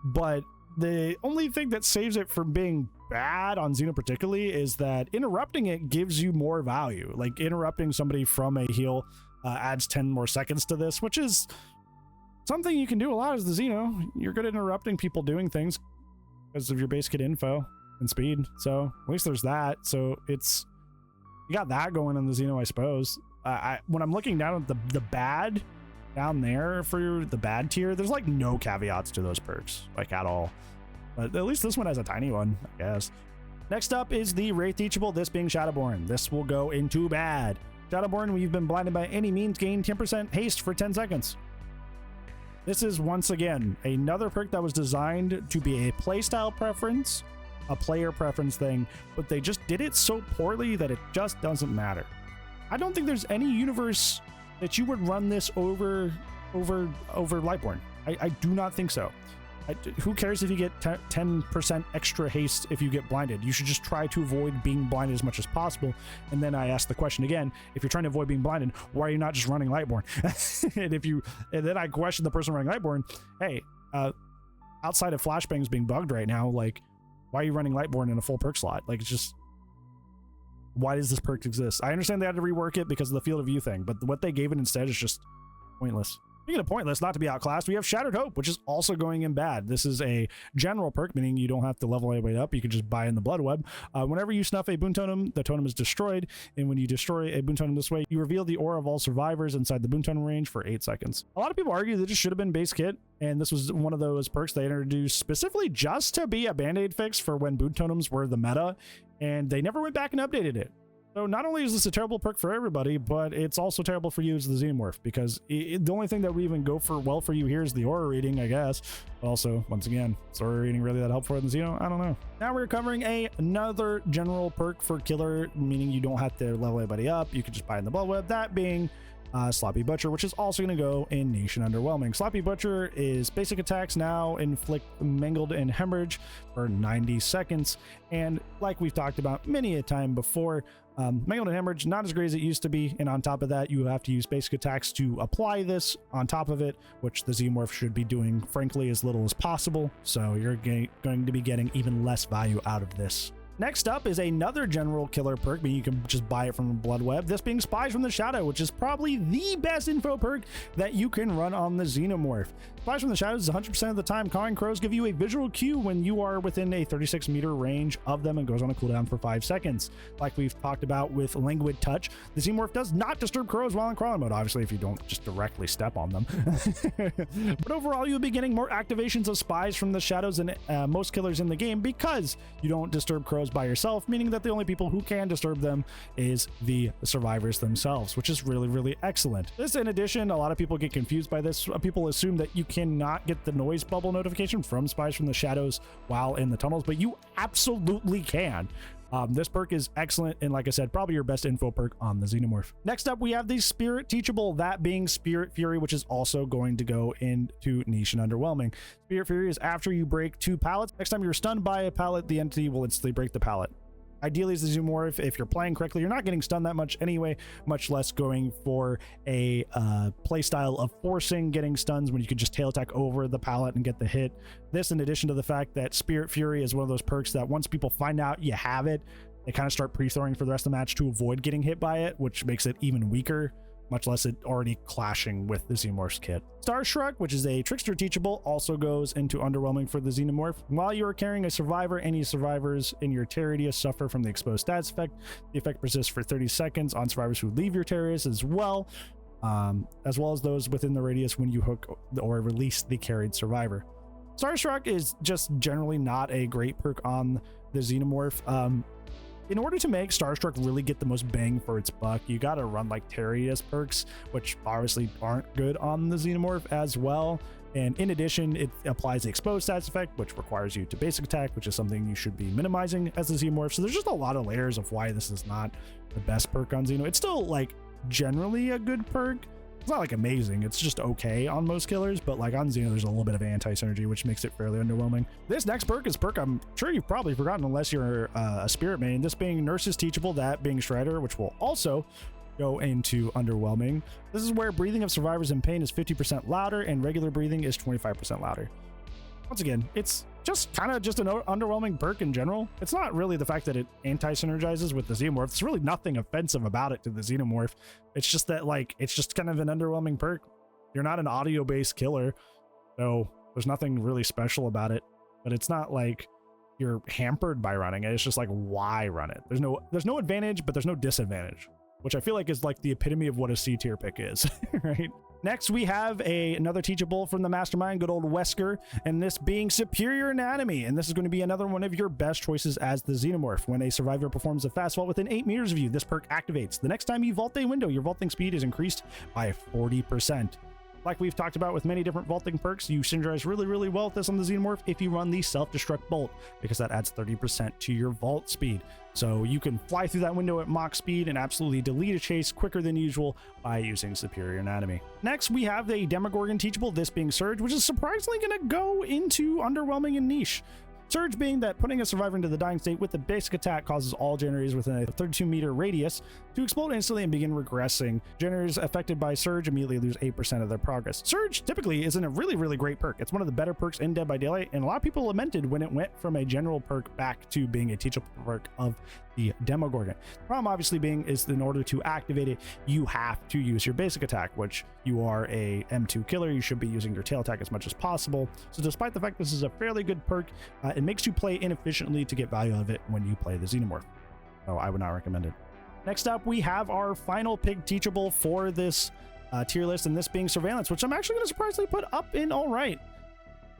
But the only thing that saves it from being bad on Xeno particularly is that interrupting it gives you more value. Interrupting somebody from a heal adds 10 more seconds to this, which is something you can do a lot as the Xeno. You're good at interrupting people doing things because of your base kit info and speed. So at least there's that. So you got that going on the Xeno, I suppose. When I'm looking down at the bad down there for the bad tier, there's no caveats to those perks at all, but at least this one has a tiny one, I guess. Next up is the Wraith teachable, this being Shadowborn. This will go into bad. Shadowborn, when you've been blinded by any means, gain 10% haste for 10 seconds. This is once again another perk that was designed to be a playstyle preference, a player preference thing, but they just did it so poorly that it just doesn't matter. I don't think there's any universe that you would run this over Lightborn. I do not think so. Who cares if you get 10% extra haste if you get blinded? You should just try to avoid being blinded as much as possible. And then I ask the question again, if you're trying to avoid being blinded, why are you not just running Lightborn? and then I question the person running Lightborn, hey, outside of flashbangs being bugged right now, why are you running Lightborn in a full perk slot? It's just, why does this perk exist? I understand they had to rework it because of the field of view thing, but what they gave it instead is just pointless. Speaking of pointless, not to be outclassed, we have Shattered Hope, which is also going in bad. This is a general perk, meaning you don't have to level anybody up. You can just buy in the Blood Web. Whenever you snuff a Boon Totem, the totem is destroyed. And when you destroy a Boon Totem this way, you reveal the aura of all survivors inside the Boon Totem range for 8 seconds. A lot of people argue that this should have been base kit, and this was one of those perks they introduced specifically just to be a band-aid fix for when Boon Totems were the meta, and they never went back and updated it. So not only is this a terrible perk for everybody, but it's also terrible for you as the Xenomorph, because the only thing that would even go for well for you here is the aura rating, I guess. But also, once again, is aura rating really that helpful in the Xeno? I don't know. Now we're covering another general perk for killer, meaning you don't have to level anybody up. You can just buy in the blood web, that being Sloppy Butcher, which is also going to go in Nation Underwhelming. Sloppy Butcher is basic attacks now inflict mangled and hemorrhage for 90 seconds. And like we've talked about many a time before, mangled and hemorrhage not as great as it used to be, and on top of that you have to use basic attacks to apply this on top of it, which the Xenomorph should be doing frankly as little as possible, so you're going to be getting even less value out of this. Next up is another general killer perk, but you can just buy it from a blood web, this being Spies from the Shadow, which is probably the best info perk that you can run on the Xenomorph. Spies from the Shadows is 100% of the time. Cawing crows give you a visual cue when you are within a 36-meter range of them and goes on a cooldown for 5 seconds. Like we've talked about with Languid Touch, the Xenomorph does not disturb crows while in crawling mode, obviously if you don't just directly step on them. But overall, you'll be getting more activations of Spies from the Shadows than most killers in the game, because you don't disturb crows by yourself, meaning that the only people who can disturb them is the survivors themselves, which is really, really excellent. This, in addition, a lot of people get confused by this. People assume that you cannot get the noise bubble notification from Spies from the Shadows while in the tunnels, but you absolutely can. This perk is excellent, and like I said, probably your best info perk on the Xenomorph. Next up, we have the Spirit Teachable, that being Spirit Fury, which is also going to go into Niche and Underwhelming. Spirit Fury is after you break 2 pallets. Next time you're stunned by a pallet, the entity will instantly break the pallet. Ideally, as the Xenomorph, if you're playing correctly, you're not getting stunned that much anyway, much less going for a playstyle of forcing getting stuns when you could just tail attack over the pallet and get the hit. This, in addition to the fact that Spirit Fury is one of those perks that once people find out you have it, they kind of start pre-throwing for the rest of the match to avoid getting hit by it, which makes it even weaker, much less it already clashing with the Xenomorph's kit. Star Shrug, which is a Trickster Teachable, also goes into Underwhelming for the Xenomorph. While you are carrying a survivor, any survivors in your Terrarius suffer from the exposed stats effect. The effect persists for 30 seconds on survivors who leave your Terrarius as well as those within the radius when you hook or release the carried survivor. Star Shrug is just generally not a great perk on the Xenomorph. In order to make Starstruck really get the most bang for its buck, you gotta run like Terrarius perks, which obviously aren't good on the Xenomorph as well. And in addition, it applies the exposed stats effect, which requires you to basic attack, which is something you should be minimizing as the Xenomorph. So there's just a lot of layers of why this is not the best perk on Xeno. It's still like generally a good perk. It's not like amazing, it's just okay on most killers, but like on Xeno there's a little bit of anti-synergy, which makes it fairly underwhelming. This next perk is perk I'm sure you've probably forgotten unless you're a Spirit main, this being Nurse's Teachable, that being Strider, which will also go into Underwhelming. This is where breathing of survivors in pain is 50% louder and regular breathing is 25% louder. Once again, it's just kind of just an underwhelming perk in general. It's not really the fact that it anti-synergizes with the Xenomorph. There's really nothing offensive about it to the Xenomorph. It's just that, like, it's just kind of an underwhelming perk. You're not an audio-based killer, so there's nothing really special about it. But it's not like you're hampered by running it. It's just like, why run it? There's no advantage, but there's no disadvantage, which I feel like is like the epitome of what a C tier pick is, right? Next, we have another Teachable from the Mastermind, good old Wesker, and this being Superior Anatomy. And this is going to be another one of your best choices as the Xenomorph. When a survivor performs a fast vault within 8 meters of you, this perk activates. The next time you vault a window, your vaulting speed is increased by 40%. Like we've talked about with many different vaulting perks, you synergize really, really well with this on the Xenomorph if you run the Self-Destruct Bolt, because that adds 30% to your vault speed. So you can fly through that window at Mach speed and absolutely delete a chase quicker than usual by using Superior Anatomy. Next, we have the Demogorgon Teachable, this being Surge, which is surprisingly going to go into Underwhelming and Niche. Surge being that putting a survivor into the dying state with the basic attack causes all generators within a 32-meter radius to explode instantly and begin regressing. Generators affected by Surge immediately lose 8% of their progress. Surge typically isn't a really, really great perk. It's one of the better perks in Dead by Daylight, and a lot of people lamented when it went from a general perk back to being a teachable perk of the Demogorgon. The problem obviously being is in order to activate it, you have to use your basic attack, which you are a M2 killer. You should be using your tail attack as much as possible. So despite the fact this is a fairly good perk, it makes you play inefficiently to get value of it when you play the Xenomorph. So I would not recommend it. Next up, we have our final pig Teachable for this tier list, and this being Surveillance, which I'm actually going to surprisingly put up in all right.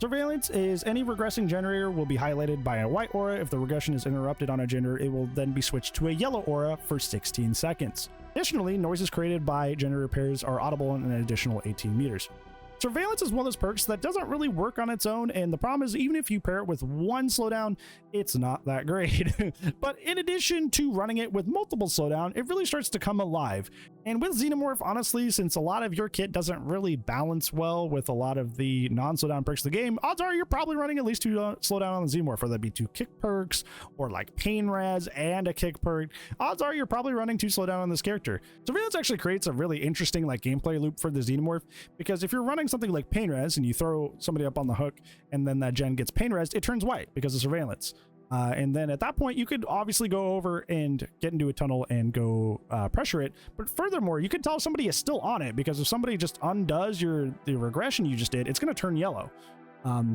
Surveillance is any regressing generator will be highlighted by a white aura. If the regression is interrupted on a generator, it will then be switched to a yellow aura for 16 seconds. Additionally, noises created by generator pairs are audible in an additional 18 meters. Surveillance is one of those perks that doesn't really work on its own, and the problem is even if you pair it with one slowdown, it's not that great. But in addition to running it with multiple slowdown, it really starts to come alive. And with Xenomorph, honestly, since a lot of your kit doesn't really balance well with a lot of the non-slowdown perks of the game, odds are you're probably running at least 2 slowdown on the Xenomorph, whether that be 2 kick perks or like pain res and a kick perk. Odds are you're probably running 2 slowdown on this character. Surveillance actually creates a really interesting like gameplay loop for the Xenomorph, because if you're running something like pain res and you throw somebody up on the hook and then that gen gets pain res, it turns white because of surveillance. And then at that point, you could obviously go over and get into a tunnel and go pressure it. But furthermore, you could tell somebody is still on it, because if somebody just undoes the regression you just did, it's going to turn yellow.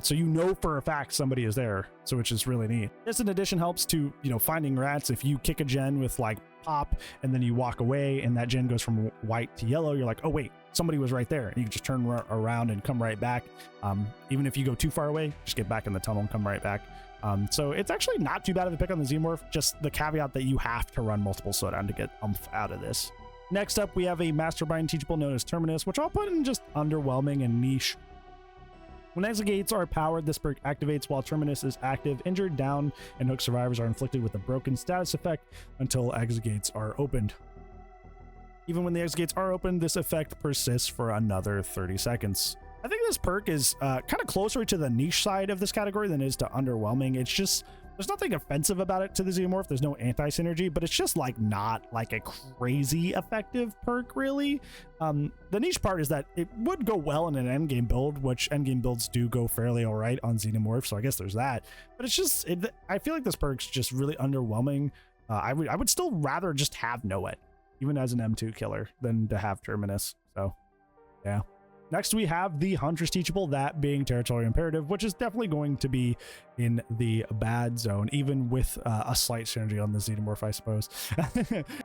So you know for a fact somebody is there, so which is really neat. This in addition helps to, you know, finding rats. If you kick a gen with like pop and then you walk away and that gen goes from white to yellow, you're like, oh wait, somebody was right there, and you can just turn around and come right back. Even if you go too far away, just get back in the tunnel and come right back. So it's actually not too bad of a pick on the Xenomorph, just the caveat that you have to run multiple slowdown to get out of this. Next up, we have a Master Brine teachable known as Terminus, which I'll put in just underwhelming and niche. When Exegates are powered, this perk activates while Terminus is active. Injured, down, and hook survivors are inflicted with a broken status effect until Exegates are opened. Even when the Exegates are opened, this effect persists for another 30 seconds. I think this perk is kind of closer to the niche side of this category than it is to underwhelming. It's just, there's nothing offensive about it to the Xenomorph. There's no anti-synergy, but it's just like not like a crazy effective perk, really. The niche part is that it would go well in an endgame build, which endgame builds do go fairly all right on Xenomorph, so I guess there's that. But it's just, I feel like this perk's just really underwhelming. I would still rather just have Know It, even as an M2 killer, than to have Terminus. So, yeah. Next, we have the Huntress teachable, that being Territorial Imperative, which is definitely going to be in the bad zone, even with a slight synergy on the Xenomorph, I suppose.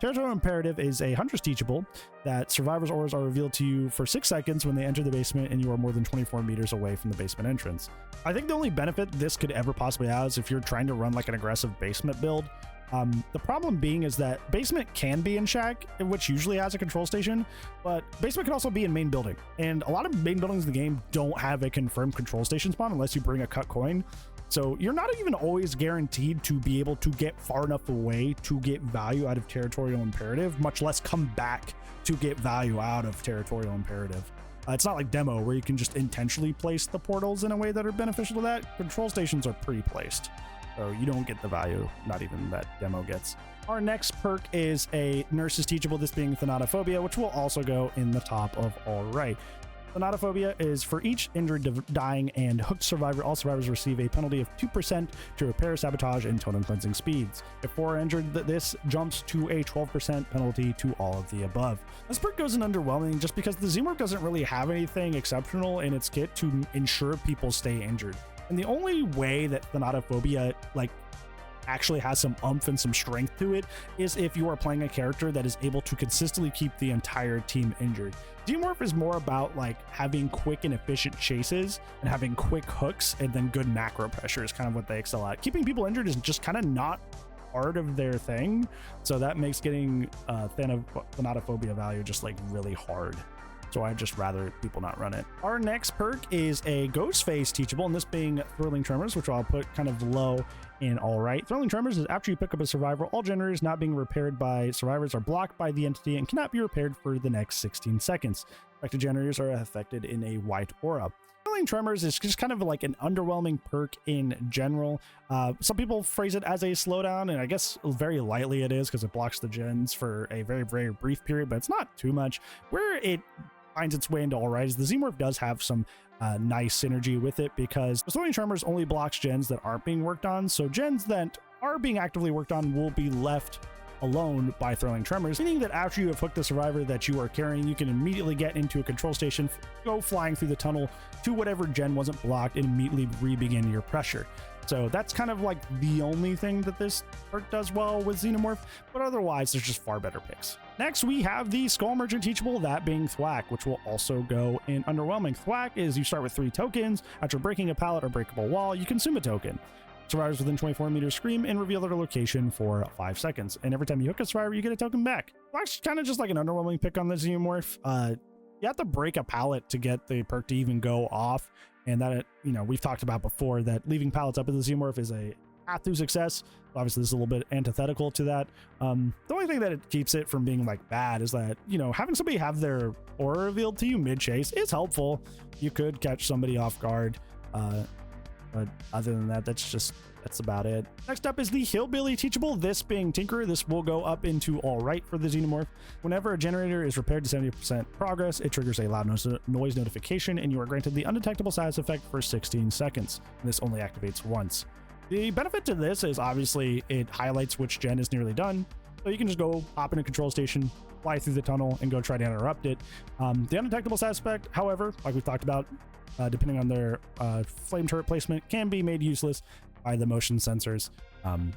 Territorial Imperative is a Huntress teachable that survivors' auras are revealed to you for 6 seconds when they enter the basement and you are more than 24 meters away from the basement entrance. I think the only benefit this could ever possibly have is if you're trying to run like an aggressive basement build. The problem being is that basement can be in shack, which usually has a control station, but basement can also be in main building. And a lot of main buildings in the game don't have a confirmed control station spawn unless you bring a cut coin. So you're not even always guaranteed to be able to get far enough away to get value out of Territorial Imperative, much less come back to get value out of Territorial Imperative. It's not like demo where you can just intentionally place the portals in a way that are beneficial to that. Control stations are pre-placed, so you don't get the value, not even that demo gets. Our next perk is a Nurse's teachable, this being Thanatophobia, which will also go in the top of all right. Thanatophobia is for each injured, dying, and hooked survivor, all survivors receive a penalty of 2% to repair, sabotage, and totem cleansing speeds. If 4 are injured, this jumps to a 12% penalty to all of the above. This perk goes in underwhelming just because the Xenomorph doesn't really have anything exceptional in its kit to ensure people stay injured. And the only way that Thanatophobia actually has some oomph and some strength to it is if you are playing a character that is able to consistently keep the entire team injured. Xenomorph is more about like having quick and efficient chases and having quick hooks and then good macro pressure is kind of what they excel at. Keeping people injured is just kind of not part of their thing, so that makes getting Thanatophobia value just like really hard. So I'd just rather people not run it. Our next perk is a Ghostface teachable, and this being Thrilling Tremors, which I'll put kind of low in all right. Thrilling Tremors is after you pick up a survivor, all generators not being repaired by survivors are blocked by the entity and cannot be repaired for the next 16 seconds. Affected generators are affected in a white aura. Thrilling Tremors is just kind of like an underwhelming perk in general. Some people phrase it as a slowdown, and I guess very lightly it is because it blocks the gens for a very, very brief period, but it's not too much. Where it finds its way into all right is the Xenomorph does have some nice synergy with it, because the Thrilling Tremors only blocks gens that aren't being worked on, so gens that are being actively worked on will be left alone by Thrilling Tremors, meaning that after you have hooked the survivor that you are carrying, you can immediately get into a control station, go flying through the tunnel to whatever gen wasn't blocked, and immediately re-begin your pressure. So that's kind of like the only thing that this perk does well with Xenomorph, but otherwise there's just far better picks. Next, we have the Skull Merchant teachable, that being Thwack, which will also go in Underwhelming. Thwack is you start with 3 tokens. After breaking a pallet or breakable wall, you consume a token. Survivors within 24 meters scream and reveal their location for 5 seconds. And every time you hook a survivor, you get a token back. Thwack's kind of just like an underwhelming pick on the Xenomorph. You have to break a pallet to get the perk to even go off. And that, we've talked about before that leaving pallets up in the Xenomorph is a path to success. Obviously, this is a little bit antithetical to that. The only thing that it keeps it from being like bad is that, having somebody have their aura revealed to you mid-chase is helpful. You could catch somebody off guard. But other than that, that's about it. Next up is the Hillbilly teachable, this being Tinkerer. This will go up into all right for the Xenomorph. Whenever a generator is repaired to 70% progress, it triggers a loud noise notification, and you are granted the undetectable status effect for 16 seconds. And this only activates once. The benefit to this is obviously it highlights which gen is nearly done. So you can just go hop in a control station, fly through the tunnel, and go try to interrupt it. The undetectable status effect, however, like we've talked about, depending on their flame turret placement, can be made useless by the motion sensors.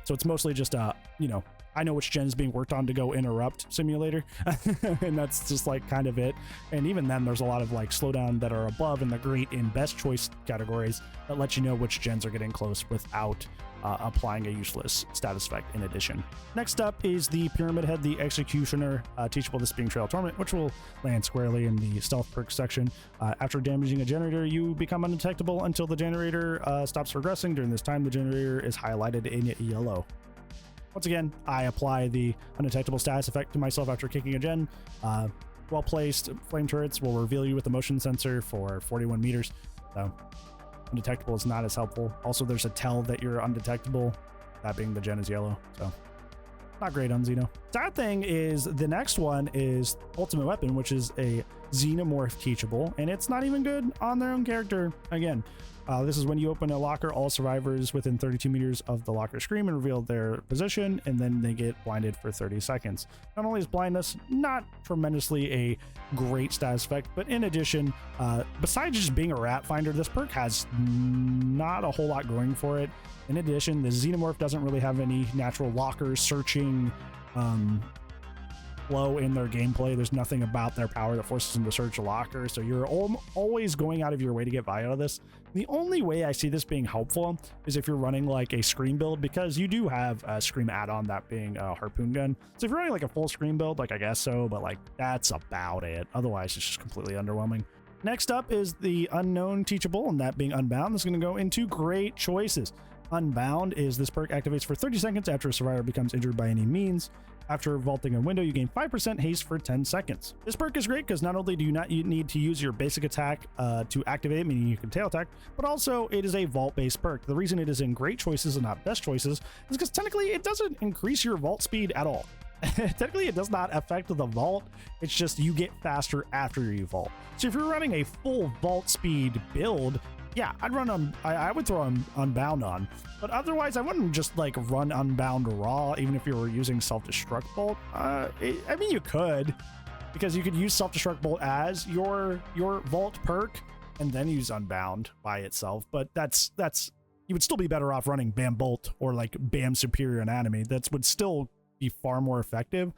So it's mostly just I know which gen is being worked on to go interrupt simulator, and that's just like kind of it. And even then, there's a lot of like slowdown that are above in the great and best choice categories that let you know which gens are getting close without applying a useless status effect in addition. Next up is the Pyramid Head, the Executioner teachable, this being Trail Torment, which will land squarely in the stealth perk section. After damaging a generator, you become undetectable until the generator stops progressing. During this time, the generator is highlighted in yellow. Once again, I apply the undetectable status effect to myself after kicking a gen. Well-placed flame turrets will reveal you with the motion sensor for 41 meters. So undetectable is not as helpful. Also, there's a tell that you're undetectable, that being the gen is yellow. So not great on Xeno. Sad thing is the next one is Ultimate Weapon, which is a Xenomorph teachable, and it's not even good on their own character. Again, this is when you open a locker, all survivors within 32 meters of the locker scream and reveal their position, and then they get blinded for 30 seconds. Not only is blindness not tremendously a great status effect, but in addition, besides just being a rat finder, this perk has not a whole lot going for it. In addition, the Xenomorph doesn't really have any natural locker searching flow in their gameplay. There's nothing about their power that forces them to search a locker, so you're always going out of your way to get value out of this. The only way I see this being helpful is if you're running like a Scream build, because you do have a Scream add-on, that being a Harpoon gun. So if you're running like a full Scream build, like I guess so, but like that's about it. Otherwise, it's just completely underwhelming. Next up is the Unknown teachable, and that being Unbound. This is going to go into great choices. Unbound is this perk activates for 30 seconds after a survivor becomes injured by any means. After vaulting a window, you gain 5% haste for 10 seconds. This perk is great because not only do you not need to use your basic attack to activate it, meaning you can tail attack, but also it is a vault-based perk. The reason it is in great choices and not best choices is because technically it doesn't increase your vault speed at all. Technically, it does not affect the vault. It's just you get faster after you vault. So if you're running a full vault speed build, yeah, I would throw Unbound on, but otherwise I wouldn't just like run Unbound raw, even if you were using Self-Destruct Bolt. I mean, you could, because you could use Self-Destruct Bolt as your vault perk and then use Unbound by itself, but that's you would still be better off running Bam Bolt or like Bam Superior Anatomy. That would still be far more effective.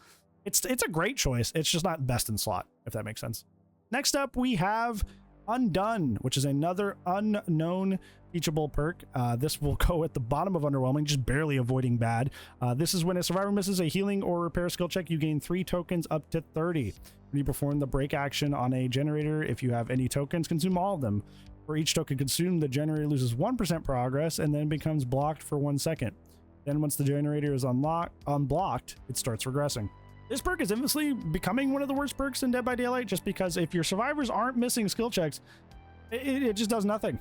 It's a great choice. It's just not best in slot, if that makes sense. Next up, we have Undone, which is another unknown teachable perk. This will go at the bottom of Underwhelming, just barely avoiding bad. This is when a survivor misses a healing or repair skill check, you gain 3 tokens up to 30. When you perform the break action on a generator, if you have any tokens, consume all of them. For each token consumed, the generator loses 1% progress and then becomes blocked for 1 second. Then once the generator is unblocked, it starts regressing. This perk is infamously becoming one of the worst perks in Dead by Daylight, just because if your survivors aren't missing skill checks, it just does nothing.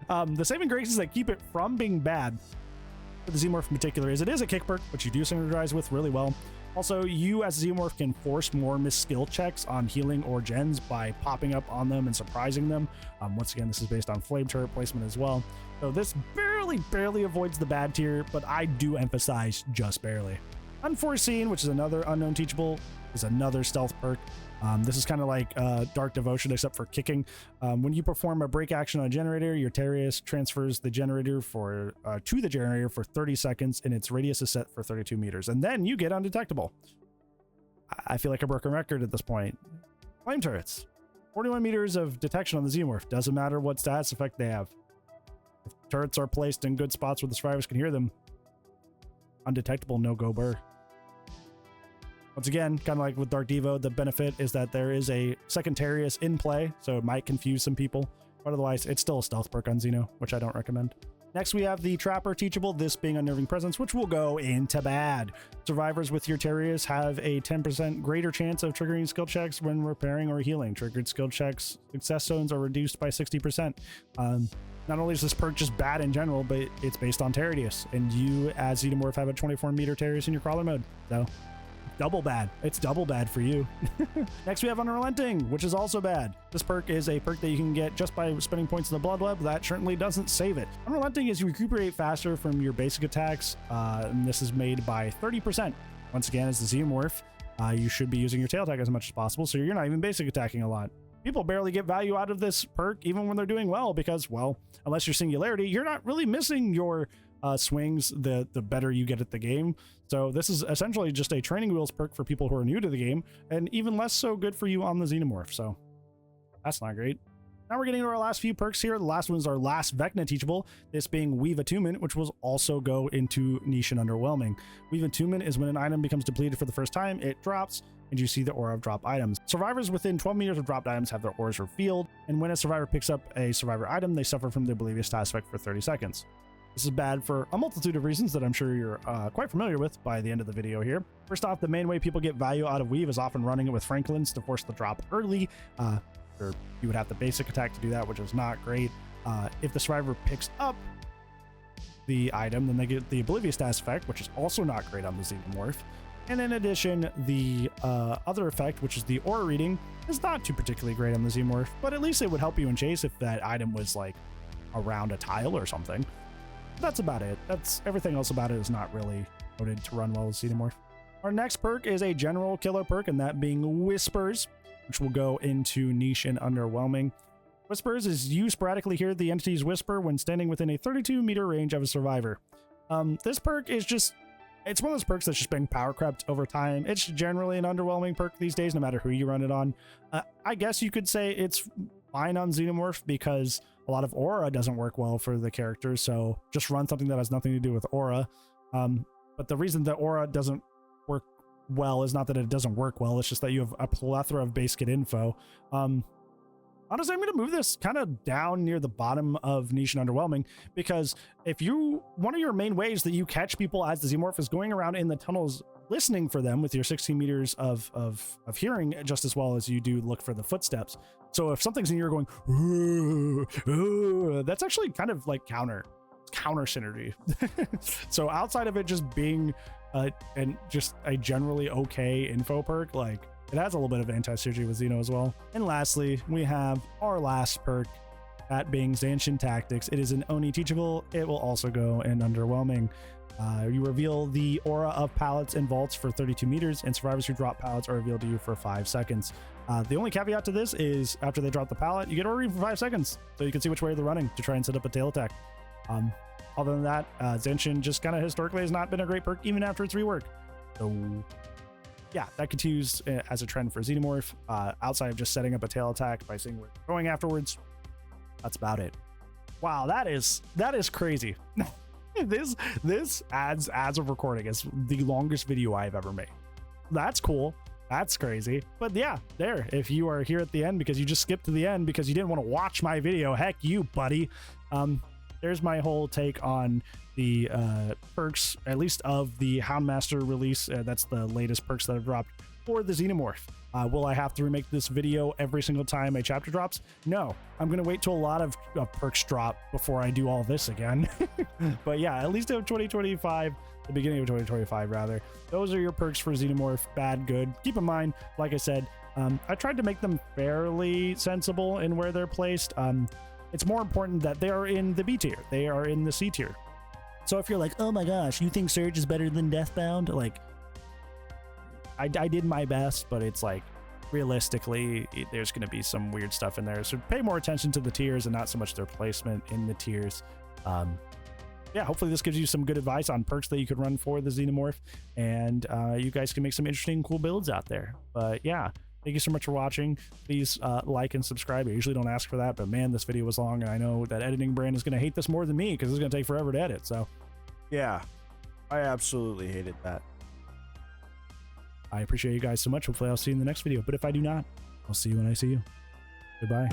The saving graces that keep it from being bad for the Xenomorph in particular is it is a kick perk, which you do synergize with really well. Also, you as a Xenomorph can force more missed skill checks on healing or gens by popping up on them and surprising them. Once again, this is based on flame turret placement as well. So this barely avoids the bad tier, but I do emphasize just barely. Unforeseen, which is another unknown teachable. is another stealth perk. This is kind of like Dark Devotion, except for kicking. When you perform a break action on a generator, your Terius transfers the generator to the generator for 30 seconds, and its radius is set for 32 meters. And then you get undetectable. I feel like a broken record at this point. Flame turrets. 41 meters of detection on the Xenomorph. Doesn't matter what status effect they have. If turrets are placed in good spots where the survivors can hear them, undetectable, no go burr. Once again, kind of like with Dark Devo, the benefit is that there is a second Terius in play, so it might confuse some people, but otherwise it's still a stealth perk on Xeno, which I don't recommend. Next, we have the Trapper Teachable, this being Unnerving Presence, which will go into bad. Survivors with your Terius have a 10% greater chance of triggering skill checks when repairing or healing. Triggered skill checks success zones are reduced by 60%. Not only is this perk just bad in general, but it's based on Terius, and you as Xenomorph have a 24-meter Terius in your crawler mode, so double bad. It's double bad for you. Next, we have Unrelenting, which is also bad. This perk is a perk that you can get just by spending points in the Blood Web. That certainly doesn't save it. Unrelenting is you recuperate faster from your basic attacks, and this is made by 30%. Once again, as the Xenomorph, you should be using your tail attack as much as possible, so you're not even basic attacking a lot. People barely get value out of this perk even when they're doing well because, well, unless you're Singularity, you're not really missing your swings the better you get at the game. So this is essentially just a training wheels perk for people who are new to the game, and even less so good for you on the Xenomorph, so that's not great. Now we're getting to our last few perks here. The last one is our last Vecna Teachable, this being Weave Attunement, which will also go into Niche and Underwhelming. Weave Attunement is when an item becomes depleted for the first time, it drops, and you see the aura of drop items. Survivors within 12 meters of dropped items have their auras revealed, and when a survivor picks up a survivor item, they suffer from the Oblivious status effect for 30 seconds. This is bad for a multitude of reasons that I'm sure you're quite familiar with by the end of the video here. First off, the main way people get value out of Weave is often running it with Franklin's to force the drop early. Or you would have the basic attack to do that, which is not great. If the survivor picks up the item, then they get the Oblivious status effect, which is also not great on the Xenomorph. And in addition, the other effect, which is the aura reading, is not too particularly great on the Xenomorph, but at least it would help you in chase if that item was like around a tile or something. That's about it. That's everything else about it is not really coded to run well with Xenomorph. Our next perk is a general killer perk, and that being Whispers, which will go into Niche and Underwhelming. Whispers is you sporadically hear the entity's whisper when standing within a 32-meter range of a survivor. This perk is just, it's one of those perks that's just been power crept over time. It's generally an underwhelming perk these days, no matter who you run it on. I guess you could say it's fine on Xenomorph because a lot of aura doesn't work well for the character, so just run something that has nothing to do with aura. But the reason that aura doesn't work well is not that it doesn't work well, it's just that you have a plethora of base kit info. Honestly, I'm going to move this kind of down near the bottom of Niche and Underwhelming, because if you, one of your main ways that you catch people as the Xenomorph is going around in the tunnels listening for them with your 16 meters of hearing just as well as you do look for the footsteps. So if something's in here going, ooh, ooh, that's actually kind of like counter synergy. So outside of it just being and just a generally okay info perk, like it has a little bit of anti-synergy with Xeno as well. And lastly, we have our last perk, that being Zanshin Tactics. It is an Oni Teachable. It will also go in Underwhelming. You reveal the aura of pallets and vaults for 32 meters, and survivors who drop pallets are revealed to you for 5 seconds. The only caveat to this is after they drop the pallet, you get aura read for 5 seconds, so you can see which way they're running to try and set up a tail attack. Other than that, Zanshin just kind of historically has not been a great perk even after its rework. So yeah, that continues as a trend for Xenomorph. Outside of just setting up a tail attack by seeing where they're going afterwards, that's about it. Wow, that is crazy. This as of recording is the longest video I've ever made. That's cool. That's crazy. But yeah, there, if you are here at the end because you just skipped to the end because you didn't want to watch my video, heck you, buddy. There's my whole take on the perks, at least of the Houndmaster release. That's the latest perks that have dropped for the Xenomorph. Will I have to remake this video every single time a chapter drops? No, I'm going to wait till a lot of perks drop before I do all this again. But yeah, at least of 2025, the beginning of 2025 rather. Those are your perks for Xenomorph, bad, good. Keep in mind, like I said, I tried to make them fairly sensible in where they're placed. It's more important that they are in the B tier. They are in the C tier. So if you're like, oh my gosh, you think Surge is better than Deathbound? Like, I did my best, but it's like realistically there's going to be some weird stuff in there, so pay more attention to the tiers and not so much their placement in the tiers. Yeah, hopefully this gives you some good advice on perks that you could run for the Xenomorph, and you guys can make some interesting, cool builds out there. But yeah, thank you so much for watching. Please like and subscribe. I usually don't ask for that, but man, this video was long, and I know that editing Brand is going to hate this more than me because it's going to take forever to edit. So yeah, I absolutely hated that. I appreciate you guys so much. Hopefully I'll see you in the next video, but if I do not, I'll see you when I see you. Goodbye.